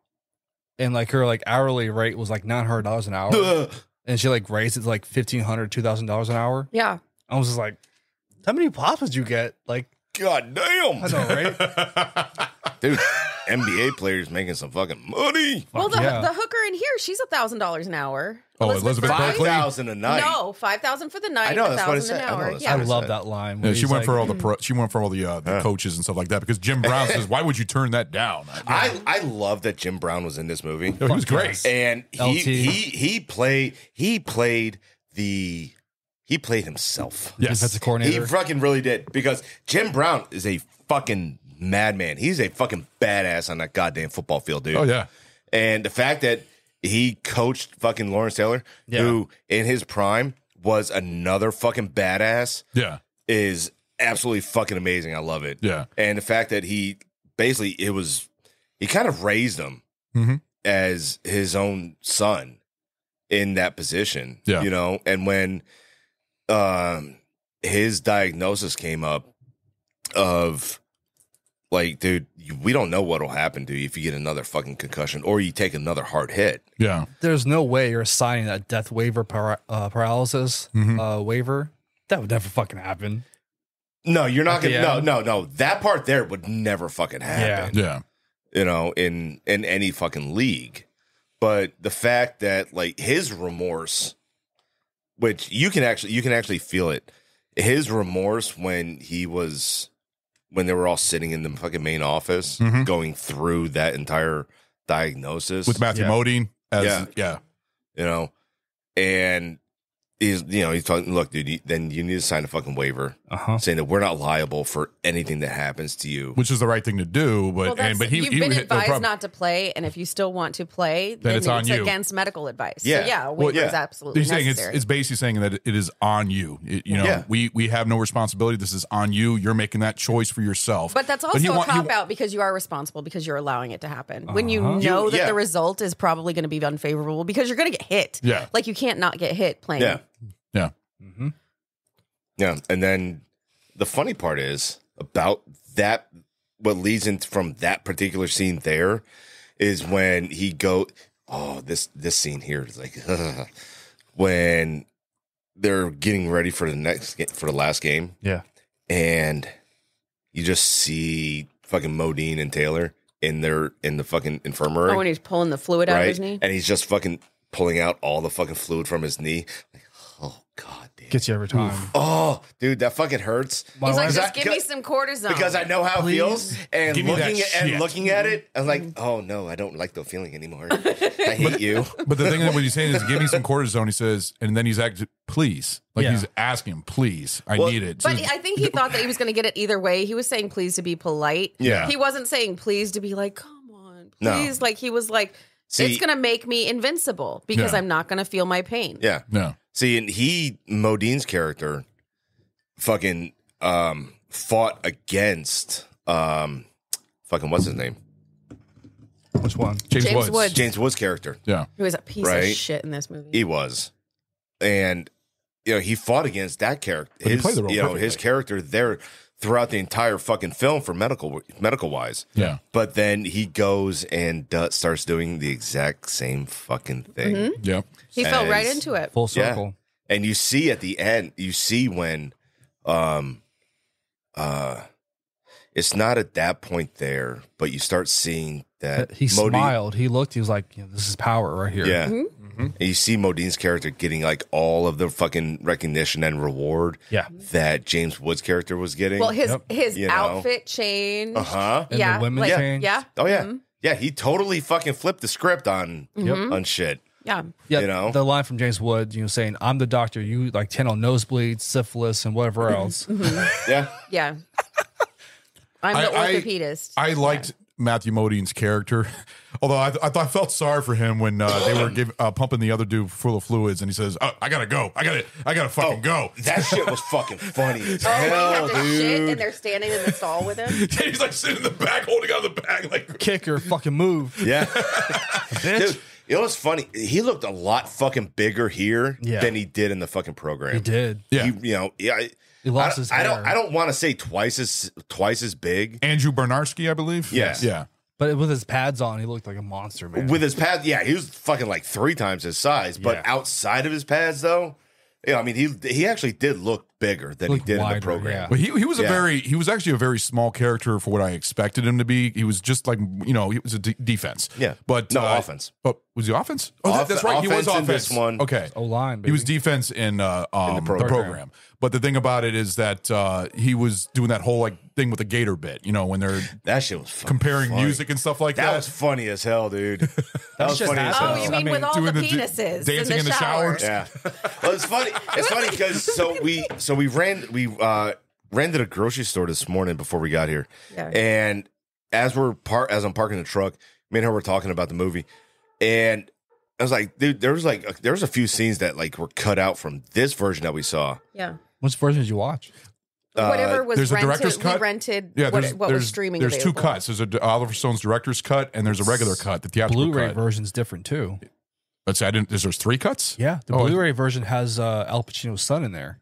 Speaker 10: and like her like hourly rate was like $900 an hour, and she like raised it to like $1,500, $2,000 an hour.
Speaker 9: Yeah.
Speaker 10: I was just like, how many pops would you get? Like,
Speaker 5: God damn.
Speaker 10: I know, right?
Speaker 5: Dude, NBA players making some fucking money.
Speaker 9: Well, the
Speaker 10: yeah.
Speaker 9: hooker in here, she's $1,000 an hour.
Speaker 1: Oh, Elizabeth Berkley?
Speaker 5: 5,000 a night.
Speaker 9: No, $5,000 for the night.
Speaker 5: I know, that's what I
Speaker 9: 1,000
Speaker 5: said.
Speaker 9: an
Speaker 5: I know,
Speaker 9: hour.
Speaker 5: that's
Speaker 9: Yeah.
Speaker 10: I
Speaker 5: what
Speaker 10: love
Speaker 5: said.
Speaker 10: that line.
Speaker 1: Yeah,
Speaker 10: where
Speaker 1: she
Speaker 10: he's
Speaker 1: went
Speaker 10: like,
Speaker 1: for all she went for all the coaches and stuff like that because Jim Brown says, "Why would you turn that down?"
Speaker 5: I love that Jim Brown was in this movie.
Speaker 1: He was great.
Speaker 5: And
Speaker 10: LT.
Speaker 5: he played himself.
Speaker 1: Yes.
Speaker 10: defensive
Speaker 5: He
Speaker 10: coordinator.
Speaker 5: fucking really did because Jim Brown is a fucking madman. He's a fucking badass on that goddamn football field, dude.
Speaker 1: Oh yeah.
Speaker 5: And the fact that he coached fucking Lawrence Taylor,
Speaker 10: Yeah.
Speaker 5: who in his prime was another fucking badass,
Speaker 1: Yeah.
Speaker 5: is absolutely fucking amazing. I love it.
Speaker 1: Yeah.
Speaker 5: And the fact that he kind of raised him
Speaker 1: Mhm.
Speaker 5: as his own son in that position.
Speaker 1: Yeah.
Speaker 5: You know, and when his diagnosis came up of like, dude, we don't know what'll happen to you if you get another fucking concussion or you take another hard hit.
Speaker 1: Yeah.
Speaker 10: There's no way you're signing that death waiver paralysis waiver. That would never fucking happen.
Speaker 5: No, you're not
Speaker 10: At the
Speaker 5: gonna.
Speaker 10: end?
Speaker 5: No. That part there would never fucking happen.
Speaker 1: Yeah.
Speaker 5: You know, in any fucking league. But the fact that like his remorse, which you can actually feel it, his remorse when he was when they were all sitting in the fucking main office, going through that entire diagnosis
Speaker 1: with Matthew Modine.
Speaker 5: You know, and he's talking. Look, dude, you need to sign a fucking waiver saying that we're not liable for anything that happens to you,
Speaker 1: which is the right thing to do. But
Speaker 9: you've been advised not to play, and if you still want to play, then it's on you. Against medical advice.
Speaker 5: Yeah,
Speaker 9: so waiver is absolutely necessary.
Speaker 1: Saying it's basically saying that it is on you. We have no responsibility. This is on you. You're making that choice for yourself.
Speaker 9: But that's also a cop out because you are responsible because you're allowing it to happen when you know that the result is probably going to be unfavorable because you're going to get hit.
Speaker 1: Yeah,
Speaker 9: like you can't not get hit playing.
Speaker 1: Yeah.
Speaker 5: Yeah. And then the funny part is about that, what leads in from that particular scene there is when he this scene here is like, when they're getting ready for the last game.
Speaker 10: Yeah.
Speaker 5: And you just see fucking Modine and Taylor in the fucking infirmary.
Speaker 9: Oh, when he's pulling the fluid out of his knee.
Speaker 5: And he's just fucking pulling out all the fucking fluid from his knee. Like, oh God, dude.
Speaker 10: Gets you every time.
Speaker 5: Oh, dude, that fucking hurts.
Speaker 9: He's like, just give me some cortisone.
Speaker 5: Because I know how it feels. And looking at it, I'm like, oh no, I don't like the feeling anymore. I hate you.
Speaker 1: But the thing that what he's saying is, give me some cortisone, he says, and then he's acting, please. Like he's asking him, please, I need it.
Speaker 9: But I think he thought that he was going to get it either way. He was saying please to be polite.
Speaker 5: Yeah.
Speaker 9: He wasn't saying please to be like, come on, please. No. Like he was like, it's going to make me invincible because I'm not going to feel my pain.
Speaker 5: Yeah.
Speaker 1: No.
Speaker 5: See, and Modine's character fucking fought against fucking what's his name?
Speaker 10: Which one?
Speaker 1: James Woods.
Speaker 5: James Woods' character.
Speaker 1: Yeah.
Speaker 9: Who was a piece of shit in this movie.
Speaker 5: He was. And he fought against that character. His character there throughout the entire fucking film for medical wise.
Speaker 1: Yeah.
Speaker 5: But then he goes and starts doing the exact same fucking thing.
Speaker 9: Mm-hmm.
Speaker 1: Yeah.
Speaker 9: He fell right into it.
Speaker 10: Full circle.
Speaker 5: Yeah. And you see at the end, when it's not at that point there, but you start seeing that
Speaker 10: he smiled. He looked. He was like, "This is power right here."
Speaker 5: Yeah. Mm-hmm. And you see Modine's character getting like all of the fucking recognition and reward. That James Woods' character was getting.
Speaker 9: Well, his outfit change.
Speaker 5: And
Speaker 10: the women's change.
Speaker 9: Yeah.
Speaker 5: Oh yeah. Mm-hmm. Yeah. He totally fucking flipped the script on shit.
Speaker 9: Yeah.
Speaker 10: Yeah. The line from James Woods, saying, "I'm the doctor. You like 10 on nosebleeds, syphilis, and whatever else."
Speaker 9: Mm-hmm.
Speaker 5: Yeah.
Speaker 9: Yeah. I'm the orthopedist.
Speaker 1: I liked Matthew Modine's character, although I felt sorry for him when they were pumping the other dude full of fluids, and he says, "Oh, I gotta go. I gotta fucking go."
Speaker 5: That shit was fucking funny as
Speaker 9: hell,
Speaker 5: dude.
Speaker 9: Shit, and they're standing in the stall with him.
Speaker 1: Yeah, he's like sitting in the back, holding on the bag, like
Speaker 10: kicker, fucking move.
Speaker 5: Yeah, dude. You know what's funny? He looked a lot fucking bigger here than he did in the fucking program.
Speaker 10: He did.
Speaker 1: Yeah.
Speaker 10: He lost his hair.
Speaker 5: I don't want to say twice as big.
Speaker 1: Andrew Bernarski, I believe.
Speaker 5: Yes.
Speaker 1: Yeah.
Speaker 10: But with his pads on, he looked like a monster, man.
Speaker 5: With his pads, he was fucking like 3 times his size. But outside of his pads, though, I mean, he actually did look bigger than he did in the program.
Speaker 10: Yeah.
Speaker 1: But he was actually a very small character for what I expected him to be. He was just like, he was a defense.
Speaker 5: Yeah.
Speaker 1: But
Speaker 5: no offense.
Speaker 1: But was he offense? Oh, that's right. He was offense.
Speaker 5: In this one.
Speaker 1: Okay.
Speaker 10: O-line, baby.
Speaker 1: He was defense in the program. But the thing about it is that he was doing that whole thing with the Gator bit, when they're
Speaker 5: that shit was
Speaker 1: comparing
Speaker 5: funny.
Speaker 1: Music and stuff like that.
Speaker 5: That was funny as hell, dude. That was funny as hell.
Speaker 9: Oh, you mean with all the penises
Speaker 1: dancing in the showers?
Speaker 5: Yeah. Well, it's funny. It's funny because we ran to the grocery store this morning before we got here, and as I'm parking the truck, me and her were talking about the movie, and I was like, dude, there was a few scenes that were cut out from this version that we saw.
Speaker 9: Yeah.
Speaker 10: Which version did you watch?
Speaker 9: Whatever was
Speaker 1: there's
Speaker 9: rented,
Speaker 1: a director's cut.
Speaker 9: We rented
Speaker 1: yeah,
Speaker 9: what was streaming.
Speaker 1: There's
Speaker 9: available.
Speaker 1: 2 cuts. There's a Oliver Stone's director's cut, and there's a regular cut. The theatrical
Speaker 10: Blu-ray
Speaker 1: cut.
Speaker 10: version's different too.
Speaker 1: Let's say there's 3 cuts.
Speaker 10: Yeah, the Blu-ray version has Al Pacino's son in there.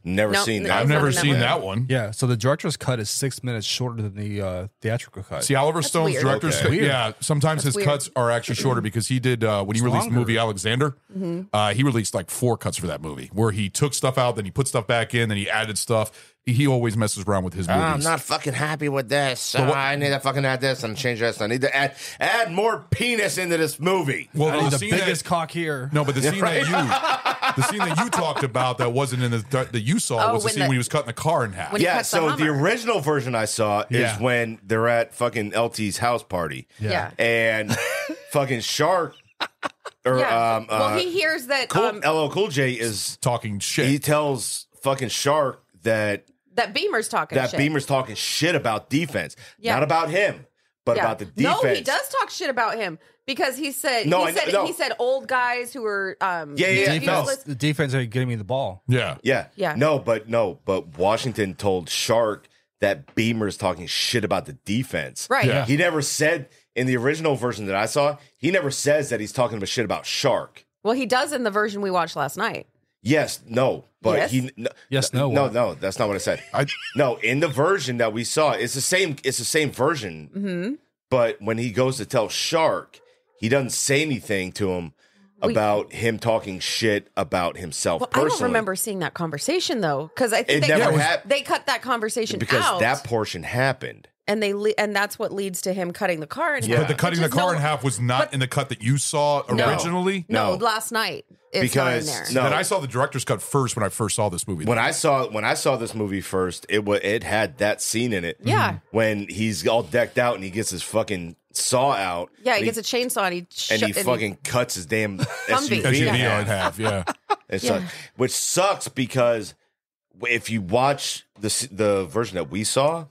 Speaker 5: Never seen that.
Speaker 1: I've never seen that one.
Speaker 10: Yeah, so the director's cut is 6 minutes shorter than the theatrical cut.
Speaker 1: See, Oliver Stone's
Speaker 9: weird.
Speaker 1: director's cut, sometimes his cuts are actually shorter because he did, when he released the movie Alexander, he released 4 cuts for that movie where he took stuff out, then he put stuff back in, then he added stuff. He always messes around with his movies.
Speaker 5: I'm not fucking happy with this. I need to fucking add this and change this. I need to add more penis into this movie.
Speaker 1: Well,
Speaker 10: I need the biggest cock here.
Speaker 1: No, but the scene that The scene that you talked about that wasn't in that you saw was the scene when he was cutting the car in half.
Speaker 5: Yeah, so the original version I saw is when they're at fucking LT's house party.
Speaker 9: Yeah.
Speaker 5: And fucking Shark
Speaker 9: well, he hears that
Speaker 5: LL Cool J is
Speaker 1: talking shit.
Speaker 5: He tells fucking Shark that
Speaker 9: Beamer's talking shit.
Speaker 5: Beamer's talking shit about defense.
Speaker 9: Yeah.
Speaker 5: Not about him, but about the defense.
Speaker 9: No, he does talk shit about him because he said he said old guys who were
Speaker 10: The defense are getting me the ball.
Speaker 1: Yeah.
Speaker 5: No, but Washington told Shark that Beamer's talking shit about the defense.
Speaker 9: Right.
Speaker 1: Yeah.
Speaker 5: He never said in the original version that I saw, he never says that he's talking about shit about Shark.
Speaker 9: Well, he does in the version we watched last night.
Speaker 5: Yes, no, but
Speaker 9: Yes?
Speaker 5: no, that's not what I said. No, in the version that we saw, it's the same version.
Speaker 9: Mm-hmm.
Speaker 5: But when he goes to tell Shark, he doesn't say anything to him about him talking shit about himself
Speaker 9: Well, I
Speaker 5: personally.
Speaker 9: don't remember seeing that conversation though, because I think they cut that conversation
Speaker 5: because
Speaker 9: out
Speaker 5: that portion happened.
Speaker 9: and and that's what leads to him cutting the car in half.
Speaker 1: But the cutting the car in half was not in the cut that you saw originally.
Speaker 9: No, last night it's not in there.
Speaker 1: Then I saw the director's cut first when I first saw this movie.
Speaker 5: When I saw this movie first, it had that scene in it.
Speaker 9: Yeah.
Speaker 5: When he's all decked out and he gets his fucking saw out.
Speaker 9: Yeah,
Speaker 5: and
Speaker 9: he gets a chainsaw and
Speaker 5: he fucking cuts his damn
Speaker 9: Humvee.
Speaker 5: SUV
Speaker 1: in half. Yeah.
Speaker 5: Which sucks because if you watch the version that we saw,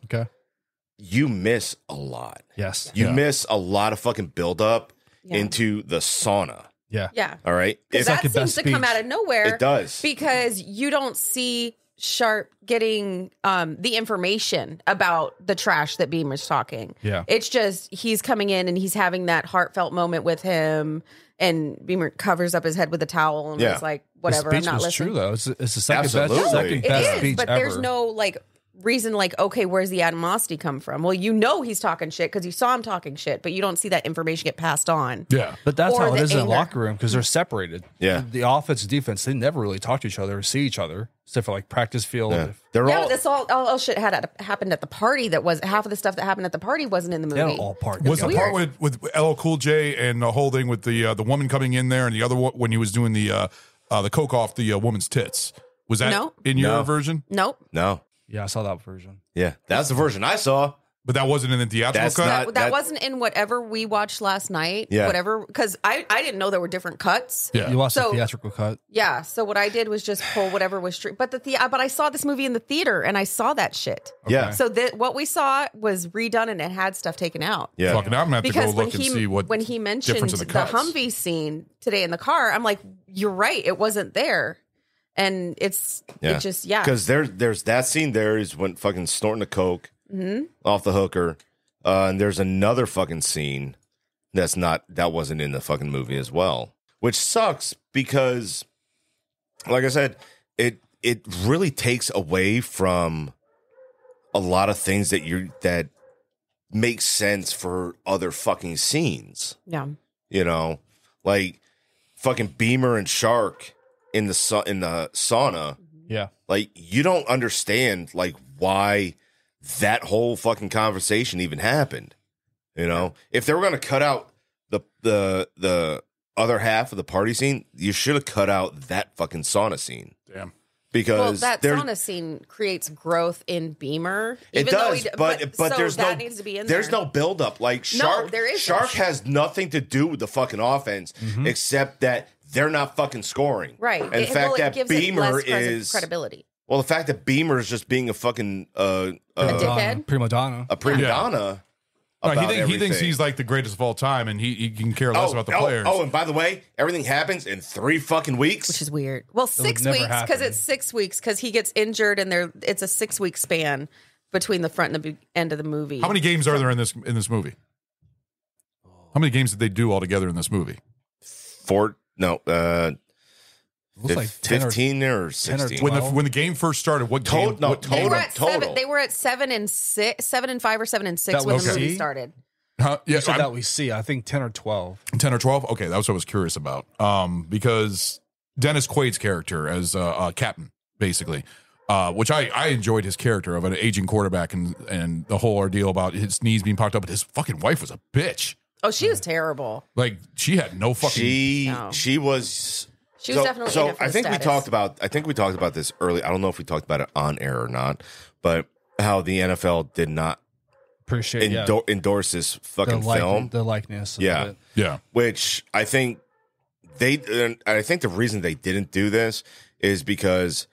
Speaker 5: you miss a lot.
Speaker 10: Yes.
Speaker 5: You miss a lot of fucking buildup into the sauna.
Speaker 10: Yeah.
Speaker 9: Yeah.
Speaker 5: All right.
Speaker 9: Because that seems to come out of nowhere.
Speaker 5: It does.
Speaker 9: Because you don't see Sharp getting the information about the trash that Beamer's talking.
Speaker 10: Yeah.
Speaker 9: It's just he's coming in and he's having that heartfelt moment with him, and Beamer covers up his head with a towel and is like, whatever,
Speaker 10: The
Speaker 9: I'm
Speaker 10: speech
Speaker 9: not
Speaker 10: was
Speaker 9: listening.
Speaker 10: true, though. It's the second
Speaker 5: Absolutely.
Speaker 10: best speech
Speaker 9: but
Speaker 10: ever.
Speaker 9: there's no like reason like, okay, where's the animosity come from? Well, you know he's talking shit because you saw him talking shit, but you don't see that information get passed on.
Speaker 1: Yeah.
Speaker 10: But that's
Speaker 9: Or
Speaker 10: how it
Speaker 9: the
Speaker 10: is in the
Speaker 9: anger.
Speaker 10: locker room because they're separated.
Speaker 5: Yeah.
Speaker 10: The offense and defense, they never really talk to each other or see each other, except for like practice field.
Speaker 5: Yeah. They're
Speaker 9: Yeah,
Speaker 5: all
Speaker 9: but this all shit happened at the party. That was half of the stuff that happened at the party wasn't in the movie.
Speaker 10: They're all part.
Speaker 1: Was the
Speaker 10: together.
Speaker 1: part with LL Cool J and the whole thing with the woman coming in there and the other one when he was doing the coke off the woman's tits? Was that
Speaker 9: No.
Speaker 1: in your
Speaker 5: No.
Speaker 1: version?
Speaker 9: Nope.
Speaker 5: No.
Speaker 10: Yeah, I saw that version.
Speaker 5: Yeah. That's the version I saw.
Speaker 1: But that wasn't in the theatrical
Speaker 5: That's
Speaker 1: cut?
Speaker 5: not-
Speaker 9: That wasn't in whatever we watched last night.
Speaker 5: Yeah.
Speaker 9: Whatever, because I didn't know there were different cuts.
Speaker 1: Yeah.
Speaker 10: You watched
Speaker 9: So-
Speaker 10: the theatrical cut.
Speaker 9: Yeah. So what I did was just pull whatever was true. But but I saw this movie in the theater and I saw that shit.
Speaker 5: Yeah.
Speaker 9: So what we saw was redone and it had stuff taken out.
Speaker 5: Yeah.
Speaker 1: Fucking, I'm going to have to
Speaker 9: Because
Speaker 1: go look and see what
Speaker 9: when he mentioned
Speaker 1: difference in
Speaker 9: the
Speaker 1: the cuts.
Speaker 9: Humvee scene today in the car, I'm like, you're right, it wasn't there, and it just
Speaker 5: Because there's that scene there is when fucking snorting the coke off the hooker. And there's another fucking scene that wasn't in the fucking movie as well, which sucks because, like I said, it really takes away from a lot of things that make sense for other fucking scenes.
Speaker 9: Yeah.
Speaker 5: You know, like fucking Beamer and Shark in the sauna.
Speaker 10: Yeah.
Speaker 5: Like you don't understand like why that whole fucking conversation even happened. You know, if they were going to cut out the other half of the party scene, you should have cut out that fucking sauna scene.
Speaker 1: Damn.
Speaker 5: Because
Speaker 9: that
Speaker 5: there's-
Speaker 9: sauna scene creates growth in Beamer.
Speaker 5: it
Speaker 9: even though
Speaker 5: does,
Speaker 9: he-
Speaker 5: but
Speaker 9: so
Speaker 5: there's
Speaker 9: that
Speaker 5: no
Speaker 9: needs to be in
Speaker 5: there's
Speaker 9: there.
Speaker 5: no buildup. Like Shark,
Speaker 9: there isn't.
Speaker 5: Shark has nothing to do with the fucking offense except that they're not fucking scoring.
Speaker 9: Right.
Speaker 5: And the fact that
Speaker 9: gives it
Speaker 5: Beamer
Speaker 9: less
Speaker 5: is
Speaker 9: credibility.
Speaker 5: well, the fact that Beamer is just being a fucking
Speaker 9: dickhead?
Speaker 10: Prima donna.
Speaker 5: a prima donna.
Speaker 1: No,
Speaker 5: about
Speaker 1: he thinks
Speaker 5: everything.
Speaker 1: he's like the greatest of all time, and he can care less about the players.
Speaker 5: Oh, and by the way, everything happens in 3 fucking weeks.
Speaker 9: Which is weird. Well, 6
Speaker 10: never
Speaker 9: weeks because
Speaker 10: happen.
Speaker 9: it's 6 weeks because he gets injured and it's a 6 week span between the front and the end of the movie.
Speaker 1: How many games are there in this movie? How many games did they do altogether in this movie?
Speaker 10: Looks like 10 or
Speaker 5: 15 or
Speaker 10: 10 or
Speaker 5: 16.
Speaker 10: 12.
Speaker 1: When the game first started, what
Speaker 5: Total-
Speaker 1: game?
Speaker 5: no,
Speaker 1: what
Speaker 5: total.
Speaker 9: They
Speaker 1: game?
Speaker 9: were at
Speaker 5: total.
Speaker 9: 7. They were at 7 and 6, 7 and 5 or 7 and 6
Speaker 10: That
Speaker 9: when
Speaker 10: was
Speaker 9: the movie
Speaker 10: C?
Speaker 9: started.
Speaker 1: Huh? Yeah,
Speaker 10: You said
Speaker 1: I'm-
Speaker 10: that we see. I think 10 or 12.
Speaker 1: 10 or 12? Okay, that was what I was curious about. Because Dennis Quaid's character as captain, basically, which I enjoyed his character of an aging quarterback and the whole ordeal about his knees being popped up, but his fucking wife was a bitch.
Speaker 9: Oh, she was terrible.
Speaker 1: Like, she had no fucking...
Speaker 5: She was
Speaker 9: She was definitely in it for
Speaker 5: I
Speaker 9: the
Speaker 5: think
Speaker 9: status.
Speaker 5: I think we talked about this early. I don't know if we talked about it on air or not, but how the NFL did not
Speaker 10: appreciate
Speaker 5: endorse this fucking film,
Speaker 10: the likeness. Of
Speaker 5: yeah,
Speaker 10: it.
Speaker 5: which I think I think the reason they didn't do this is because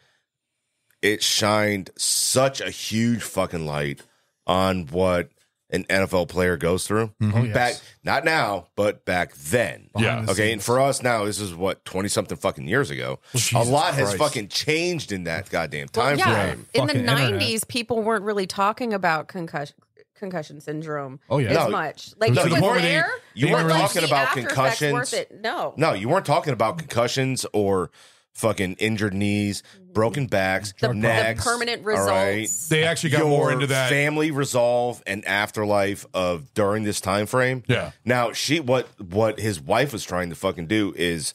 Speaker 5: it shined such a huge fucking light on what an NFL player goes through.
Speaker 10: Oh, yes.
Speaker 5: Back, not now, but back then.
Speaker 1: Yeah.
Speaker 5: Okay. And for us now, this is what 20 something fucking years ago. A lot has fucking changed in that goddamn time frame.
Speaker 9: In the
Speaker 10: Fucking
Speaker 9: 90s,
Speaker 10: internet.
Speaker 9: people weren't really talking about concussion syndrome
Speaker 10: Oh, yeah.
Speaker 9: as
Speaker 5: No.
Speaker 9: much. Like,
Speaker 5: No,
Speaker 9: it
Speaker 5: you
Speaker 9: was
Speaker 5: weren't-
Speaker 9: there.
Speaker 5: you
Speaker 9: but,
Speaker 5: weren't
Speaker 9: like,
Speaker 5: talking
Speaker 9: the
Speaker 5: about
Speaker 9: after effects
Speaker 5: concussions.
Speaker 9: Worth it.
Speaker 5: No, you weren't talking about concussions or fucking injured knees, broken backs, necks,
Speaker 9: the permanent
Speaker 5: all right?
Speaker 9: results.
Speaker 1: They actually got more into that.
Speaker 5: Family resolve and afterlife of during this time frame.
Speaker 1: Yeah.
Speaker 5: Now what his wife was trying to fucking do is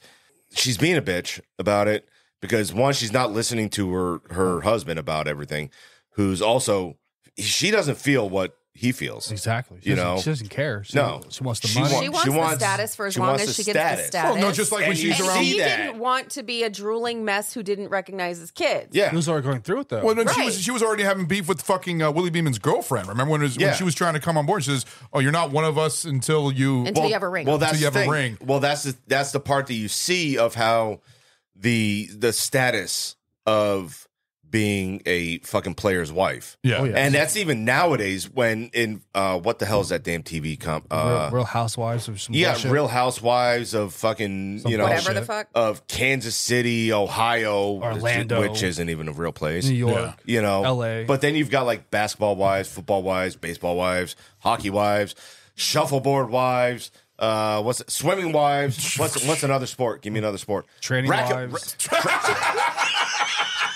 Speaker 5: she's being a bitch about it because one, she's not listening to her husband about everything, who's also she doesn't feel what he feels.
Speaker 10: Exactly. She
Speaker 5: You
Speaker 10: doesn't-
Speaker 5: know?
Speaker 10: she doesn't care. She wants the
Speaker 5: she
Speaker 10: money.
Speaker 5: wa-
Speaker 9: She wants the status for as
Speaker 5: she
Speaker 9: long
Speaker 5: wants
Speaker 9: as
Speaker 5: the
Speaker 9: she gets the
Speaker 5: status.
Speaker 9: status.
Speaker 1: Oh, no, just like when
Speaker 5: And
Speaker 1: she's
Speaker 5: you
Speaker 1: around.
Speaker 5: see
Speaker 9: He
Speaker 5: that.
Speaker 9: didn't want to be a drooling mess who didn't recognize his kids.
Speaker 5: Yeah.
Speaker 10: He was already going through it though.
Speaker 1: Well, then
Speaker 9: Right.
Speaker 1: she was already having beef with fucking Willie Beeman's girlfriend. Remember when
Speaker 5: Yeah.
Speaker 1: she was trying to come on board? She says, "Oh, you're not one of us until you
Speaker 9: Until you have a ring.
Speaker 5: Well,
Speaker 9: on.
Speaker 5: that's
Speaker 1: Until you
Speaker 5: the
Speaker 1: have a
Speaker 5: thing.
Speaker 1: ring.
Speaker 5: Well, that's the part that you see of how the status of being a fucking player's wife.
Speaker 1: Yeah. Oh, yeah.
Speaker 5: And that's even nowadays when in what the hell is that damn TV comp?
Speaker 10: Real Housewives or some
Speaker 5: Yeah,
Speaker 10: bullshit.
Speaker 5: Real Housewives of fucking
Speaker 10: Some
Speaker 9: Whatever the fuck.
Speaker 5: of Kansas City, Ohio,
Speaker 10: Orlando.
Speaker 5: which isn't even a real place.
Speaker 10: New York.
Speaker 1: Yeah.
Speaker 5: You know,
Speaker 10: LA.
Speaker 5: But then you've got like basketball wives, football wives, baseball wives, hockey wives, shuffleboard wives. What's it? Swimming wives? What's another sport? Give me another sport.
Speaker 10: Training wives.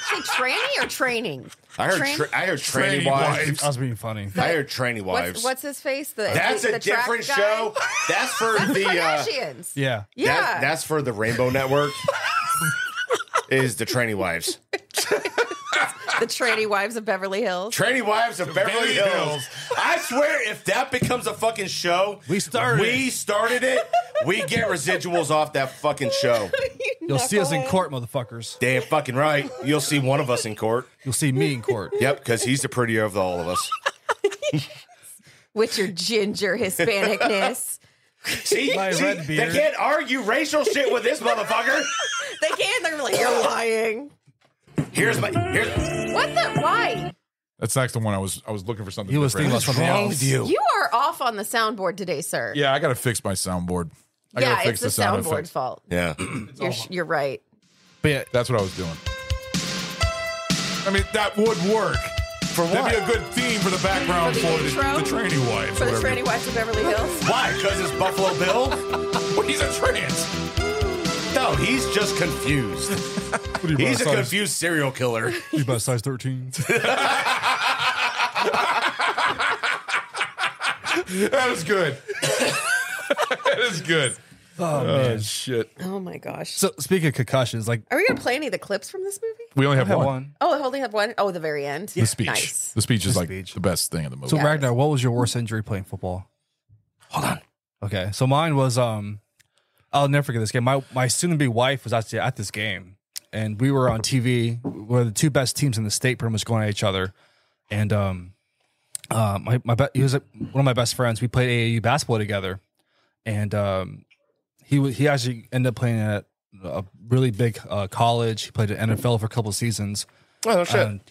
Speaker 9: Say tranny or training?
Speaker 5: I heard training wives.
Speaker 10: I was being funny.
Speaker 5: I heard training wives.
Speaker 9: What's his face?
Speaker 5: That's
Speaker 9: the
Speaker 5: a
Speaker 9: track
Speaker 5: different
Speaker 9: guy?
Speaker 5: show. That's for
Speaker 9: That's
Speaker 5: the
Speaker 9: Kardashians.
Speaker 10: Yeah.
Speaker 9: Yeah.
Speaker 5: That's for the Rainbow Network. Is the Tranny Wives.
Speaker 9: The tranny wives of Beverly Hills.
Speaker 5: Tranny Wives of Beverly
Speaker 1: Hills.
Speaker 5: Hills. I swear, if that becomes a fucking show, we started it. We get residuals off that fucking show.
Speaker 10: You'll see us in court, motherfuckers.
Speaker 5: Damn fucking right. You'll see one of us in court.
Speaker 10: You'll see me in court.
Speaker 5: Yep, because he's the prettier of all of us.
Speaker 9: With your ginger Hispanicness.
Speaker 5: See,
Speaker 10: My red
Speaker 5: they
Speaker 10: beard.
Speaker 5: can't argue racial shit with this motherfucker.
Speaker 9: They can. They're like, you're lying.
Speaker 5: Here's
Speaker 9: What the? Why?
Speaker 1: That's next the one I was looking for something.
Speaker 10: He was
Speaker 1: different.
Speaker 10: thinking about something else.
Speaker 5: you?
Speaker 9: You are off on the soundboard today, sir.
Speaker 1: Yeah, I got to fix my soundboard. I
Speaker 9: Yeah,
Speaker 1: gotta
Speaker 9: it's
Speaker 1: fix
Speaker 9: the
Speaker 1: sound
Speaker 9: soundboard's
Speaker 1: effects.
Speaker 9: fault.
Speaker 5: Yeah.
Speaker 9: You're right.
Speaker 10: But yeah,
Speaker 1: That's what I was doing. I mean, that would work.
Speaker 5: For what?
Speaker 1: That'd be a good theme for the background
Speaker 9: For
Speaker 1: for
Speaker 9: the
Speaker 1: the
Speaker 9: intro?
Speaker 1: tranny wives.
Speaker 9: For the
Speaker 1: whatever.
Speaker 9: tranny wives of Beverly Hills.
Speaker 5: Why? Because it's Buffalo Bill?
Speaker 1: Well, he's a trans.
Speaker 5: No, he's just confused.
Speaker 10: what are you
Speaker 5: He's a
Speaker 10: about,
Speaker 5: confused serial killer.
Speaker 10: You about size 13?
Speaker 1: That is good. That is good.
Speaker 10: Oh, man.
Speaker 1: Shit.
Speaker 9: Oh my gosh.
Speaker 10: So speaking of concussions, like
Speaker 9: Are we going to play any of the clips from this movie?
Speaker 1: We only have
Speaker 10: I have
Speaker 1: one.
Speaker 10: one.
Speaker 9: Oh, I only have one. Oh, the very end.
Speaker 1: The speech.
Speaker 9: Nice.
Speaker 1: The speech is
Speaker 10: The
Speaker 1: like
Speaker 10: speech.
Speaker 1: the best thing in the movie.
Speaker 10: So
Speaker 9: Yeah.
Speaker 10: Ragnar, what was your worst injury playing football?
Speaker 5: Hold on.
Speaker 10: Okay, so mine was I'll never forget this game. My soon-to-be wife was actually at this game, and we were on TV. We're the two best teams in the state, pretty much going at each other. And he was one of my best friends. We played AAU basketball together, and he actually ended up playing at a really big college. He played at NFL for a couple of seasons.
Speaker 5: Oh, no shit.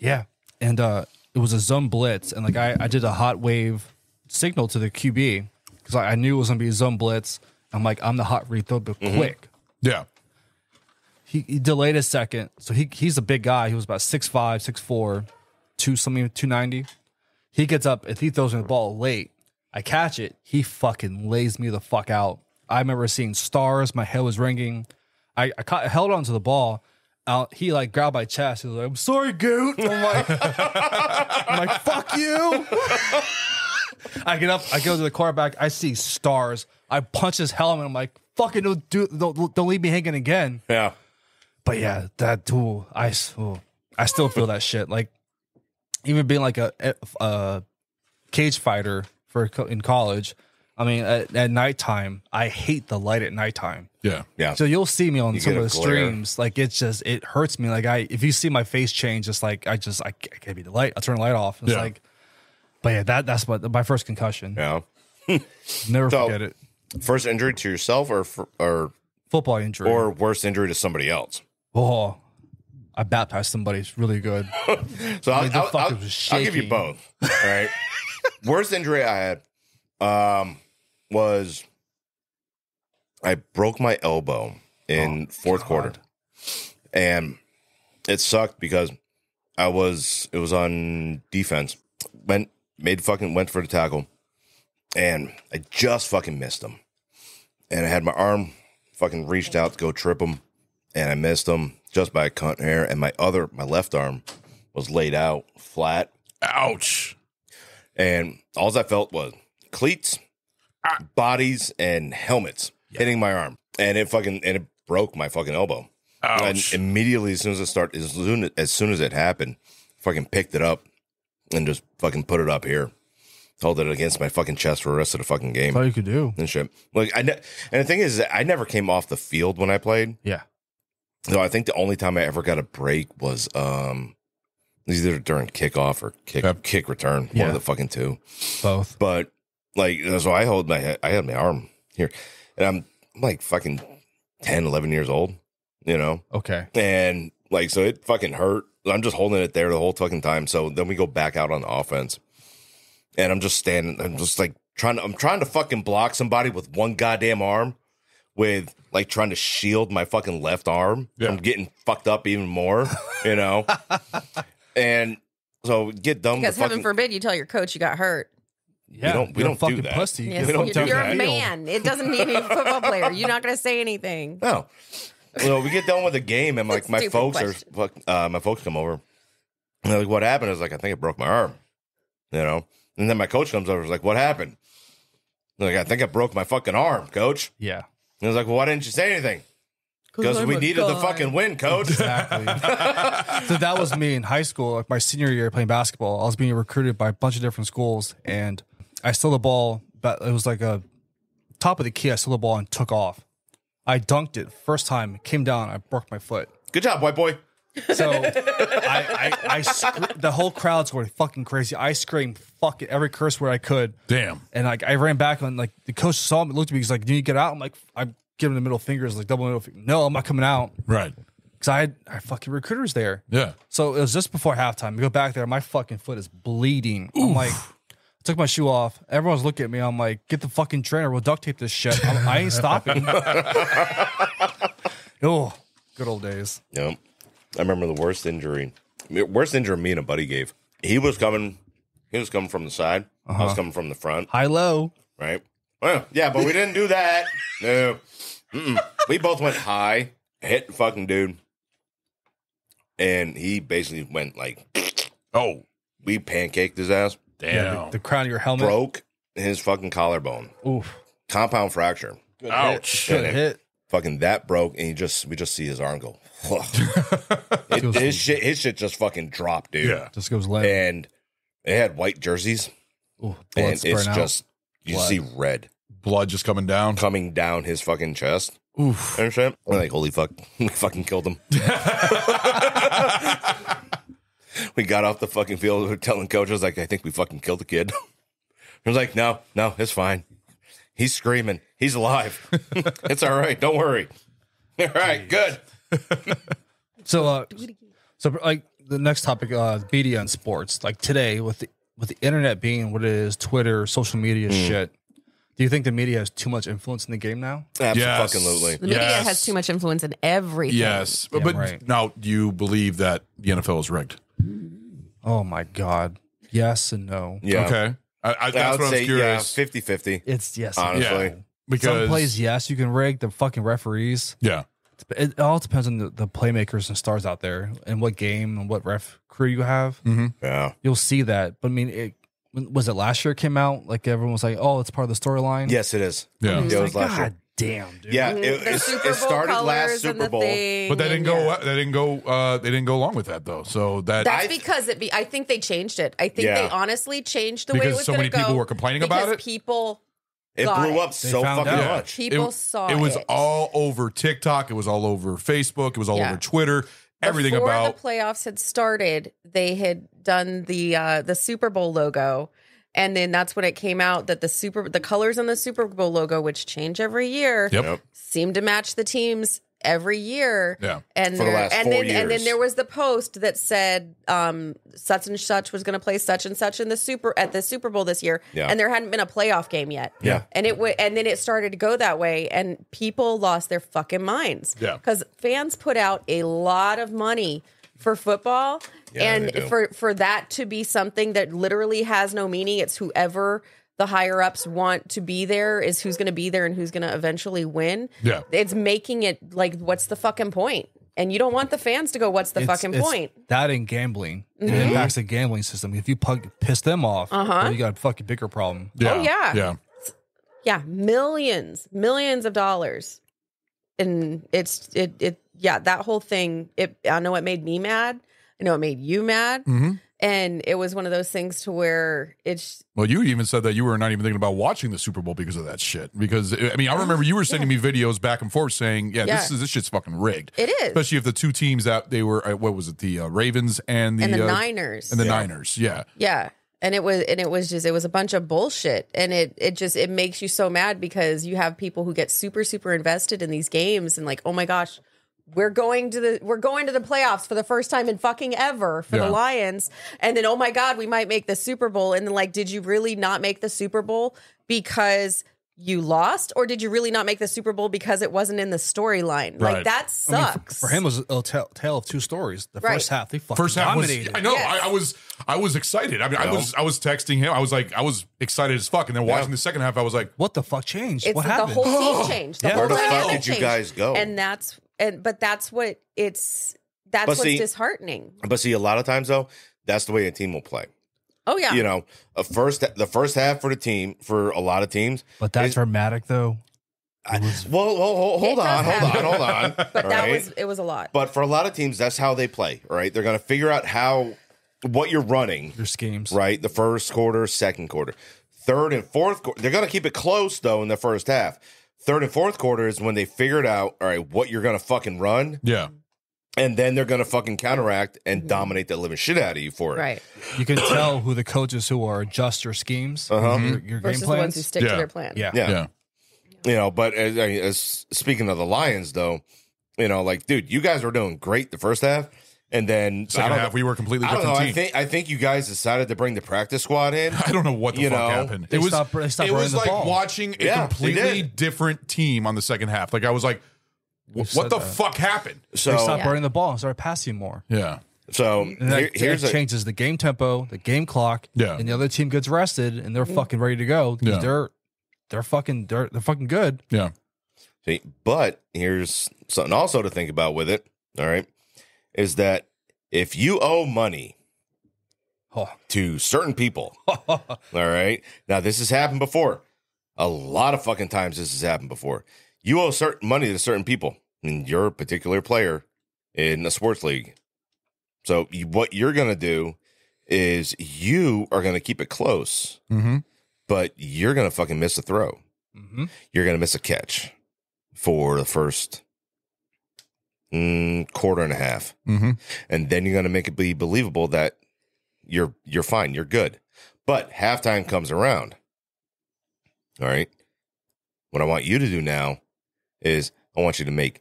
Speaker 10: And it was a zone blitz, and like I did a hot wave signal to the QB because I knew it was gonna be a zone blitz. I'm like, I'm the hot read, throw but quick.
Speaker 1: Yeah.
Speaker 10: He delayed a second, so he's a big guy. He was about 6'5", 6'4", 290. He gets up and he throws me the ball late. I catch it. He fucking lays me the fuck out. I remember seeing stars. My head was ringing. I held onto the ball. He like grabbed my chest. He was like, "I'm sorry, Goot." I'm like, "Fuck you." I get up. I go to the quarterback. I see stars. I punch his helmet. I'm like, "Fucking don't leave me hanging again."
Speaker 5: Yeah.
Speaker 10: But yeah, that tool, I still feel that shit. Like even being like a cage fighter in college, I mean, at nighttime, I hate the light at nighttime.
Speaker 1: Yeah.
Speaker 5: Yeah.
Speaker 10: So you'll see me on some
Speaker 5: get
Speaker 10: of
Speaker 5: a
Speaker 10: the
Speaker 5: glare.
Speaker 10: streams. Like it hurts me. Like if you see my face change, just like I can't be the light. I turn the light off. It's like, but yeah, that's my first concussion.
Speaker 5: Yeah.
Speaker 10: Never
Speaker 5: So,
Speaker 10: forget it.
Speaker 5: First injury to yourself or
Speaker 10: Football injury.
Speaker 5: or worst injury to somebody else?
Speaker 10: Oh, I baptized somebody. It's really good.
Speaker 5: So
Speaker 10: I mean, the
Speaker 5: I'll
Speaker 10: fucker was
Speaker 5: I'll give you
Speaker 10: shaking.
Speaker 5: both. All right. Worst injury I had was I broke my elbow in fourth quarter, and it sucked because it was on defense. Went for the tackle, and I just fucking missed him, and I had my arm fucking reached out to go trip him, and I missed him just by a cunt hair, and my left arm was laid out flat.
Speaker 1: Ouch.
Speaker 5: And all I felt was cleats, bodies, and helmets hitting my arm. And it broke my fucking elbow.
Speaker 1: Ouch.
Speaker 5: And immediately as soon as it happened, fucking picked it up and just fucking put it up here. Held it against my fucking chest for the rest of the fucking game.
Speaker 10: That's all you could do.
Speaker 5: And shit. Like and the thing is, I never came off the field when I played.
Speaker 10: Yeah.
Speaker 5: So I think the only time I ever got a break was either during kickoff or kick return. One of the fucking two.
Speaker 10: Both.
Speaker 5: But like, so I had my arm here, and I'm like fucking 10, 11 years old, you know?
Speaker 10: Okay.
Speaker 5: And like, so it fucking hurt. I'm just holding it there the whole fucking time. So then we go back out on the offense, and I'm just standing. I'm just like trying to fucking block somebody with one goddamn arm, with like trying to shield my fucking left arm from getting fucked up even more, you know? And so get done
Speaker 9: Because
Speaker 5: with
Speaker 9: heaven forbid you tell your coach you got hurt.
Speaker 10: Yeah,
Speaker 5: we don't
Speaker 10: fucking
Speaker 5: do that.
Speaker 10: pussy.
Speaker 9: Yes,
Speaker 5: We don't do
Speaker 9: you're
Speaker 5: that.
Speaker 9: a man. It doesn't mean you're a football player. You're not going to say anything.
Speaker 5: No. So we get done with the game, and like my
Speaker 9: Stupid
Speaker 5: folks
Speaker 9: question.
Speaker 5: my folks come over, and they're like, "What happened?" I was like, "I think I broke my arm," you know. And then my coach comes over, and is like, "What happened?" I'm like, "I think I broke my fucking arm, coach."
Speaker 10: Yeah.
Speaker 5: And I was like, "Well, why didn't you say anything?" Because we needed the fucking win, coach.
Speaker 10: Exactly. So that was me in high school, like my senior year playing basketball. I was being recruited by a bunch of different schools, and I stole the ball. But it was like a top of the key. I stole the ball and took off. I dunked it first time. It came down. I broke my foot.
Speaker 5: Good job, white boy.
Speaker 10: So the whole crowd's going fucking crazy. I screamed fucking every curse word I could.
Speaker 1: Damn.
Speaker 10: And like I ran back on, like the coach saw me, looked at me. He's like, "Do you get out?" I'm like, I'm giving the middle fingers, like double middle finger. No, I'm not coming out.
Speaker 1: Right.
Speaker 10: Because I had fucking recruiters there.
Speaker 1: Yeah.
Speaker 10: So it was just before halftime. We go back there. My fucking foot is bleeding. I'm like, I took my shoe off. Everyone's looking at me. I'm like, get the fucking trainer. We'll duct tape this shit. I ain't stopping. Oh, good old days.
Speaker 5: Yep. I remember the worst injury me and a buddy gave. He was coming from the side. I was coming from the front.
Speaker 10: High low.
Speaker 5: Right. Well, yeah, but we didn't do that. No. We both went high, hit the fucking dude, and he basically went like,
Speaker 1: oh,
Speaker 5: we pancaked his ass.
Speaker 1: Damn.
Speaker 10: Yeah, the crown of your helmet.
Speaker 5: Broke his fucking collarbone.
Speaker 10: Oof.
Speaker 5: Compound fracture.
Speaker 1: Ouch.
Speaker 10: Good hit.
Speaker 5: Fucking that broke, and we just see his arm go. His shit just fucking dropped, dude.
Speaker 1: Yeah.
Speaker 10: Just goes limp.
Speaker 5: And it had white jerseys,
Speaker 10: Ooh,
Speaker 5: and
Speaker 10: blood's
Speaker 5: it's
Speaker 10: burnt out.
Speaker 5: just you
Speaker 10: Blood.
Speaker 5: see red
Speaker 1: Blood just coming down.
Speaker 5: his fucking chest.
Speaker 1: Oof.
Speaker 5: And shit. We're like, holy fuck, we fucking killed him. We got off the fucking field. We were telling coaches, like, I think we fucking killed the kid. I was like, no, it's fine. He's screaming. He's alive. It's all right. Don't worry. All right, good.
Speaker 10: So like the next topic, media and sports. Like today, with the internet being what it is, Twitter, social media shit. Do you think the media has too much influence in the game now?
Speaker 5: Absolutely.
Speaker 9: The media has too much influence in everything.
Speaker 1: Yes.
Speaker 10: Yeah,
Speaker 1: but
Speaker 10: right.
Speaker 1: now, do you believe that the NFL is rigged?
Speaker 10: Oh my god. Yes and no.
Speaker 5: Yeah.
Speaker 1: Okay. That's
Speaker 5: I would
Speaker 1: what I
Speaker 5: say,
Speaker 1: was curious.
Speaker 5: 50-50.
Speaker 10: It's yes. and
Speaker 5: Honestly.
Speaker 10: no.
Speaker 1: Yeah. Because
Speaker 10: Some plays, yes, you can rig the fucking referees.
Speaker 1: Yeah.
Speaker 10: It all depends on the playmakers and stars out there and what game and what ref crew you have.
Speaker 5: Yeah.
Speaker 10: You'll see that. But I mean, was it last year it came out? Like everyone was like, oh, it's part of the storyline?
Speaker 5: Yes, it is.
Speaker 1: Yeah.
Speaker 5: It was last year.
Speaker 10: God damn, dude.
Speaker 5: Yeah,
Speaker 9: The Super
Speaker 5: it
Speaker 9: Bowl
Speaker 5: started last
Speaker 9: colors and
Speaker 5: Super
Speaker 9: the
Speaker 5: Bowl.
Speaker 9: thing,
Speaker 1: But they didn't
Speaker 9: and
Speaker 1: go. They didn't go along with that though. So
Speaker 9: That's
Speaker 5: I-
Speaker 9: because I think they changed it. I think
Speaker 5: Yeah.
Speaker 9: they honestly changed the way it
Speaker 1: Because
Speaker 9: was
Speaker 1: so
Speaker 9: going
Speaker 1: many
Speaker 9: to go.
Speaker 1: people were complaining about
Speaker 9: because
Speaker 1: it?
Speaker 9: People
Speaker 5: It blew up so fucking much.
Speaker 9: People saw it.
Speaker 1: It was all over TikTok. It was all over Facebook. It was all over Twitter. Everything
Speaker 9: Before
Speaker 1: about
Speaker 9: the playoffs had started, they had done the Super Bowl logo, and then that's when it came out that the colors on the Super Bowl logo, which change every year, seemed to match the teams every year.
Speaker 1: Yeah,
Speaker 9: and
Speaker 5: for the last 4 years.
Speaker 9: And then there was the post that said such and such was going to play such and such at the Super Bowl this year, and there hadn't been a playoff game yet.
Speaker 5: Yeah,
Speaker 9: and then it started to go that way, and people lost their fucking minds.
Speaker 1: Yeah,
Speaker 9: because fans put out a lot of money for football, and for that to be something that literally has no meaning. It's whoever the higher ups want to be there is who's going to be there and who's going to eventually win.
Speaker 1: Yeah.
Speaker 9: It's making it like, what's the fucking point? And you don't want the fans to go, what's the fucking point?
Speaker 10: That and gambling. It impacts the gambling system. If you piss them off, then you got a fucking bigger problem.
Speaker 1: Yeah.
Speaker 9: Oh, yeah.
Speaker 1: Yeah.
Speaker 9: Yeah. Millions of dollars. And that whole thing, I know it made me mad. I know it made you mad.
Speaker 1: Mm-hmm.
Speaker 9: And it was one of those things to where it's...
Speaker 1: Well, you even said that you were not even thinking about watching the Super Bowl because of that shit. Because, I mean, I remember you were sending me videos back and forth saying, this shit's fucking rigged.
Speaker 9: It is.
Speaker 1: Especially if the two teams that they were, what was it, the Ravens and the
Speaker 9: Niners.
Speaker 1: And the Niners, yeah.
Speaker 9: Yeah. And it was a bunch of bullshit. And it makes you so mad because you have people who get super, super invested in these games and like, oh my gosh, we're going to the playoffs for the first time in fucking ever for the Lions. And then, oh my God, we might make the Super Bowl. And then like, did you really not make the Super Bowl because you lost? Or did you really not make the Super Bowl because it wasn't in the storyline?
Speaker 1: Right.
Speaker 9: Like that sucks.
Speaker 10: I mean, for him, it was a tale of two stories. The first half, they fucking dominated.
Speaker 1: I know. Yes. I was excited. I mean, I was texting him. I was excited as fuck. And then watching the second half, I was like,
Speaker 10: what the fuck changed?
Speaker 9: It's
Speaker 10: what
Speaker 9: the
Speaker 10: happened?
Speaker 9: whole team changed.
Speaker 5: Where the fuck did you guys go?
Speaker 9: And that's what's disheartening.
Speaker 5: But see, a lot of times though, that's the way a team will play.
Speaker 9: Oh yeah,
Speaker 5: you know, the first half for the team for a lot of teams.
Speaker 10: But that's dramatic though.
Speaker 5: Hold on.
Speaker 9: But it was a lot.
Speaker 5: But for a lot of teams, that's how they play. Right, they're going to figure out what you're running,
Speaker 10: your schemes.
Speaker 5: Right, the first quarter, second quarter, third and fourth quarter. They're going to keep it close though in the first half. Third and fourth quarter is when they figured out, all right, what you're going to fucking run.
Speaker 1: Yeah.
Speaker 5: And then they're going to fucking counteract and dominate the living shit out of you for it.
Speaker 9: Right.
Speaker 10: You can tell who the coaches who are adjust your schemes, your game
Speaker 9: versus
Speaker 10: plans.
Speaker 9: the ones who stick to their plan.
Speaker 10: Yeah.
Speaker 5: You know, but as speaking of the Lions, though, you know, like, dude, you guys were doing great the first half. And then
Speaker 1: second half, we were a completely different team.
Speaker 5: I think you guys decided to bring the practice squad in.
Speaker 1: I don't know what the fuck happened.
Speaker 10: It was
Speaker 1: like watching a completely different team on the second half. Like I was like, what the fuck happened?
Speaker 10: So they stopped running the ball and started passing more.
Speaker 1: Yeah.
Speaker 5: So
Speaker 10: here's changes the game tempo, the game clock.
Speaker 1: Yeah.
Speaker 10: And the other team gets rested and they're fucking ready to go.
Speaker 1: Yeah.
Speaker 10: They're fucking good.
Speaker 1: Yeah.
Speaker 5: See, but here's something also to think about with it. All right. Is that if you owe money to certain people, all right, now this has happened before. A lot of fucking times this has happened before. You owe certain money to certain people, and you're a particular player in a sports league. So what you're going to do is you are going to keep it close, but you're going to fucking miss a throw. You're going to miss a catch for the first quarter and a half, and then you're going to make it be believable that you're fine, you're good. But halftime comes around. All right, what I want you to do now is I want you to make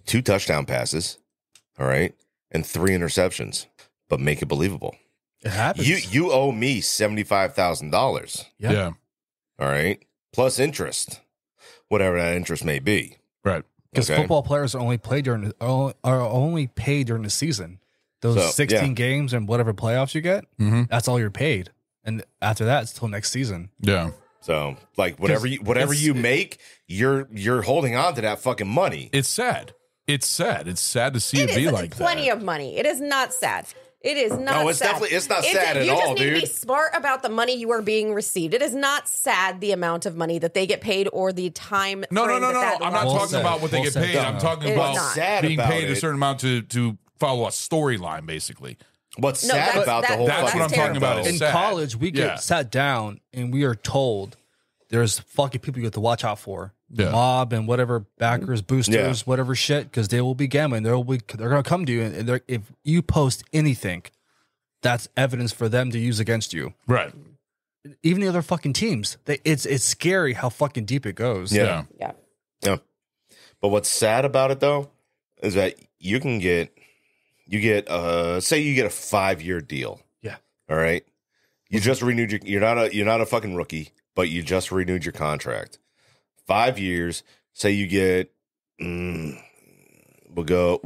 Speaker 5: 2 touchdown passes, all right, and 3 interceptions, but make it believable.
Speaker 10: It happens.
Speaker 5: You owe me $75,000.
Speaker 1: Yeah.
Speaker 5: All right, plus interest, whatever that interest may be.
Speaker 1: Right.
Speaker 10: Because football players are only paid during the season. Those 16 games and whatever playoffs you get, that's all you're paid. And after that, it's till next season.
Speaker 1: Yeah.
Speaker 5: So like whatever you make, you're holding on to that fucking money.
Speaker 1: It's sad. It's sad. It's sad to see it be like that.
Speaker 9: Plenty of money. It is not sad. It is not.
Speaker 5: No, it's
Speaker 9: sad.
Speaker 5: definitely it's not sad at all, dude.
Speaker 9: You just need to be smart about the money you are being received. It is not sad the amount of money that they get paid or the time.
Speaker 1: No.
Speaker 9: frame that
Speaker 1: I'm not talking about what they get paid. I'm talking about being paid a certain amount to follow a storyline, basically.
Speaker 5: What's sad about the whole?
Speaker 1: That's what I'm talking about.
Speaker 10: In college, we get sat down and we are told, there's fucking people you have to watch out for.
Speaker 1: Yeah.
Speaker 10: Mob and whatever backers, boosters, whatever shit, because they will be gambling. They're going to come to you, and if you post anything, that's evidence for them to use against you.
Speaker 1: Right.
Speaker 10: Even the other fucking teams, it's scary how fucking deep it goes.
Speaker 5: Yeah.
Speaker 9: Yeah.
Speaker 5: But what's sad about it though is that you get say you get a 5-year deal.
Speaker 10: Yeah.
Speaker 5: All right. You just renewed you're not a fucking rookie, but you just renewed your contract. 5 years. Say you get we'll go.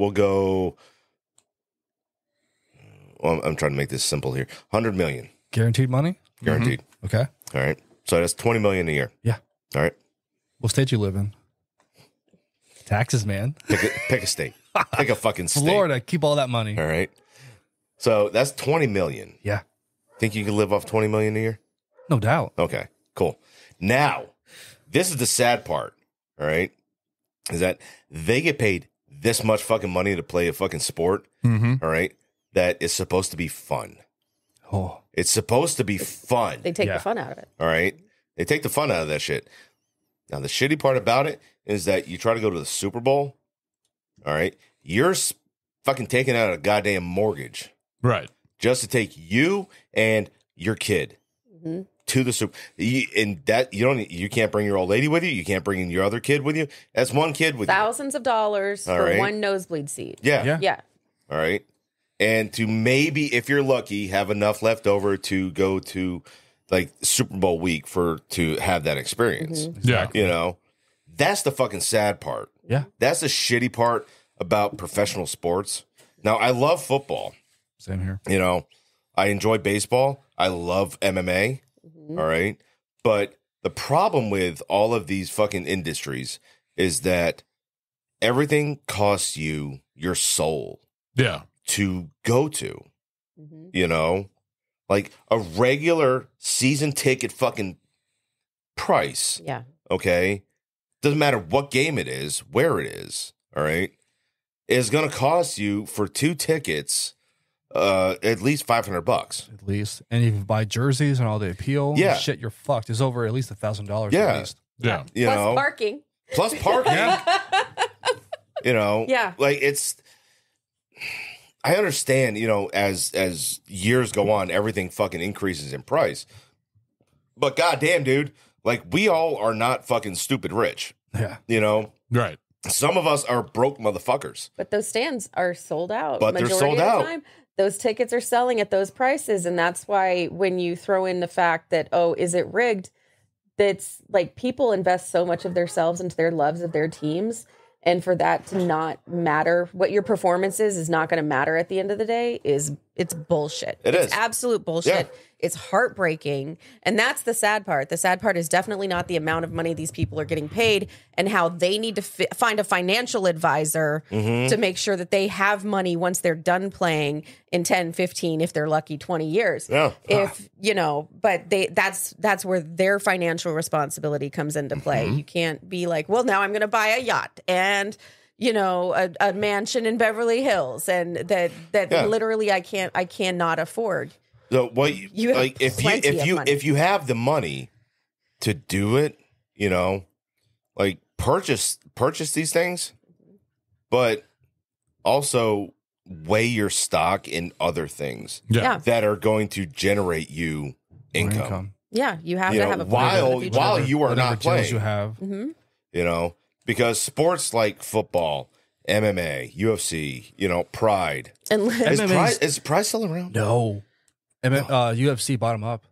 Speaker 5: Well, I'm trying to make this simple here. 100 million
Speaker 10: Guaranteed money?
Speaker 5: guaranteed.
Speaker 10: Okay.
Speaker 5: All right. So that's 20 million a year.
Speaker 10: Yeah.
Speaker 5: All right.
Speaker 10: What state you live in? Taxes, man.
Speaker 5: Pick a state. Pick a fucking state.
Speaker 10: Florida, keep all that money.
Speaker 5: All right. So that's 20 million.
Speaker 10: Yeah.
Speaker 5: Think you could live off 20 million a year?
Speaker 10: No doubt.
Speaker 5: Okay, cool. Now, this is the sad part, all right, is that they get paid this much fucking money to play a fucking sport, all right, that is supposed to be fun.
Speaker 10: Oh.
Speaker 5: It's supposed to be fun.
Speaker 9: They take the fun out of it.
Speaker 5: All right? They take the fun out of that shit. Now, the shitty part about it is that you try to go to the Super Bowl, all right, you're fucking taking out a goddamn mortgage.
Speaker 1: Right.
Speaker 5: Just to take you and your kid to the Super. And that you can't bring your old lady with you. You can't bring your other kid with you. That's one kid with
Speaker 9: Thousands of dollars
Speaker 5: All
Speaker 9: for
Speaker 5: right.
Speaker 9: one nosebleed seat.
Speaker 5: Yeah.
Speaker 9: Yeah.
Speaker 5: All right. And to maybe, if you're lucky, have enough left over to go to like Super Bowl week to have that experience.
Speaker 1: Yeah.
Speaker 5: You know, that's the fucking sad part.
Speaker 10: Yeah.
Speaker 5: That's the shitty part about professional sports. Now, I love football.
Speaker 10: Same here.
Speaker 5: You know, I enjoy baseball. I love MMA. All right. But the problem with all of these fucking industries is that everything costs you your soul
Speaker 1: Yeah.
Speaker 5: to go to. You know, like a regular season ticket fucking price.
Speaker 9: Yeah.
Speaker 5: Okay. Doesn't matter what game it is, where it is. All right. Is going to cost you for 2 tickets at least $500.
Speaker 10: At least. And if you buy jerseys and all the appeal,
Speaker 5: Yeah.
Speaker 10: shit, you're fucked. It's over at least $1,000
Speaker 5: Yeah.
Speaker 10: at least.
Speaker 1: Yeah.
Speaker 5: You
Speaker 9: Plus
Speaker 5: know,
Speaker 9: parking.
Speaker 5: plus parking. You know,
Speaker 9: Yeah.
Speaker 5: like I understand, you know, as years go on, everything fucking increases in price. But goddamn, dude, like we all are not fucking stupid rich.
Speaker 10: Yeah.
Speaker 5: You know,
Speaker 1: Right.
Speaker 5: some of us are broke motherfuckers.
Speaker 9: But those stands are sold out.
Speaker 5: But they're
Speaker 9: Majority
Speaker 5: sold
Speaker 9: of the
Speaker 5: out.
Speaker 9: time, those tickets are selling at those prices. And that's why when you throw in the fact that, oh, is it rigged? That's like people invest so much of themselves into their loves of their teams. And for that to not matter, what your performance is not going to matter at the end of the day it's bullshit. It's absolute bullshit.
Speaker 5: Yeah.
Speaker 9: It's heartbreaking. And that's the sad part. The sad part is definitely not the amount of money these people are getting paid and how they need to find a financial advisor to make sure that they have money once they're done playing in 10, 15, if they're lucky, 20 years.
Speaker 5: Yeah.
Speaker 9: If, you know, but that's where their financial responsibility comes into play. You can't be like, well, now I'm going to buy a yacht and, you know, a mansion in Beverly Hills and that
Speaker 5: Yeah.
Speaker 9: literally I cannot afford.
Speaker 5: So what
Speaker 9: You have
Speaker 5: like if
Speaker 9: plenty of money.
Speaker 5: if you have the money to do it, you know, like purchase these things, but also weigh your stock in other things
Speaker 9: Yeah.
Speaker 5: that are going to generate you income.
Speaker 9: Yeah, you have
Speaker 5: You
Speaker 9: to
Speaker 5: know,
Speaker 9: have a plan for the future.
Speaker 5: while you are
Speaker 10: Whatever
Speaker 5: not
Speaker 10: deals
Speaker 5: playing,
Speaker 10: you have.
Speaker 9: Mhm.
Speaker 5: you know, because sports like football, MMA, UFC, you know, Pride.
Speaker 9: And
Speaker 5: Is Pride still around?
Speaker 10: No. UFC bottom up.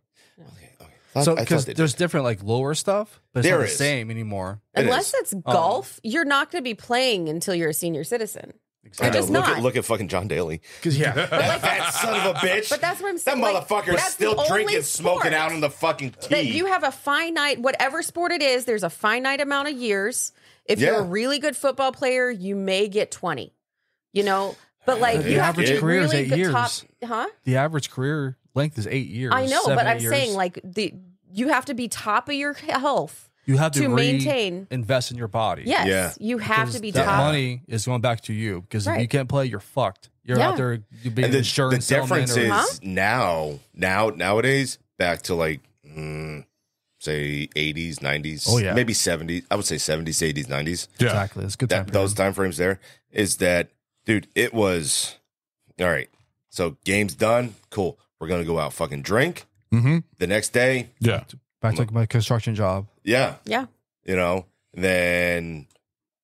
Speaker 5: I
Speaker 10: So
Speaker 5: thought
Speaker 10: because
Speaker 5: they did.
Speaker 10: there's different like lower stuff, but it's
Speaker 5: There
Speaker 10: not the
Speaker 5: is.
Speaker 10: same anymore.
Speaker 9: Unless it's golf, you're not going to be playing until you're a senior citizen.
Speaker 5: I
Speaker 9: You're
Speaker 5: know,
Speaker 9: just
Speaker 5: look
Speaker 9: not.
Speaker 5: at look at fucking John Daly.
Speaker 10: Because
Speaker 5: that fat son of a bitch.
Speaker 9: But that's what I'm
Speaker 5: That
Speaker 9: saying. like,
Speaker 5: motherfucker is
Speaker 9: that's
Speaker 5: still
Speaker 9: the only
Speaker 5: drinking, smoking
Speaker 9: sport
Speaker 5: out on the fucking
Speaker 9: that
Speaker 5: tee.
Speaker 9: you have a finite, whatever sport it is, there's a finite amount of years. If you're
Speaker 5: Yeah.
Speaker 9: a really good football player, you may get 20. You know, but like
Speaker 10: The
Speaker 9: you have to
Speaker 10: average
Speaker 9: be
Speaker 10: career is
Speaker 9: really
Speaker 10: 8
Speaker 9: good
Speaker 10: years.
Speaker 9: top, huh?
Speaker 10: The average career length is 8 years.
Speaker 9: I know,
Speaker 10: 7,
Speaker 9: but
Speaker 10: 8
Speaker 9: I'm
Speaker 10: years.
Speaker 9: saying like you have to be top of your health.
Speaker 10: you have to
Speaker 9: maintain.
Speaker 10: invest in your body.
Speaker 9: Yes, you have to be
Speaker 10: that
Speaker 9: top.
Speaker 10: money is going back to you because if
Speaker 9: Right.
Speaker 10: you can't play, you're fucked. You're
Speaker 9: Yeah.
Speaker 10: out there. You being
Speaker 5: and
Speaker 10: an
Speaker 5: the
Speaker 10: insurance
Speaker 5: difference
Speaker 10: salesman
Speaker 5: is nowadays back to like say 80s, 90s.
Speaker 10: Oh, yeah.
Speaker 5: Maybe 70s. I would say 70s, 80s, 90s.
Speaker 1: Yeah.
Speaker 10: Exactly. It's a good time.
Speaker 5: Those time frames there is that, dude, it was, all right, so game's done. Cool. We're going to go out fucking drink.
Speaker 1: Mm-hmm.
Speaker 5: The next day.
Speaker 1: Yeah.
Speaker 10: Back to my construction job.
Speaker 5: Yeah.
Speaker 9: Yeah.
Speaker 5: You know, then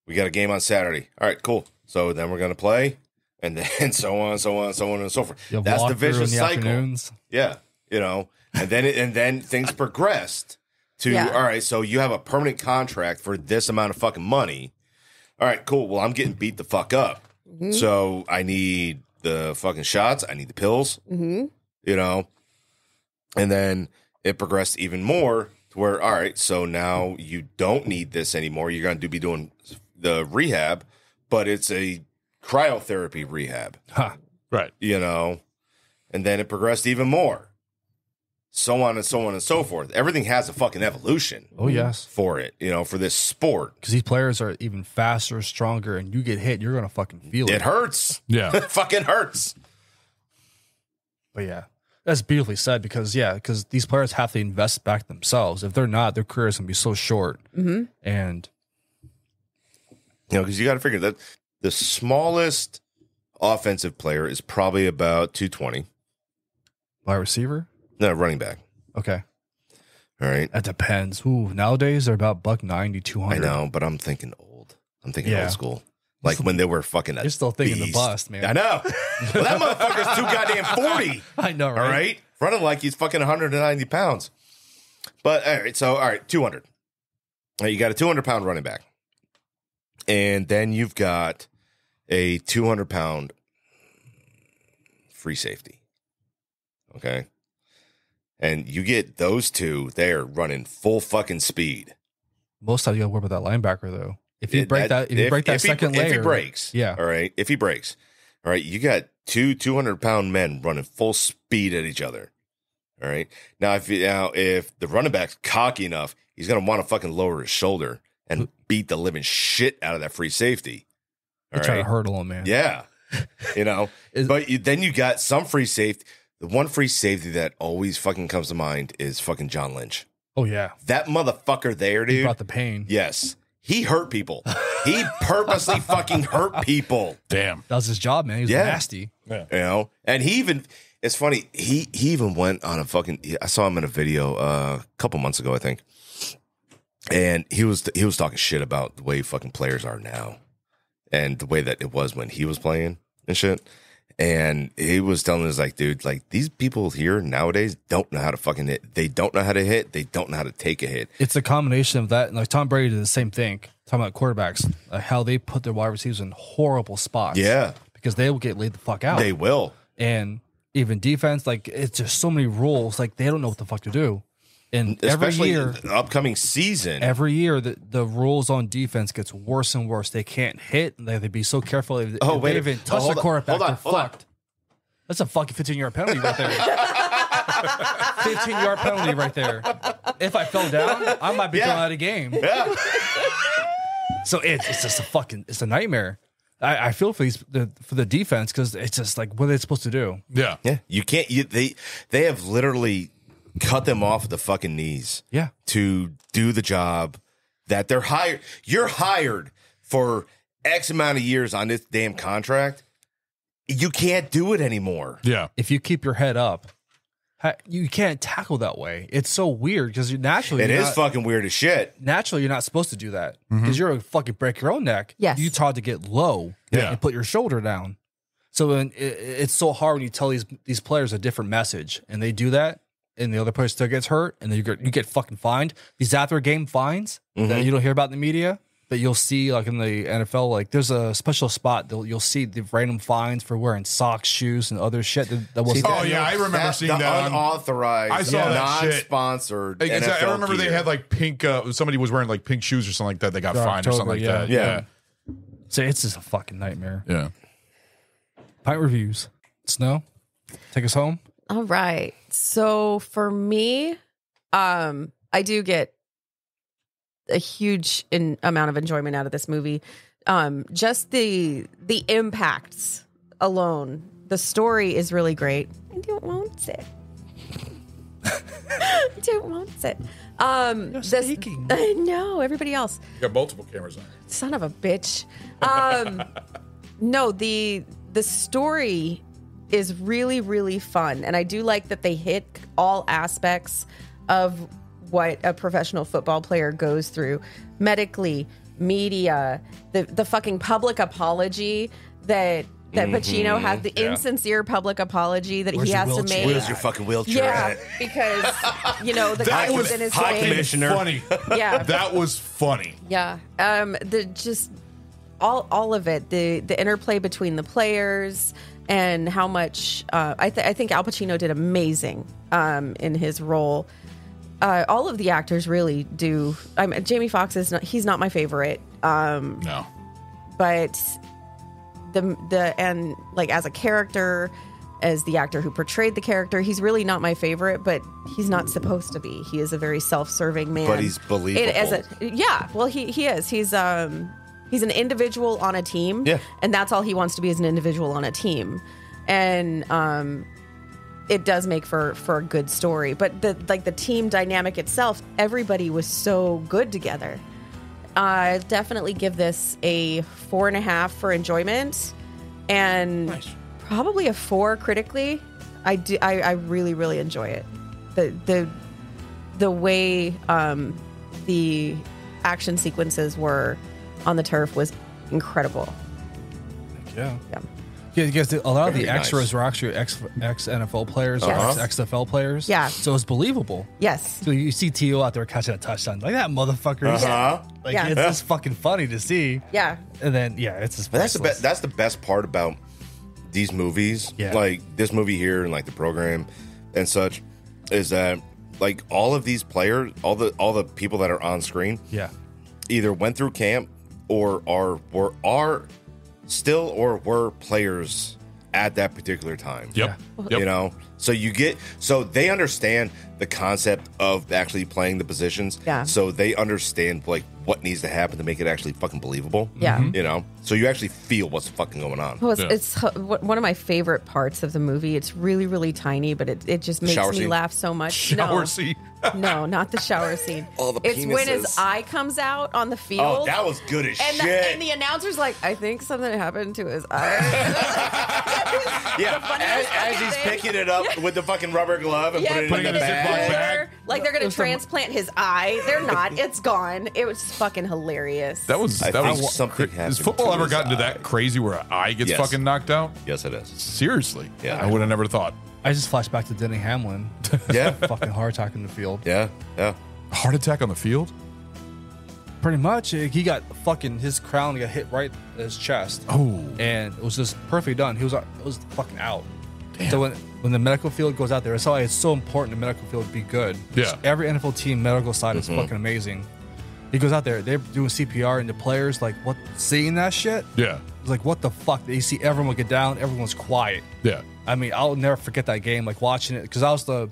Speaker 5: we got a game on Saturday. All right, cool. So then we're going to play. And then so on, so on, so on, and so forth. That's the vicious cycle.
Speaker 10: Afternoons.
Speaker 5: Yeah, you know, and then things progressed to all right. So you have a permanent contract for this amount of fucking money. All right, cool. Well, I'm getting beat the fuck up, so I need the fucking shots. I need the pills. You know, and then it progressed even more to where all right. So now you don't need this anymore. You're going to be doing the rehab, but it's a cryotherapy rehab.
Speaker 1: Right.
Speaker 5: You know, and then it progressed even more. So on and so on and so forth. Everything has a fucking evolution.
Speaker 10: Oh, yes.
Speaker 5: For it, you know, for this sport.
Speaker 10: Because these players are even faster, stronger, and you get hit, you're going to fucking feel it.
Speaker 5: It hurts.
Speaker 1: Yeah.
Speaker 5: It fucking hurts.
Speaker 10: But yeah, that's beautifully said because these players have to invest back themselves. If they're not, their career is going to be so short.
Speaker 9: Mm-hmm.
Speaker 10: And,
Speaker 5: you know, because you got to figure that the smallest offensive player is probably about 220.
Speaker 10: Wide receiver?
Speaker 5: No, running back.
Speaker 10: Okay.
Speaker 5: All right.
Speaker 10: That depends. Ooh, nowadays they're about $190, 200.
Speaker 5: I know, but I'm thinking old. I'm thinking
Speaker 10: Yeah.
Speaker 5: old school. Like when they were fucking
Speaker 10: You're still thinking the
Speaker 5: beast.
Speaker 10: bust, man.
Speaker 5: I know. Well, that motherfucker's too goddamn 40.
Speaker 10: I know, right?
Speaker 5: All right. Running like he's fucking 190 pounds. But all right. So, all right, 200. Now, you got a 200-pound running back. And then you've got a 200-pound free safety. Okay. And you get those two, they're running full fucking speed.
Speaker 10: Most times you got to worry about that linebacker, though. If you break that second layer.
Speaker 5: If he breaks.
Speaker 10: Yeah.
Speaker 5: All right. If he breaks. All right. You got two 200-pound men running full speed at each other. All right. Now, if the running back's cocky enough, he's going to want to fucking lower his shoulder and beat the living shit out of that free safety.
Speaker 10: They try to hurdle him, man.
Speaker 5: Yeah. You know, but then you got some free safety. The one free safety that always fucking comes to mind is fucking John Lynch.
Speaker 10: Oh, yeah.
Speaker 5: That motherfucker there, dude.
Speaker 10: He brought the pain.
Speaker 5: Yes. He hurt people. He purposely fucking hurt people.
Speaker 1: Damn.
Speaker 10: That was his job, man. He was nasty.
Speaker 1: Yeah.
Speaker 5: You know, and he even, it's funny, he even went on a fucking, I saw him in a video a couple months ago, I think. And he was talking shit about the way fucking players are now and the way that it was when he was playing and shit. And he was telling us, like, dude, like, these people here nowadays don't know how to fucking hit. They don't know how to hit. They don't know how to take a hit.
Speaker 10: It's a combination of that. Like Tom Brady did the same thing. Talking about quarterbacks, how they put their wide receivers in horrible spots.
Speaker 5: Yeah.
Speaker 10: Because they will get laid the fuck out.
Speaker 5: They will.
Speaker 10: And even defense, like, it's just so many rules. Like, they don't know what the fuck to do. And
Speaker 5: especially
Speaker 10: every year,
Speaker 5: the upcoming season,
Speaker 10: the rules on defense gets worse and worse. They can't hit. They have to be so careful. If they even touch the quarterback, they're fucked. That's a fucking 15-yard penalty right there. 15-yard penalty right there. If I fell down, I might be thrown out of the game.
Speaker 5: Yeah.
Speaker 10: So it's just it's a nightmare. I feel for the defense because it's just like, what are they supposed to do?
Speaker 1: Yeah.
Speaker 5: Yeah. You can't. They have literally cut them off at the fucking knees.
Speaker 10: Yeah.
Speaker 5: To do the job that they're hired. You're hired for X amount of years on this damn contract. You can't do it anymore.
Speaker 1: Yeah.
Speaker 10: If you keep your head up, you can't tackle that way. It's so weird because naturally
Speaker 5: it is fucking weird as shit.
Speaker 10: Naturally, you're not supposed to do that because you're a fucking break your own neck.
Speaker 9: Yes.
Speaker 10: You taught to get low and put your shoulder down. So it's so hard when you tell these players a different message and they do that. And the other player still gets hurt, and then you get fucking fined. These after game fines that you don't hear about in the media, but you'll see like in the NFL, like there's a special spot that you'll see the random fines for wearing socks, shoes, and other shit. That was
Speaker 1: I remember seeing that.
Speaker 5: Unauthorized,
Speaker 1: I saw that shit.
Speaker 5: Non-sponsored.
Speaker 1: Exactly. I remember they had like pink. Somebody was wearing like pink shoes or something like that. They got fined or something like that. Yeah.
Speaker 10: So it's just a fucking nightmare.
Speaker 1: Yeah.
Speaker 10: Pint reviews. Snow, take us home.
Speaker 9: All right. So for me, I do get a huge amount of enjoyment out of this movie. Just the impacts alone. The story is really great. I don't want it. I don't want it. I know everybody else.
Speaker 1: You got multiple cameras on.
Speaker 9: Son of a bitch. No, the story is really, really fun. And I do like that they hit all aspects of what a professional football player goes through. Medically, media, the fucking public apology that Pacino has, the insincere public apology that he has to make.
Speaker 5: Where's your fucking wheelchair at?
Speaker 9: Because, the guy was in his
Speaker 5: high
Speaker 9: way.
Speaker 5: commissioner.
Speaker 1: Funny.
Speaker 9: Yeah.
Speaker 1: That was funny.
Speaker 9: Yeah. All of it, the interplay between the players and how much I think Al Pacino did amazing in his role. All of the actors really do. Jamie Foxx he's not my favorite.
Speaker 1: No.
Speaker 9: But and like as a character, as the actor who portrayed the character, he's really not my favorite, but he's not supposed to be. He is a very self-serving man.
Speaker 5: But he's believable.
Speaker 9: Well, he is. He's an individual on a team.
Speaker 5: Yeah.
Speaker 9: And that's all he wants to be, is an individual on a team. And it does make for a good story. But the team dynamic itself, everybody was so good together. I definitely give this a 4.5 for enjoyment, and probably a 4 critically. I really, really enjoy it. The way the action sequences were on the turf was incredible.
Speaker 10: Yeah. Because a lot of the extras were actually ex NFL players, or ex XFL players.
Speaker 9: Yeah.
Speaker 10: So it's believable.
Speaker 9: Yes.
Speaker 10: So you see T.O. out there catching a touchdown, like that motherfucker. It's just fucking funny to see.
Speaker 9: Yeah.
Speaker 10: And then it's just.
Speaker 5: That's the best part about these movies.
Speaker 10: Yeah.
Speaker 5: Like this movie here and like the program and such, is that like all of these players, all the people that are on screen, either went through camp or are still or were players at that particular time.
Speaker 1: Yep.
Speaker 5: So they understand the concept of actually playing the positions.
Speaker 9: Yeah.
Speaker 5: So they understand like what needs to happen to make it actually fucking believable.
Speaker 9: Yeah.
Speaker 5: So you actually feel what's fucking going on.
Speaker 9: Well, it's one of my favorite parts of the movie. It's really, really tiny, but it just makes me laugh so much.
Speaker 1: Shower scene.
Speaker 9: No, not the shower scene.
Speaker 5: All the
Speaker 9: It's when his
Speaker 5: penises.
Speaker 9: eye comes out on the field.
Speaker 5: Oh, that was good as
Speaker 9: and
Speaker 5: shit.
Speaker 9: and the announcer's like, I think something happened to his eye.
Speaker 5: As he's picking it up with the fucking rubber glove and putting it in the bag.
Speaker 9: Like they're going to transplant his eye. They're not. It's gone. It was fucking hilarious.
Speaker 1: That was
Speaker 5: something happened.
Speaker 1: Has football
Speaker 5: to
Speaker 1: ever
Speaker 5: his
Speaker 1: gotten to
Speaker 5: eye.
Speaker 1: that crazy where an eye gets
Speaker 5: Yes.
Speaker 1: fucking knocked out?
Speaker 5: Yes, it is.
Speaker 1: Seriously.
Speaker 5: Yeah.
Speaker 1: I would have never thought.
Speaker 10: I just flashed back to Denny Hamlin.
Speaker 5: Yeah.
Speaker 10: Fucking heart attack in the field.
Speaker 5: Yeah.
Speaker 1: Heart attack on the field?
Speaker 10: Pretty much. He got fucking, his crown got hit right in his chest.
Speaker 1: Oh.
Speaker 10: And it was just perfectly done. It was fucking out. Damn. So when the medical field goes out there, that's why it's so important the medical field be good.
Speaker 1: Yeah.
Speaker 10: Every NFL team medical side is fucking amazing. He goes out there, they're doing CPR, and the players seeing that shit.
Speaker 1: Yeah.
Speaker 10: It's like, what the fuck? You see everyone get down, everyone's quiet.
Speaker 1: Yeah.
Speaker 10: I mean, I'll never forget that game, like watching it, because that was the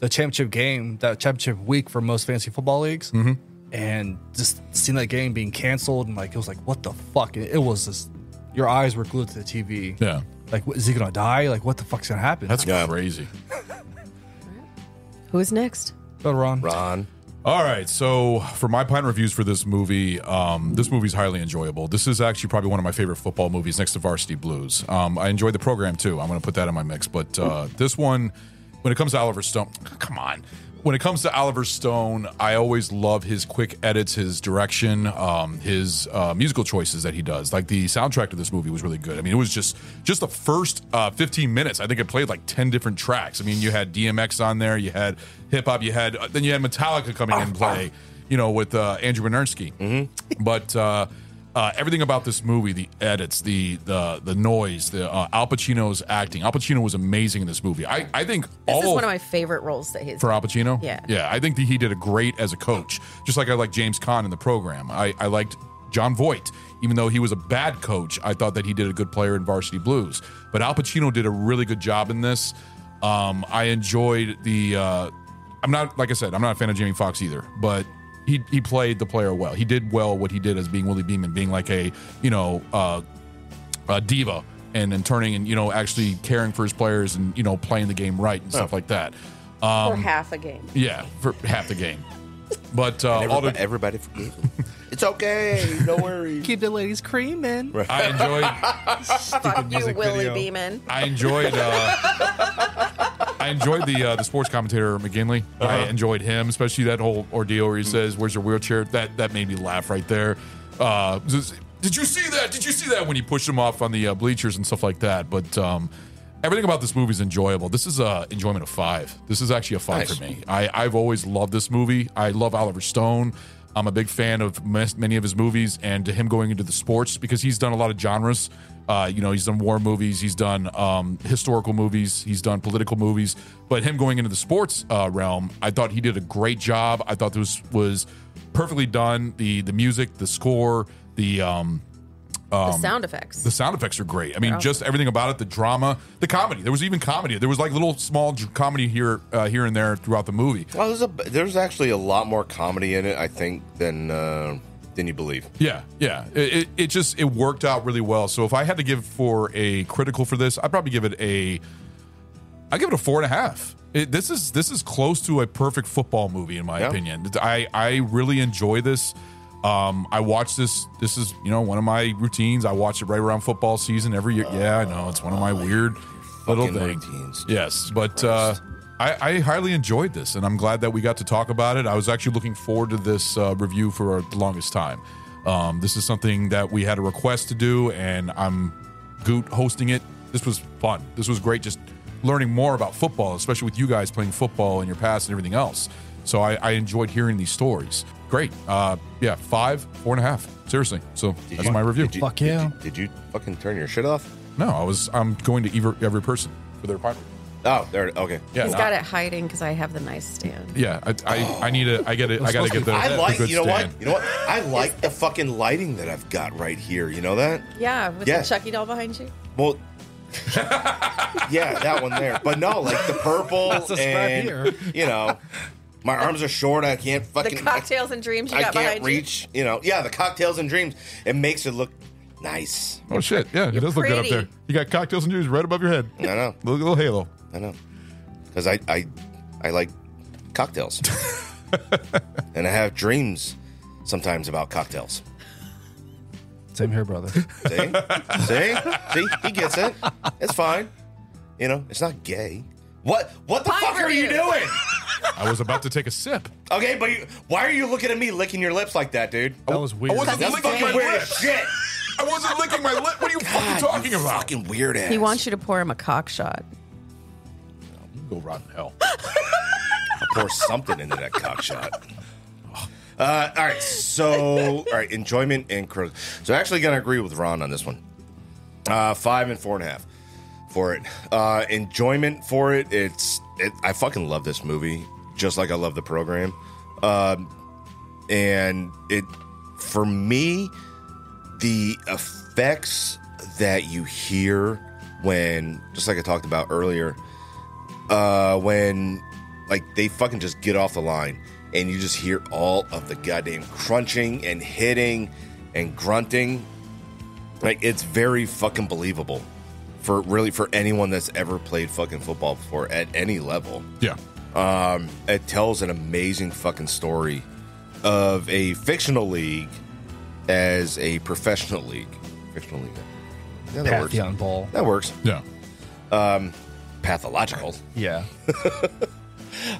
Speaker 10: championship game, that championship week for most fantasy football leagues.
Speaker 1: Mm-hmm.
Speaker 10: And just seeing that game being canceled, and it was like, what the fuck? It was just, your eyes were glued to the TV.
Speaker 1: Yeah.
Speaker 10: Like, is he gonna die? Like, what the fuck's gonna happen?
Speaker 1: That's crazy.
Speaker 9: Who's next?
Speaker 10: Go to Ron.
Speaker 1: All right, so for my pint reviews for this movie's highly enjoyable. This is actually probably one of my favorite football movies next to Varsity Blues. I enjoyed the program too. I'm going to put that in my mix. But this one, when it comes to Oliver Stone, come on. When it comes to Oliver Stone, I always love his quick edits, his direction, his musical choices that he does. Like the soundtrack to this movie was really good. I mean, it was just the first 15 minutes. I think it played like 10 different tracks. I mean, you had DMX on there, you had hip hop, then you had Metallica coming in play, with Andrew Bernarski. Mm-hmm. But everything about this movie, the edits, the noise, Al Pacino's acting. Al Pacino was amazing in this movie. I think
Speaker 9: This is one of my favorite roles that he's
Speaker 1: for Al Pacino.
Speaker 9: Yeah.
Speaker 1: I think that he did a great as a coach, just like I like James Caan in the program. I liked John Voight, even though he was a bad coach. I thought that he did a good player in Varsity Blues. But Al Pacino did a really good job in this. I enjoyed the. I'm not a fan of Jamie Foxx either, but. He played the player well. He did well what he did as being Willie Beeman, being like a diva and turning and actually caring for his players and playing the game right and stuff like that.
Speaker 9: for half a game.
Speaker 1: Yeah, for half the game. But
Speaker 5: everybody forgave him. It's okay. No worries.
Speaker 10: Keep the ladies creaming.
Speaker 5: Right.
Speaker 1: I enjoyed.
Speaker 9: Fuck you, Willie Beeman.
Speaker 1: I enjoyed the sports commentator McGinley. I enjoyed him, especially that whole ordeal where he says, "Where's your wheelchair?" That made me laugh right there. Did you see that? Did you see that when he pushed him off on the bleachers and stuff like that? But everything about this movie is enjoyable. This is enjoyment of 5. This is actually a 5 for me. I've always loved this movie. I love Oliver Stone. I'm a big fan of many of his movies, and to him going into the sports, because he's done a lot of genres. He's done war movies, he's done historical movies, he's done political movies. But him going into the sports realm, I thought he did a great job. I thought this was perfectly done. The music, the score, the
Speaker 9: sound effects.
Speaker 1: The sound effects are great. I mean, just everything about it, the drama, the comedy. There was even comedy. There was like little small comedy here and there throughout the movie.
Speaker 5: Well, there's actually a lot more comedy in it, I think, than you believe.
Speaker 1: Yeah. It worked out really well. So if I had to give for a critical for this, I'd probably give it a 4.5. This is close to a perfect football movie in my opinion. I really enjoy this. I watch this. This is one of my routines. I watch it right around football season every year. Yeah, I know it's one of my weird little things.
Speaker 5: Routines.
Speaker 1: Yes, but I highly enjoyed this, and I'm glad that we got to talk about it. I was actually looking forward to this review for the longest time. This is something that we had a request to do, and I'm Goot hosting it. This was fun. This was great, just learning more about football, especially with you guys playing football in your past and everything else. So I enjoyed hearing these stories. Great. 5, 4.5. Seriously. So that's my review.
Speaker 10: Fuck yeah.
Speaker 5: Did you fucking turn your shit off?
Speaker 1: No, I'm going to every person for their apartment.
Speaker 5: Oh, there. Okay.
Speaker 9: Yeah, he's got it hiding because I have the nice stand.
Speaker 1: Yeah, I need it. I get it. I gotta get the.
Speaker 5: I like.
Speaker 1: The good
Speaker 5: you know
Speaker 1: stand.
Speaker 5: what? You know what? I like the fucking lighting that I've got right here. You know that?
Speaker 9: Yeah, with the Chucky doll behind you.
Speaker 5: Well. Yeah, that one there. But no, like the purple and here. My arms are short. I can't fucking.
Speaker 9: The cocktails and dreams you got behind you.
Speaker 5: I can't reach. The cocktails and dreams. It makes it look nice.
Speaker 1: Oh shit! Yeah, it does look good up there. You got cocktails and dreams right above your head.
Speaker 5: I know.
Speaker 1: Little halo.
Speaker 5: I know. Because I like cocktails, and I have dreams sometimes about cocktails.
Speaker 10: Same here, brother.
Speaker 5: See, he gets it. It's fine. It's not gay. What the fuck are you doing?
Speaker 1: I was about to take a sip.
Speaker 5: Okay, but why are you looking at me licking your lips like that, dude?
Speaker 10: That was weird.
Speaker 1: I wasn't
Speaker 5: That's
Speaker 1: licking
Speaker 5: fucking
Speaker 1: my
Speaker 5: weird
Speaker 1: lips.
Speaker 5: as shit.
Speaker 1: I wasn't licking my lip. What are you fucking talking about?
Speaker 5: Fucking weird ass.
Speaker 9: He wants you to pour him a cock shot.
Speaker 1: Go rot in hell.
Speaker 5: I'll pour something into that cock shot. All right, enjoyment and critical. So actually going to agree with Ron on this one. 5 and 4.5 for it. Enjoyment for it. I fucking love this movie, just like I love the program. And for me, the effects that you hear when, just like I talked about earlier, when like they fucking just get off the line and you just hear all of the goddamn crunching and hitting and grunting, like it's very fucking believable for anyone that's ever played fucking football before at any level.
Speaker 1: Yeah.
Speaker 5: It tells an amazing fucking story of a fictional league as a professional league. Fictional league. Yeah, that works.
Speaker 10: Pantheon ball.
Speaker 5: That works.
Speaker 1: Yeah.
Speaker 5: Pathological.
Speaker 10: Yeah.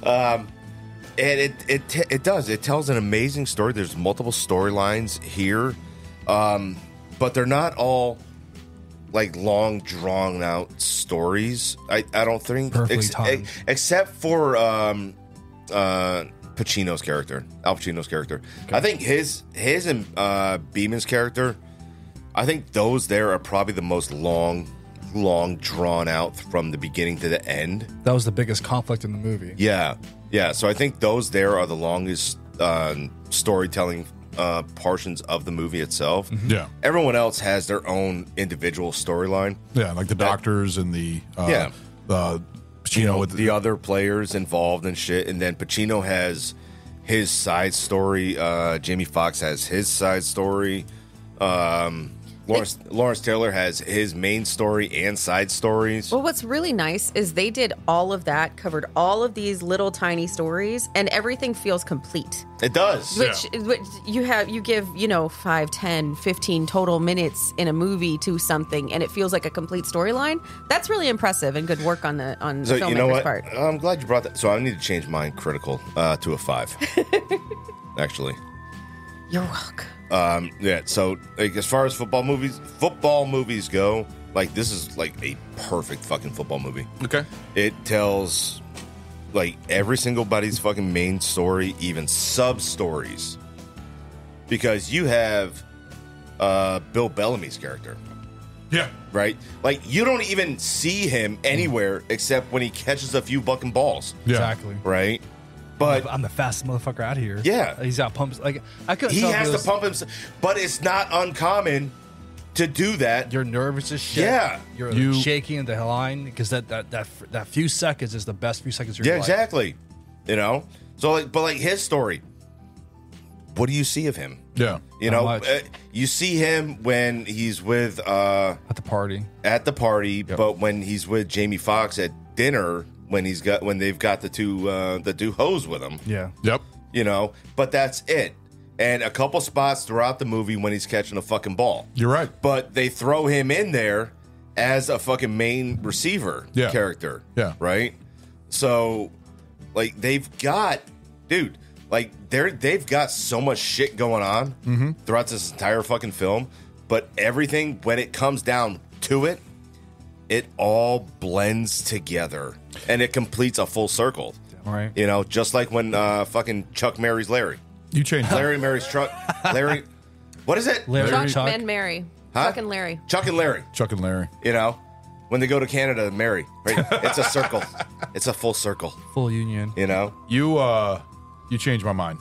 Speaker 5: And it does. It tells an amazing story. There's multiple storylines here, but they're not all like long, drawn out stories. I don't think, except for Pacino's character, Al Pacino's character. Okay. I think his and Beeman's character. I think those there are probably the most long drawn out from the beginning to the end.
Speaker 10: That was the biggest conflict in the movie.
Speaker 5: Yeah. So I think those there are the longest storytelling portions of the movie itself.
Speaker 1: Mm-hmm. Yeah.
Speaker 5: Everyone else has their own individual storyline.
Speaker 1: Yeah, like the doctors and the Pacino with
Speaker 5: the other players involved and shit. And then Pacino has his side story. Jamie Foxx has his side story. Lawrence Taylor has his main story and side stories.
Speaker 9: Well, what's really nice is they did all of that, covered all of these little tiny stories, and everything feels complete.
Speaker 5: It does.
Speaker 9: Which you give, 5, 10, 15 total minutes in a movie to something, and it feels like a complete storyline. That's really impressive and good work on the filmmaker's
Speaker 5: you know what?
Speaker 9: part.
Speaker 5: I'm glad you brought that. So I need to change mine critical to a 5. Actually.
Speaker 9: You're welcome.
Speaker 5: Yeah, so like, as far as football movies go, like this is like a perfect fucking football movie.
Speaker 1: Okay.
Speaker 5: It tells like every single body's fucking main story, even sub stories. Because you have Bill Bellamy's character.
Speaker 1: Yeah.
Speaker 5: Right? Like you don't even see him anywhere except when he catches a few fucking balls.
Speaker 1: Yeah.
Speaker 10: Exactly.
Speaker 5: Right? But
Speaker 10: I'm the fastest motherfucker out here.
Speaker 5: Yeah.
Speaker 10: He's got pumps. Like I couldn't.
Speaker 5: He
Speaker 10: tell if
Speaker 5: has
Speaker 10: it was,
Speaker 5: to pump himself, but it's not uncommon to do that.
Speaker 10: You're nervous as shit.
Speaker 5: Yeah.
Speaker 10: You're shaking in the line because that few seconds is the best few seconds of your
Speaker 5: Yeah,
Speaker 10: life.
Speaker 5: exactly. So like his story. What do you see of him?
Speaker 1: Yeah.
Speaker 5: You see him when he's with
Speaker 10: at the party.
Speaker 5: But when he's with Jamie Foxx at dinner, when they've got the two hoes with him.
Speaker 10: Yeah.
Speaker 1: Yep.
Speaker 5: But that's it. And a couple spots throughout the movie when he's catching a fucking ball.
Speaker 1: You're right.
Speaker 5: But they throw him in there as a fucking main receiver character.
Speaker 1: Yeah.
Speaker 5: Right? So, like, they've got so much shit going on throughout this entire fucking film. But everything, when it comes down to it, it all blends together. And it completes a full circle.
Speaker 10: Right.
Speaker 5: Just like when fucking Chuck marries Larry.
Speaker 1: You changed
Speaker 5: Larry marries Chuck. Larry, what is it?
Speaker 10: Larry
Speaker 9: Chuck and Mary.
Speaker 5: Huh?
Speaker 9: Chuck and Larry.
Speaker 5: Chuck and Larry.
Speaker 1: Chuck and Larry.
Speaker 5: When they go to Canada and marry, right? It's a circle. It's a full circle.
Speaker 10: Full union.
Speaker 1: You changed my mind.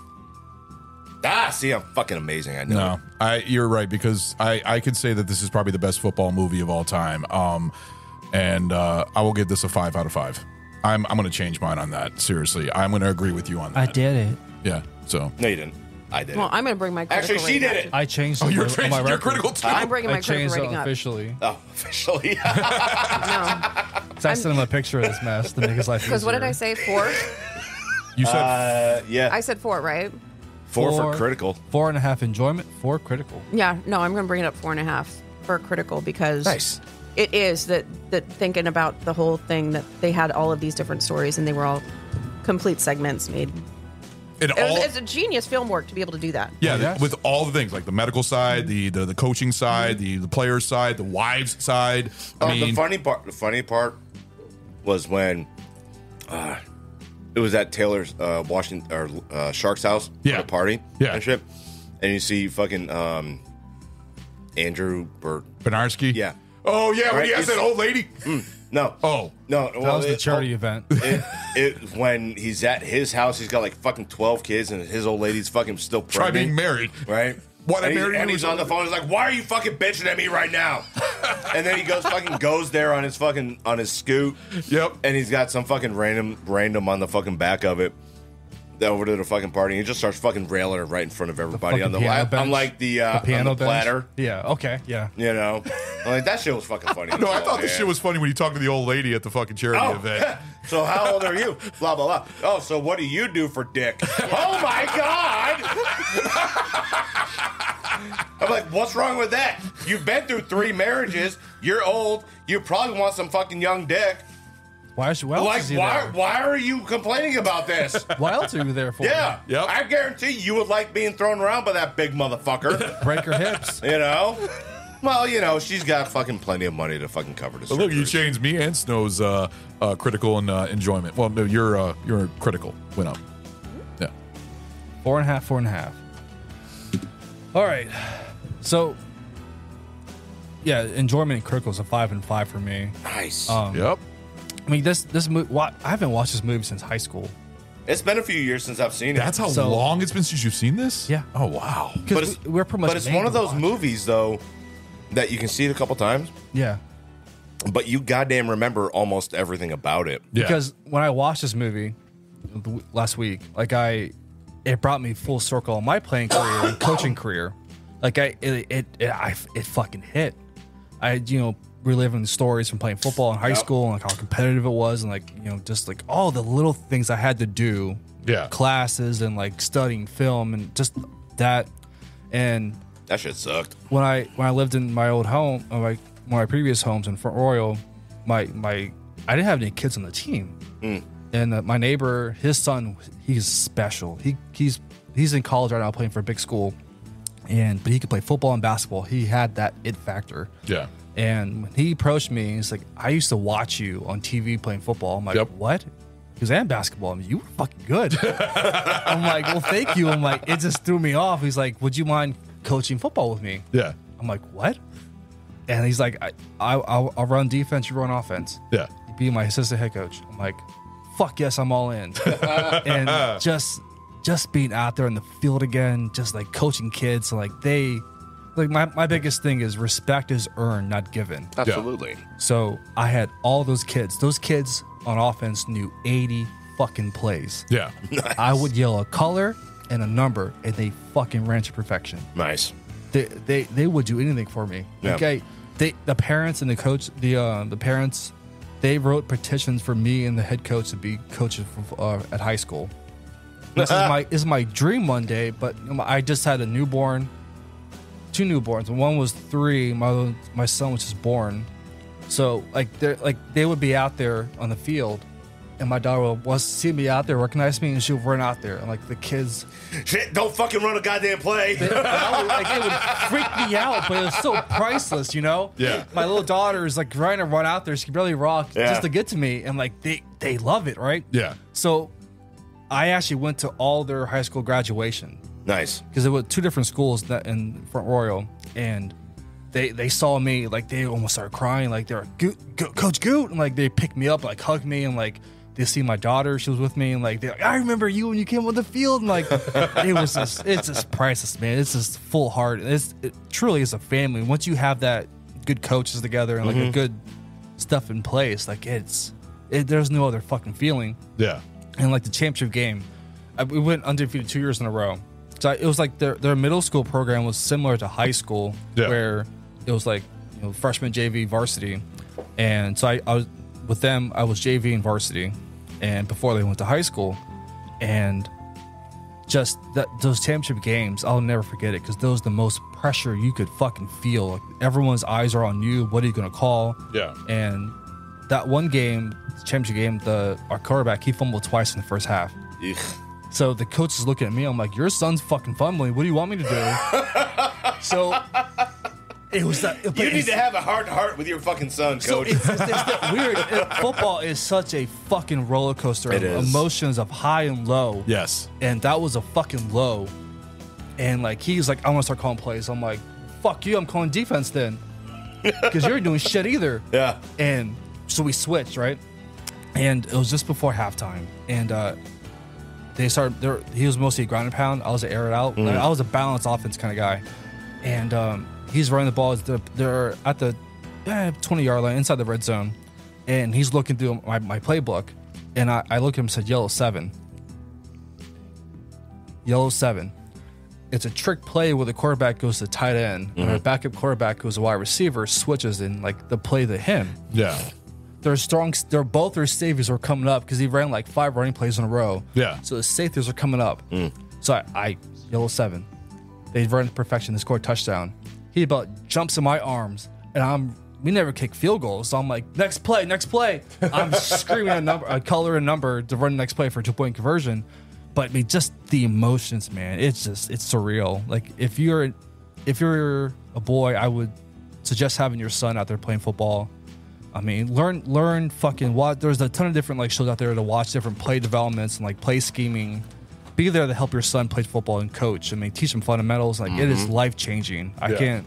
Speaker 5: See, I'm fucking amazing. I know.
Speaker 1: No, you're right, because I could say that this is probably the best football movie of all time. And I will give this a 5 out of 5. I'm going to change mine on that. Seriously, I'm going to agree with you on that.
Speaker 10: I did it.
Speaker 1: Yeah. So
Speaker 5: No, you didn't. I did.
Speaker 9: Well, I'm going to bring my critical
Speaker 5: Actually, she
Speaker 9: rating
Speaker 5: did
Speaker 9: up.
Speaker 5: it.
Speaker 10: I changed.
Speaker 1: Oh,
Speaker 10: it
Speaker 1: you're
Speaker 10: on
Speaker 1: changing
Speaker 10: my
Speaker 1: your
Speaker 10: record.
Speaker 1: critical too.
Speaker 9: I'm bringing
Speaker 10: I
Speaker 9: my critical
Speaker 10: changed it
Speaker 9: rating up.
Speaker 10: officially.
Speaker 5: Oh, officially.
Speaker 9: No.
Speaker 10: So I sent him a picture of this mess to make his life easier.
Speaker 9: Because what did I say? 4?
Speaker 1: You said
Speaker 5: yeah.
Speaker 9: I said 4, right?
Speaker 5: 4 for critical.
Speaker 10: 4.5 enjoyment, 4 critical.
Speaker 9: Yeah. No, I'm going to bring it up 4.5 for critical because
Speaker 5: Nice.
Speaker 9: it is that thinking about the whole thing that they had all of these different stories and they were all complete segments made. It's a genius film work to be able to do that.
Speaker 1: Yeah,
Speaker 10: Yes.
Speaker 1: with all the things like the medical side, the coaching side, the players side, the wives side.
Speaker 5: The funny part was when it was at Taylor's Washington or Shark's house at a party and shit, and you see fucking Andrew
Speaker 1: Bernarski.
Speaker 5: Yeah.
Speaker 1: Oh yeah, when
Speaker 5: Right,
Speaker 1: he has
Speaker 5: he's-
Speaker 1: that old lady.
Speaker 5: No.
Speaker 1: Oh
Speaker 5: No.
Speaker 10: That was the charity event.
Speaker 5: When he's at his house, he's got like fucking 12 kids, and his old lady's fucking still
Speaker 1: Try
Speaker 5: pregnant.
Speaker 1: being married.
Speaker 5: Right?
Speaker 1: Why they
Speaker 5: and
Speaker 1: married you
Speaker 5: and he's
Speaker 1: or
Speaker 5: on the phone. He's like, "Why are you fucking bitching at me right now?" And then he goes there on his scoot.
Speaker 1: Yep.
Speaker 5: And he's got some fucking random on the fucking back of it. Over to the fucking party, and he just starts fucking railing her right in front of everybody on the
Speaker 10: piano
Speaker 5: lap.
Speaker 10: bench.
Speaker 5: I'm like the
Speaker 10: piano
Speaker 5: on the platter.
Speaker 10: Yeah. Okay. Yeah.
Speaker 5: I'm like, that shit was fucking funny.
Speaker 1: No, I thought this shit was funny when you talked to the old lady at the fucking charity event.
Speaker 5: So how old are you? Blah blah blah. Oh, so what do you do for dick? Oh my god! I'm like, what's wrong with that? You've been through 3 marriages. You're old. You probably want some fucking young dick.
Speaker 10: Why is he there?
Speaker 5: Why are you complaining about this?
Speaker 10: Why else are you there for?
Speaker 5: Yeah.
Speaker 1: Yep.
Speaker 5: I guarantee you would like being thrown around by that big motherfucker.
Speaker 10: Break her hips.
Speaker 5: Well, she's got fucking plenty of money to fucking cover this.
Speaker 1: But look, you changed me and Snow's critical and enjoyment. Well, no, your critical went up. Yeah.
Speaker 10: 4.5. All right. So, yeah, enjoyment and critical is a 5 and 5 for me.
Speaker 5: Nice.
Speaker 1: Yep.
Speaker 10: I mean, this movie. I haven't watched this movie since high school.
Speaker 5: It's been a few years since I've seen it.
Speaker 1: That's how long it's been since you've seen this?
Speaker 10: Yeah.
Speaker 1: Oh, wow.
Speaker 10: Because we're pretty much.
Speaker 5: But it's one of those movies, though, that you can see it a couple times.
Speaker 10: Yeah.
Speaker 5: But you goddamn remember almost everything about it.
Speaker 1: Yeah.
Speaker 10: Because when I watched this movie last week, it brought me full circle on my playing career and coaching career. Like it fucking hit. I reliving the stories from playing football in high school and like how competitive it was, and like just like all the little things I had to do, classes and like studying film and just that. And
Speaker 5: that shit sucked.
Speaker 10: When I lived in my old home, one of my previous homes in Front Royal, I didn't have any kids on the team, and my neighbor, his son, he's special. He's in college right now playing for a big school, but he could play football and basketball. He had that it factor.
Speaker 1: Yeah.
Speaker 10: And when he approached me, he's like, I used to watch you on TV playing football. I'm like, what? Because and basketball. I mean, you were fucking good. I'm like, well, thank you. I'm like, it just threw me off. He's like, would you mind coaching football with me?
Speaker 1: Yeah.
Speaker 10: I'm like, what? And he's like, I'll run defense, you run offense.
Speaker 1: Yeah.
Speaker 10: You be my assistant head coach. I'm like, fuck yes, I'm all in. And just being out there in the field again, just like coaching kids, like my biggest thing is respect is earned, not given.
Speaker 5: Absolutely.
Speaker 10: Yeah. So I had all those kids. Those kids on offense knew 80 fucking plays.
Speaker 1: Yeah.
Speaker 5: Nice.
Speaker 10: I would yell a color and a number, and they fucking ran to perfection.
Speaker 5: Nice.
Speaker 10: They would do anything for me.
Speaker 5: Yeah.
Speaker 10: Okay. The parents and the coach, the parents, they wrote petitions for me and the head coach to be coaches at high school. This is my dream one day, but I just had a newborn. 2 newborns. One was 3. My son was just born. So they would be out there on the field, and my daughter would see me out there, recognize me, and she would run out there. And like the kids,
Speaker 5: shit, don't fucking run a goddamn play.
Speaker 10: It would freak me out, but it was so priceless,
Speaker 1: Yeah.
Speaker 10: My little daughter is like trying to run out there. She can barely walk just to get to me, and like they love it, right?
Speaker 1: Yeah.
Speaker 10: So I actually went to all their high school graduation.
Speaker 5: Nice.
Speaker 10: Because there were 2 different schools in Front Royal, and they saw me, like they almost started crying, like they're like, Coach Goot, and like they picked me up, like hugged me, and like they see my daughter, she was with me, and like they're like, I remember you when you came on the field, and like it's just priceless, man. It's just full heart. It truly is a family. Once you have that good coaches together and like a good stuff in place, like there's no other fucking feeling.
Speaker 1: Yeah.
Speaker 10: And like the championship game, we went undefeated 2 years in a row. So it was like their middle school program was similar to high school, where it was like freshman, JV, varsity, and so I was with them. I was JV and varsity, and before they went to high school, and just those championship games, I'll never forget it because those the most pressure you could fucking feel. Like everyone's eyes are on you. What are you gonna call?
Speaker 1: Yeah.
Speaker 10: And that one game, championship game, our quarterback he fumbled twice in the first half.
Speaker 5: Ugh.
Speaker 10: So the coach is looking at me. I'm like, your son's fucking fumbling. What do you want me to do? So it was that.
Speaker 5: You need to have a heart-to-heart with your fucking son, coach.
Speaker 10: So it's that weird. Football is such a fucking roller coaster of emotions of high and low.
Speaker 1: Yes.
Speaker 10: And that was a fucking low. And like he's like, I want to start calling plays. I'm like, fuck you. I'm calling defense then, because you're doing shit either.
Speaker 5: Yeah.
Speaker 10: And so we switched, right? And it was just before halftime, and they started. He was mostly a ground and pound. I was an air it out. I was a balanced offense kind of guy, and he's running the ball. They're at the 20-yard line inside the red zone, and he's looking through my playbook, and I looked at him and said, "Yellow 7." Yellow 7. It's a trick play where the quarterback goes to tight end, and our backup quarterback goes to wide receiver, switches in like the play to him.
Speaker 1: Yeah.
Speaker 10: Both their safeties are coming up because he ran like 5 running plays in a row.
Speaker 1: Yeah.
Speaker 10: So the safeties are coming up. So I yellow 7. They run to perfection. They score a touchdown. He about jumps in my arms, and we never kick field goals. So I'm like, next play. I'm screaming a color and number to run the next play for a 2-point conversion. But I mean, just the emotions, man. It's surreal. Like if you're a boy, I would suggest having your son out there playing football. I mean, learn fucking what. There's a ton of different like shows out there to watch, different play developments and like play scheming. Be there to help your son play football and coach. I mean, teach him fundamentals. Like it is life changing. I can't.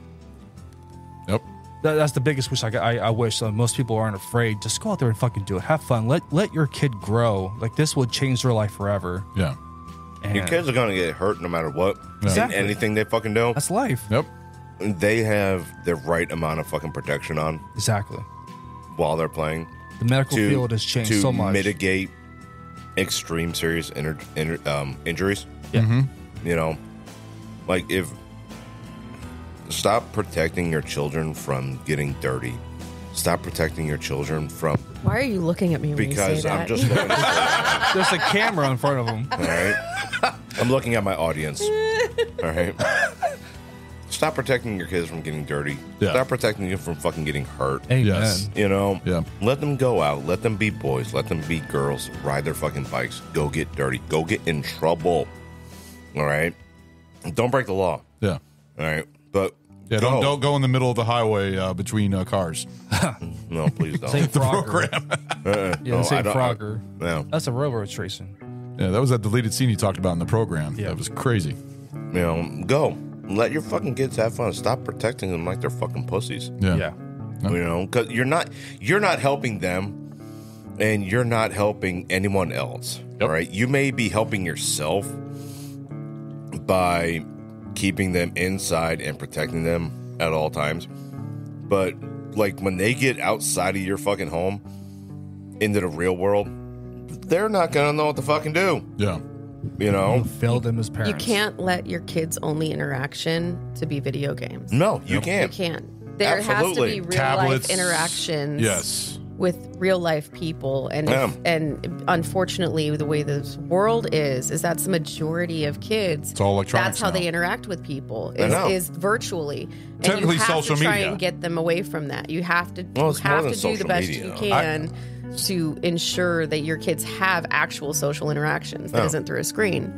Speaker 1: Yep.
Speaker 10: That's the biggest wish I wish. Most people aren't afraid. Just go out there and fucking do it. Have fun. Let your kid grow. Like this will change their life forever.
Speaker 1: Yeah.
Speaker 10: And
Speaker 5: your kids are gonna get hurt no matter what.
Speaker 10: Exactly.
Speaker 5: Anything they fucking do.
Speaker 10: That's life.
Speaker 1: Yep.
Speaker 5: They have the right amount of fucking protection on.
Speaker 10: Exactly.
Speaker 5: While they're playing.
Speaker 10: The medical field has changed so much.
Speaker 5: To mitigate extreme serious injuries.
Speaker 10: Yeah.
Speaker 5: You know, like if Stop protecting your children from getting dirty. Stop protecting your children from...
Speaker 9: Why are you looking at me when
Speaker 5: Because
Speaker 9: you say that?
Speaker 5: I'm just looking at
Speaker 10: There's a camera in front of them.
Speaker 5: All right? I'm looking at my audience. All right? Stop protecting your kids from getting dirty.
Speaker 1: Yeah.
Speaker 5: Stop protecting them from fucking getting hurt.
Speaker 10: Amen.
Speaker 1: Yes.
Speaker 5: You know?
Speaker 1: Yeah.
Speaker 5: Let them go out. Let them be boys. Let them be girls. Ride their fucking bikes. Go get dirty. Go get in trouble. All right? Don't break the law.
Speaker 1: Yeah.
Speaker 5: All right? But
Speaker 1: Yeah, don't go in the middle of the highway between cars.
Speaker 5: No, please don't.
Speaker 10: St.
Speaker 1: The
Speaker 10: Frogger.
Speaker 1: program.
Speaker 10: Yeah,
Speaker 5: No,
Speaker 10: St.
Speaker 5: I don't-
Speaker 10: Frogger.
Speaker 5: No.
Speaker 10: That's a railroad racing.
Speaker 1: Yeah, that was that deleted scene you talked about in the program.
Speaker 10: Yeah.
Speaker 1: That was crazy.
Speaker 5: You know, go. Let your fucking kids have fun. Stop protecting them like they're fucking pussies.
Speaker 1: Yeah.
Speaker 5: You know, because you're not helping them, and you're not helping anyone else. All right, you may be helping yourself by keeping them inside and protecting them at all times, but like when they get outside of your fucking home into the real world, they're not gonna know what to fucking do.
Speaker 1: Yeah.
Speaker 5: You know,
Speaker 10: failed them as
Speaker 9: You
Speaker 10: parents.
Speaker 9: can't let your kids' only interaction to be video games.
Speaker 5: No, you can't.
Speaker 9: You can't. There
Speaker 5: Absolutely.
Speaker 9: has to be real
Speaker 1: Tablets.
Speaker 9: life interactions.
Speaker 1: Yes.
Speaker 9: With real life people, and
Speaker 5: Yeah.
Speaker 9: and unfortunately, the way this world is that's the majority of kids.
Speaker 1: It's all electronics
Speaker 9: That's how
Speaker 1: now.
Speaker 9: they interact with people
Speaker 5: I know.
Speaker 9: is virtually. And
Speaker 1: Technically
Speaker 9: you have
Speaker 1: social
Speaker 9: to try
Speaker 1: media.
Speaker 9: and get them away from that. You have to.
Speaker 5: Well,
Speaker 9: you
Speaker 5: it's more
Speaker 9: have
Speaker 5: than
Speaker 9: to do the
Speaker 5: social
Speaker 9: best
Speaker 5: media,
Speaker 9: you
Speaker 5: though.
Speaker 9: can to ensure that your kids have actual social interactions that isn't through a screen.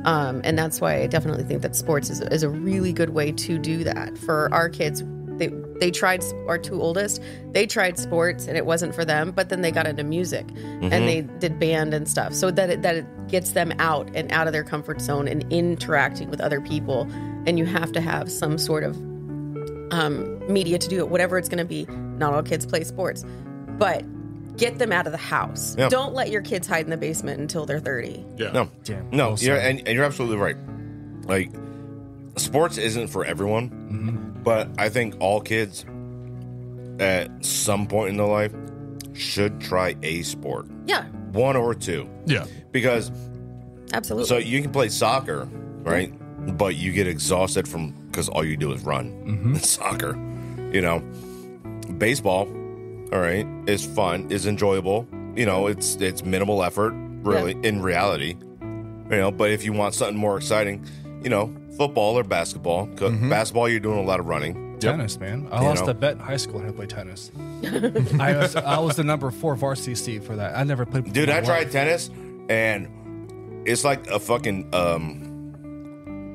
Speaker 9: And that's why I definitely think that sports is a really good way to do that for our kids. They tried, our two oldest, they tried sports and it wasn't for them, but then they got into music and they did band and stuff. So that it gets them out and out of their comfort zone and interacting with other people. And you have to have some sort of media to do it, whatever it's going to be. Not all kids play sports, but get them out of the house.
Speaker 5: Yeah.
Speaker 9: Don't let your kids hide in the basement until they're 30.
Speaker 1: Yeah.
Speaker 5: No,
Speaker 10: Damn.
Speaker 5: no,
Speaker 10: Well
Speaker 5: you're,
Speaker 10: said.
Speaker 5: and you're absolutely right. Like, sports isn't for everyone, but I think all kids at some point in their life should try a sport,
Speaker 9: Yeah,
Speaker 5: one or two,
Speaker 1: Yeah.
Speaker 5: because
Speaker 9: absolutely.
Speaker 5: so you can play soccer, right? But you get exhausted because all you do is run. Soccer, you know, baseball. All right, is fun, is enjoyable. You know, it's minimal effort, really, in reality. You know, but if you want something more exciting, you know, football or basketball. 'Cause basketball, you're doing a lot of running.
Speaker 10: Tennis, man. I
Speaker 5: You
Speaker 10: lost
Speaker 5: know?
Speaker 10: a bet in high school when I played tennis. I was the number 4 varsity seed for that. I never played.
Speaker 5: Dude,
Speaker 10: my
Speaker 5: I
Speaker 10: life.
Speaker 5: tried tennis, and it's like a fucking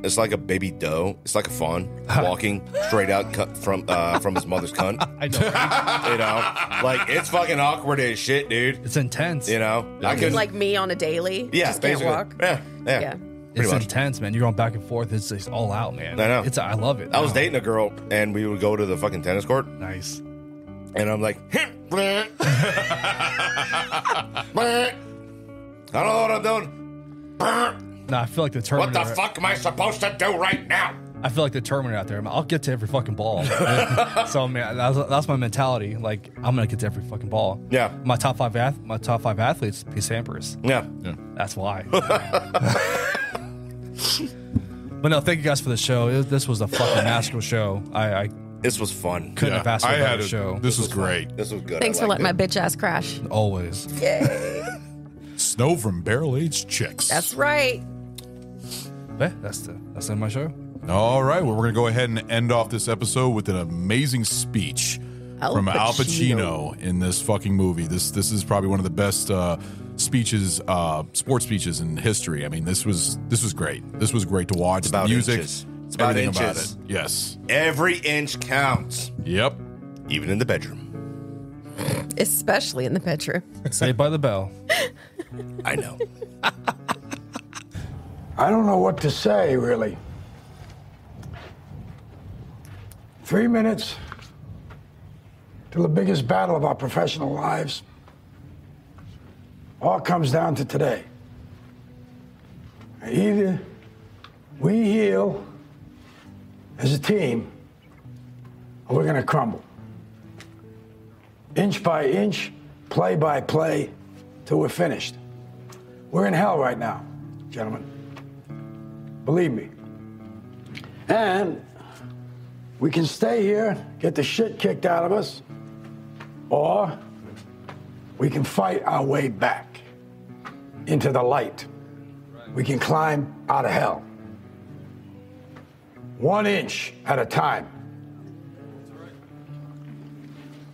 Speaker 5: it's like a baby doe. It's like a fawn walking straight out from his mother's cunt.
Speaker 10: I know. Right?
Speaker 5: You know, like it's fucking awkward as shit, dude.
Speaker 10: It's intense.
Speaker 5: You know, I
Speaker 9: It's
Speaker 5: could
Speaker 9: like me on a daily.
Speaker 5: yeah,
Speaker 9: just can't
Speaker 5: basically,
Speaker 9: walk.
Speaker 5: yeah.
Speaker 9: Yeah.
Speaker 10: It's
Speaker 5: much.
Speaker 10: intense, man. You're going back and forth. It's all out, man.
Speaker 5: I know.
Speaker 10: I love it.
Speaker 5: I was dating a girl, and we would go to the fucking tennis court,
Speaker 10: Nice.
Speaker 5: and I'm like, I don't know what I'm doing.
Speaker 10: No, I feel like the
Speaker 5: What
Speaker 10: Terminator.
Speaker 5: the fuck am I supposed to do right now?
Speaker 10: I feel like the Terminator out there. I'll get to every fucking ball. So man, that's my mentality. Like I'm gonna get to every fucking ball.
Speaker 5: Yeah.
Speaker 10: My top five athletes, P. Sampras.
Speaker 5: Yeah.
Speaker 10: That's why. But no, thank you guys for the show. This was a fucking magical show. I
Speaker 5: This was fun.
Speaker 10: couldn't have asked for
Speaker 1: I
Speaker 10: a
Speaker 1: had
Speaker 10: better
Speaker 1: a
Speaker 10: show.
Speaker 1: This was great.
Speaker 5: This was good.
Speaker 9: Thanks for letting my bitch ass crash.
Speaker 10: Always.
Speaker 1: Snow from Barrel Aged Chicks.
Speaker 9: That's right.
Speaker 10: Yeah, that's the end of my show.
Speaker 1: All right. Well, we're going to go ahead and end off this episode with an amazing speech from Al Pacino in this fucking movie. This is probably one of the best speeches, sports speeches in history. I mean, this was great. This was great to watch.
Speaker 5: It's about
Speaker 1: the music,
Speaker 5: inches. It's about
Speaker 1: everything
Speaker 5: inches.
Speaker 1: about it. Yes.
Speaker 5: Every inch counts.
Speaker 1: Yep.
Speaker 5: Even in the bedroom.
Speaker 9: Especially in the bedroom.
Speaker 10: Saved by the Bell.
Speaker 5: I know.
Speaker 7: I don't know what to say, really. 3 minutes till the biggest battle of our professional lives. All comes down to today. Either we heal as a team, or we're going to crumble. Inch by inch, play by play, till we're finished. We're in hell right now, gentlemen. Believe me. And We can stay here, get the shit kicked out of us, or we can fight our way back into the light. We can climb out of hell. 1 inch at a time.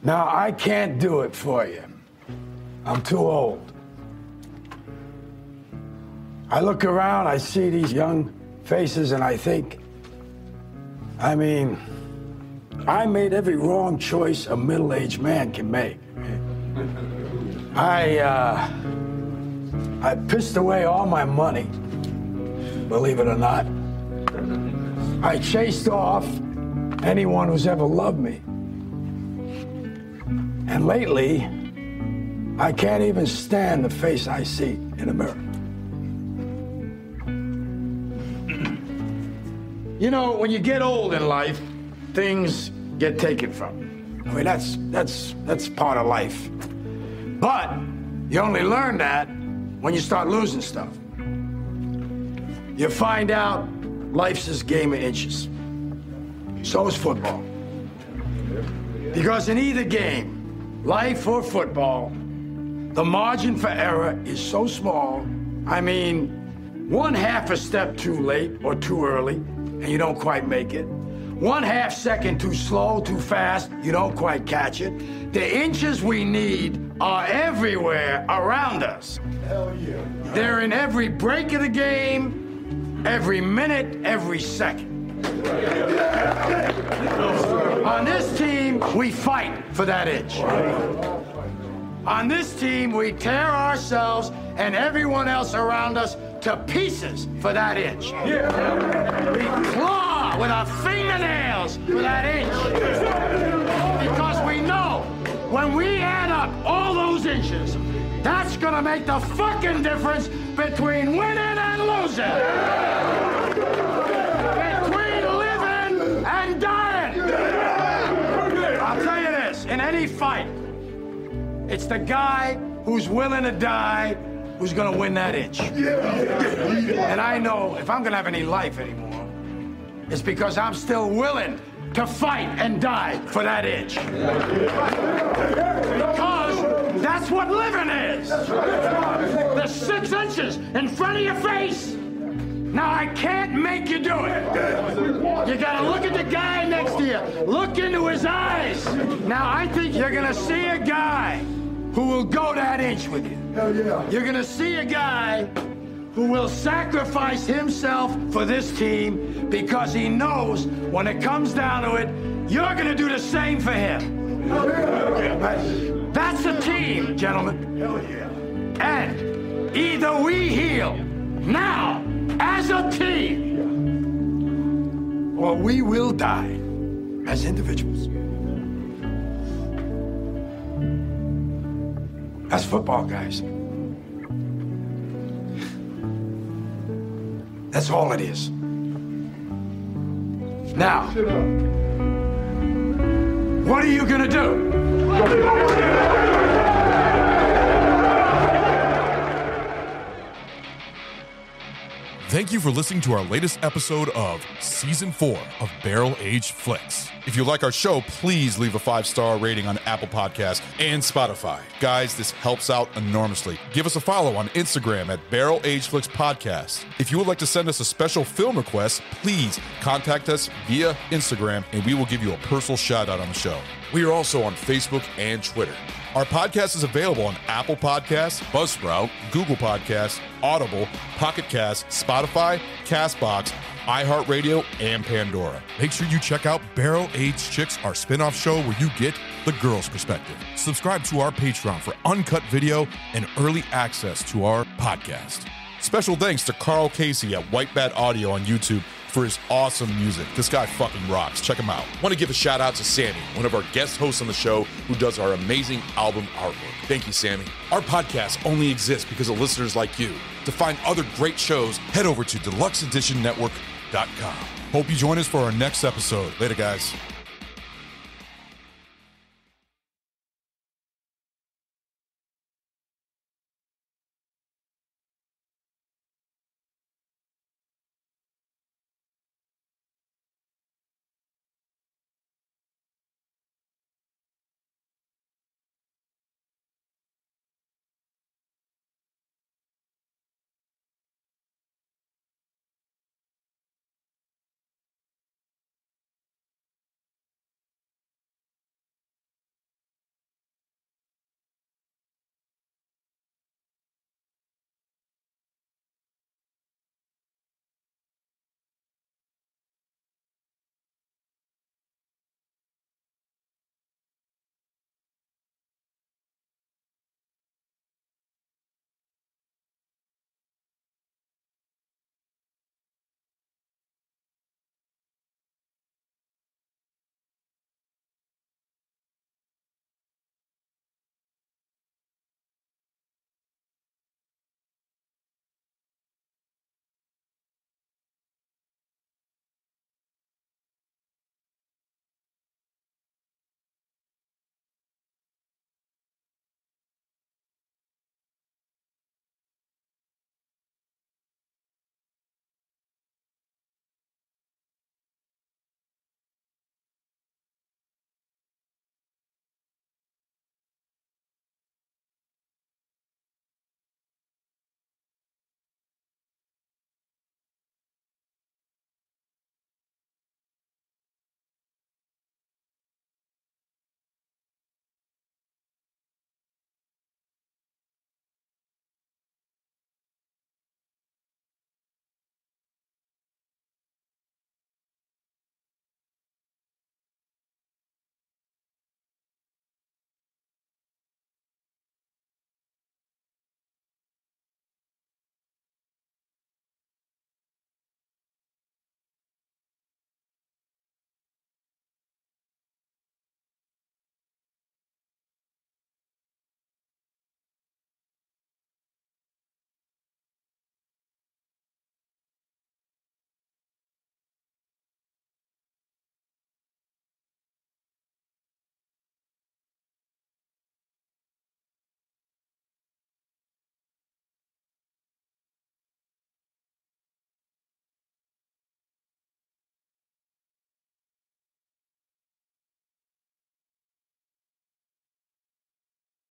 Speaker 7: Now, I can't do it for you. I'm too old. I look around, I see these young faces, and I think, I mean, I made every wrong choice a middle-aged man can make. I pissed away all my money, believe it or not. I chased off anyone who's ever loved me. And lately, I can't even stand the face I see in the mirror. You know, when you get old in life, things get taken from you. I mean, that's part of life. But you only learn that when you start losing stuff. You find out life's this game of inches. So is football. Because in either game, life or football, the margin for error is so small. I mean, 1/2 a step too late or too early, and you don't quite make it. 1/2 second too slow, too fast, you don't quite catch it. The inches we need are everywhere around us. Hell yeah. They're in every break of the game, every minute, every second. On this team, we fight for that inch. On this team, we tear ourselves and everyone else around us to pieces for that inch. We claw with our fingernails for that inch. Because we know when we add up all those inches, that's gonna make the fucking difference between winning and losing. Between living and dying. I'll tell you this, in any fight, it's the guy who's willing to die who's gonna win that inch. And I know if I'm gonna have any life anymore, it's because I'm still willing to fight and die for that inch. Because that's what living is. The 6 inches in front of your face. Now, I can't make you do it. You gotta look at the guy next to you. Look into his eyes. Now, I think you're gonna see a guy who will go that inch with you. Hell yeah. You're gonna see a guy who will sacrifice himself for this team because he knows when it comes down to it, you're gonna do the same for him. That's a team, gentlemen. Hell yeah. And either we heal now as a team, or we will die as individuals. That's football, guys. That's all it is. Now, what are you gonna do?
Speaker 1: Thank you for listening to our latest episode of Season 4 of Barrel Age Flicks. If you like our show, please leave a 5-star rating on Apple Podcasts and Spotify. Guys, this helps out enormously. Give us a follow on Instagram at Barrel Age Flicks Podcast. If you would like to send us a special film request, please contact us via Instagram and we will give you a personal shout out on the show. We are also on Facebook and Twitter. Our podcast is available on Apple Podcasts, Buzzsprout, Google Podcasts, Audible, Pocket Cast, Spotify, CastBox, iHeartRadio, and Pandora. Make sure you check out Barrel Age Chicks, our spin-off show where you get the girl's perspective. Subscribe to our Patreon for uncut video and early access to our podcast. Special thanks to Carl Casey at White Bat Audio on YouTube for his awesome music. This guy fucking rocks. Check him out. Want to give a shout out to Sammy, one of our guest hosts on the show who does our amazing album artwork. Thank you, Sammy. Our podcast only exists because of listeners like you. To find other great shows, head over to deluxeeditionnetwork.com. Hope you join us for our next episode. Later, guys.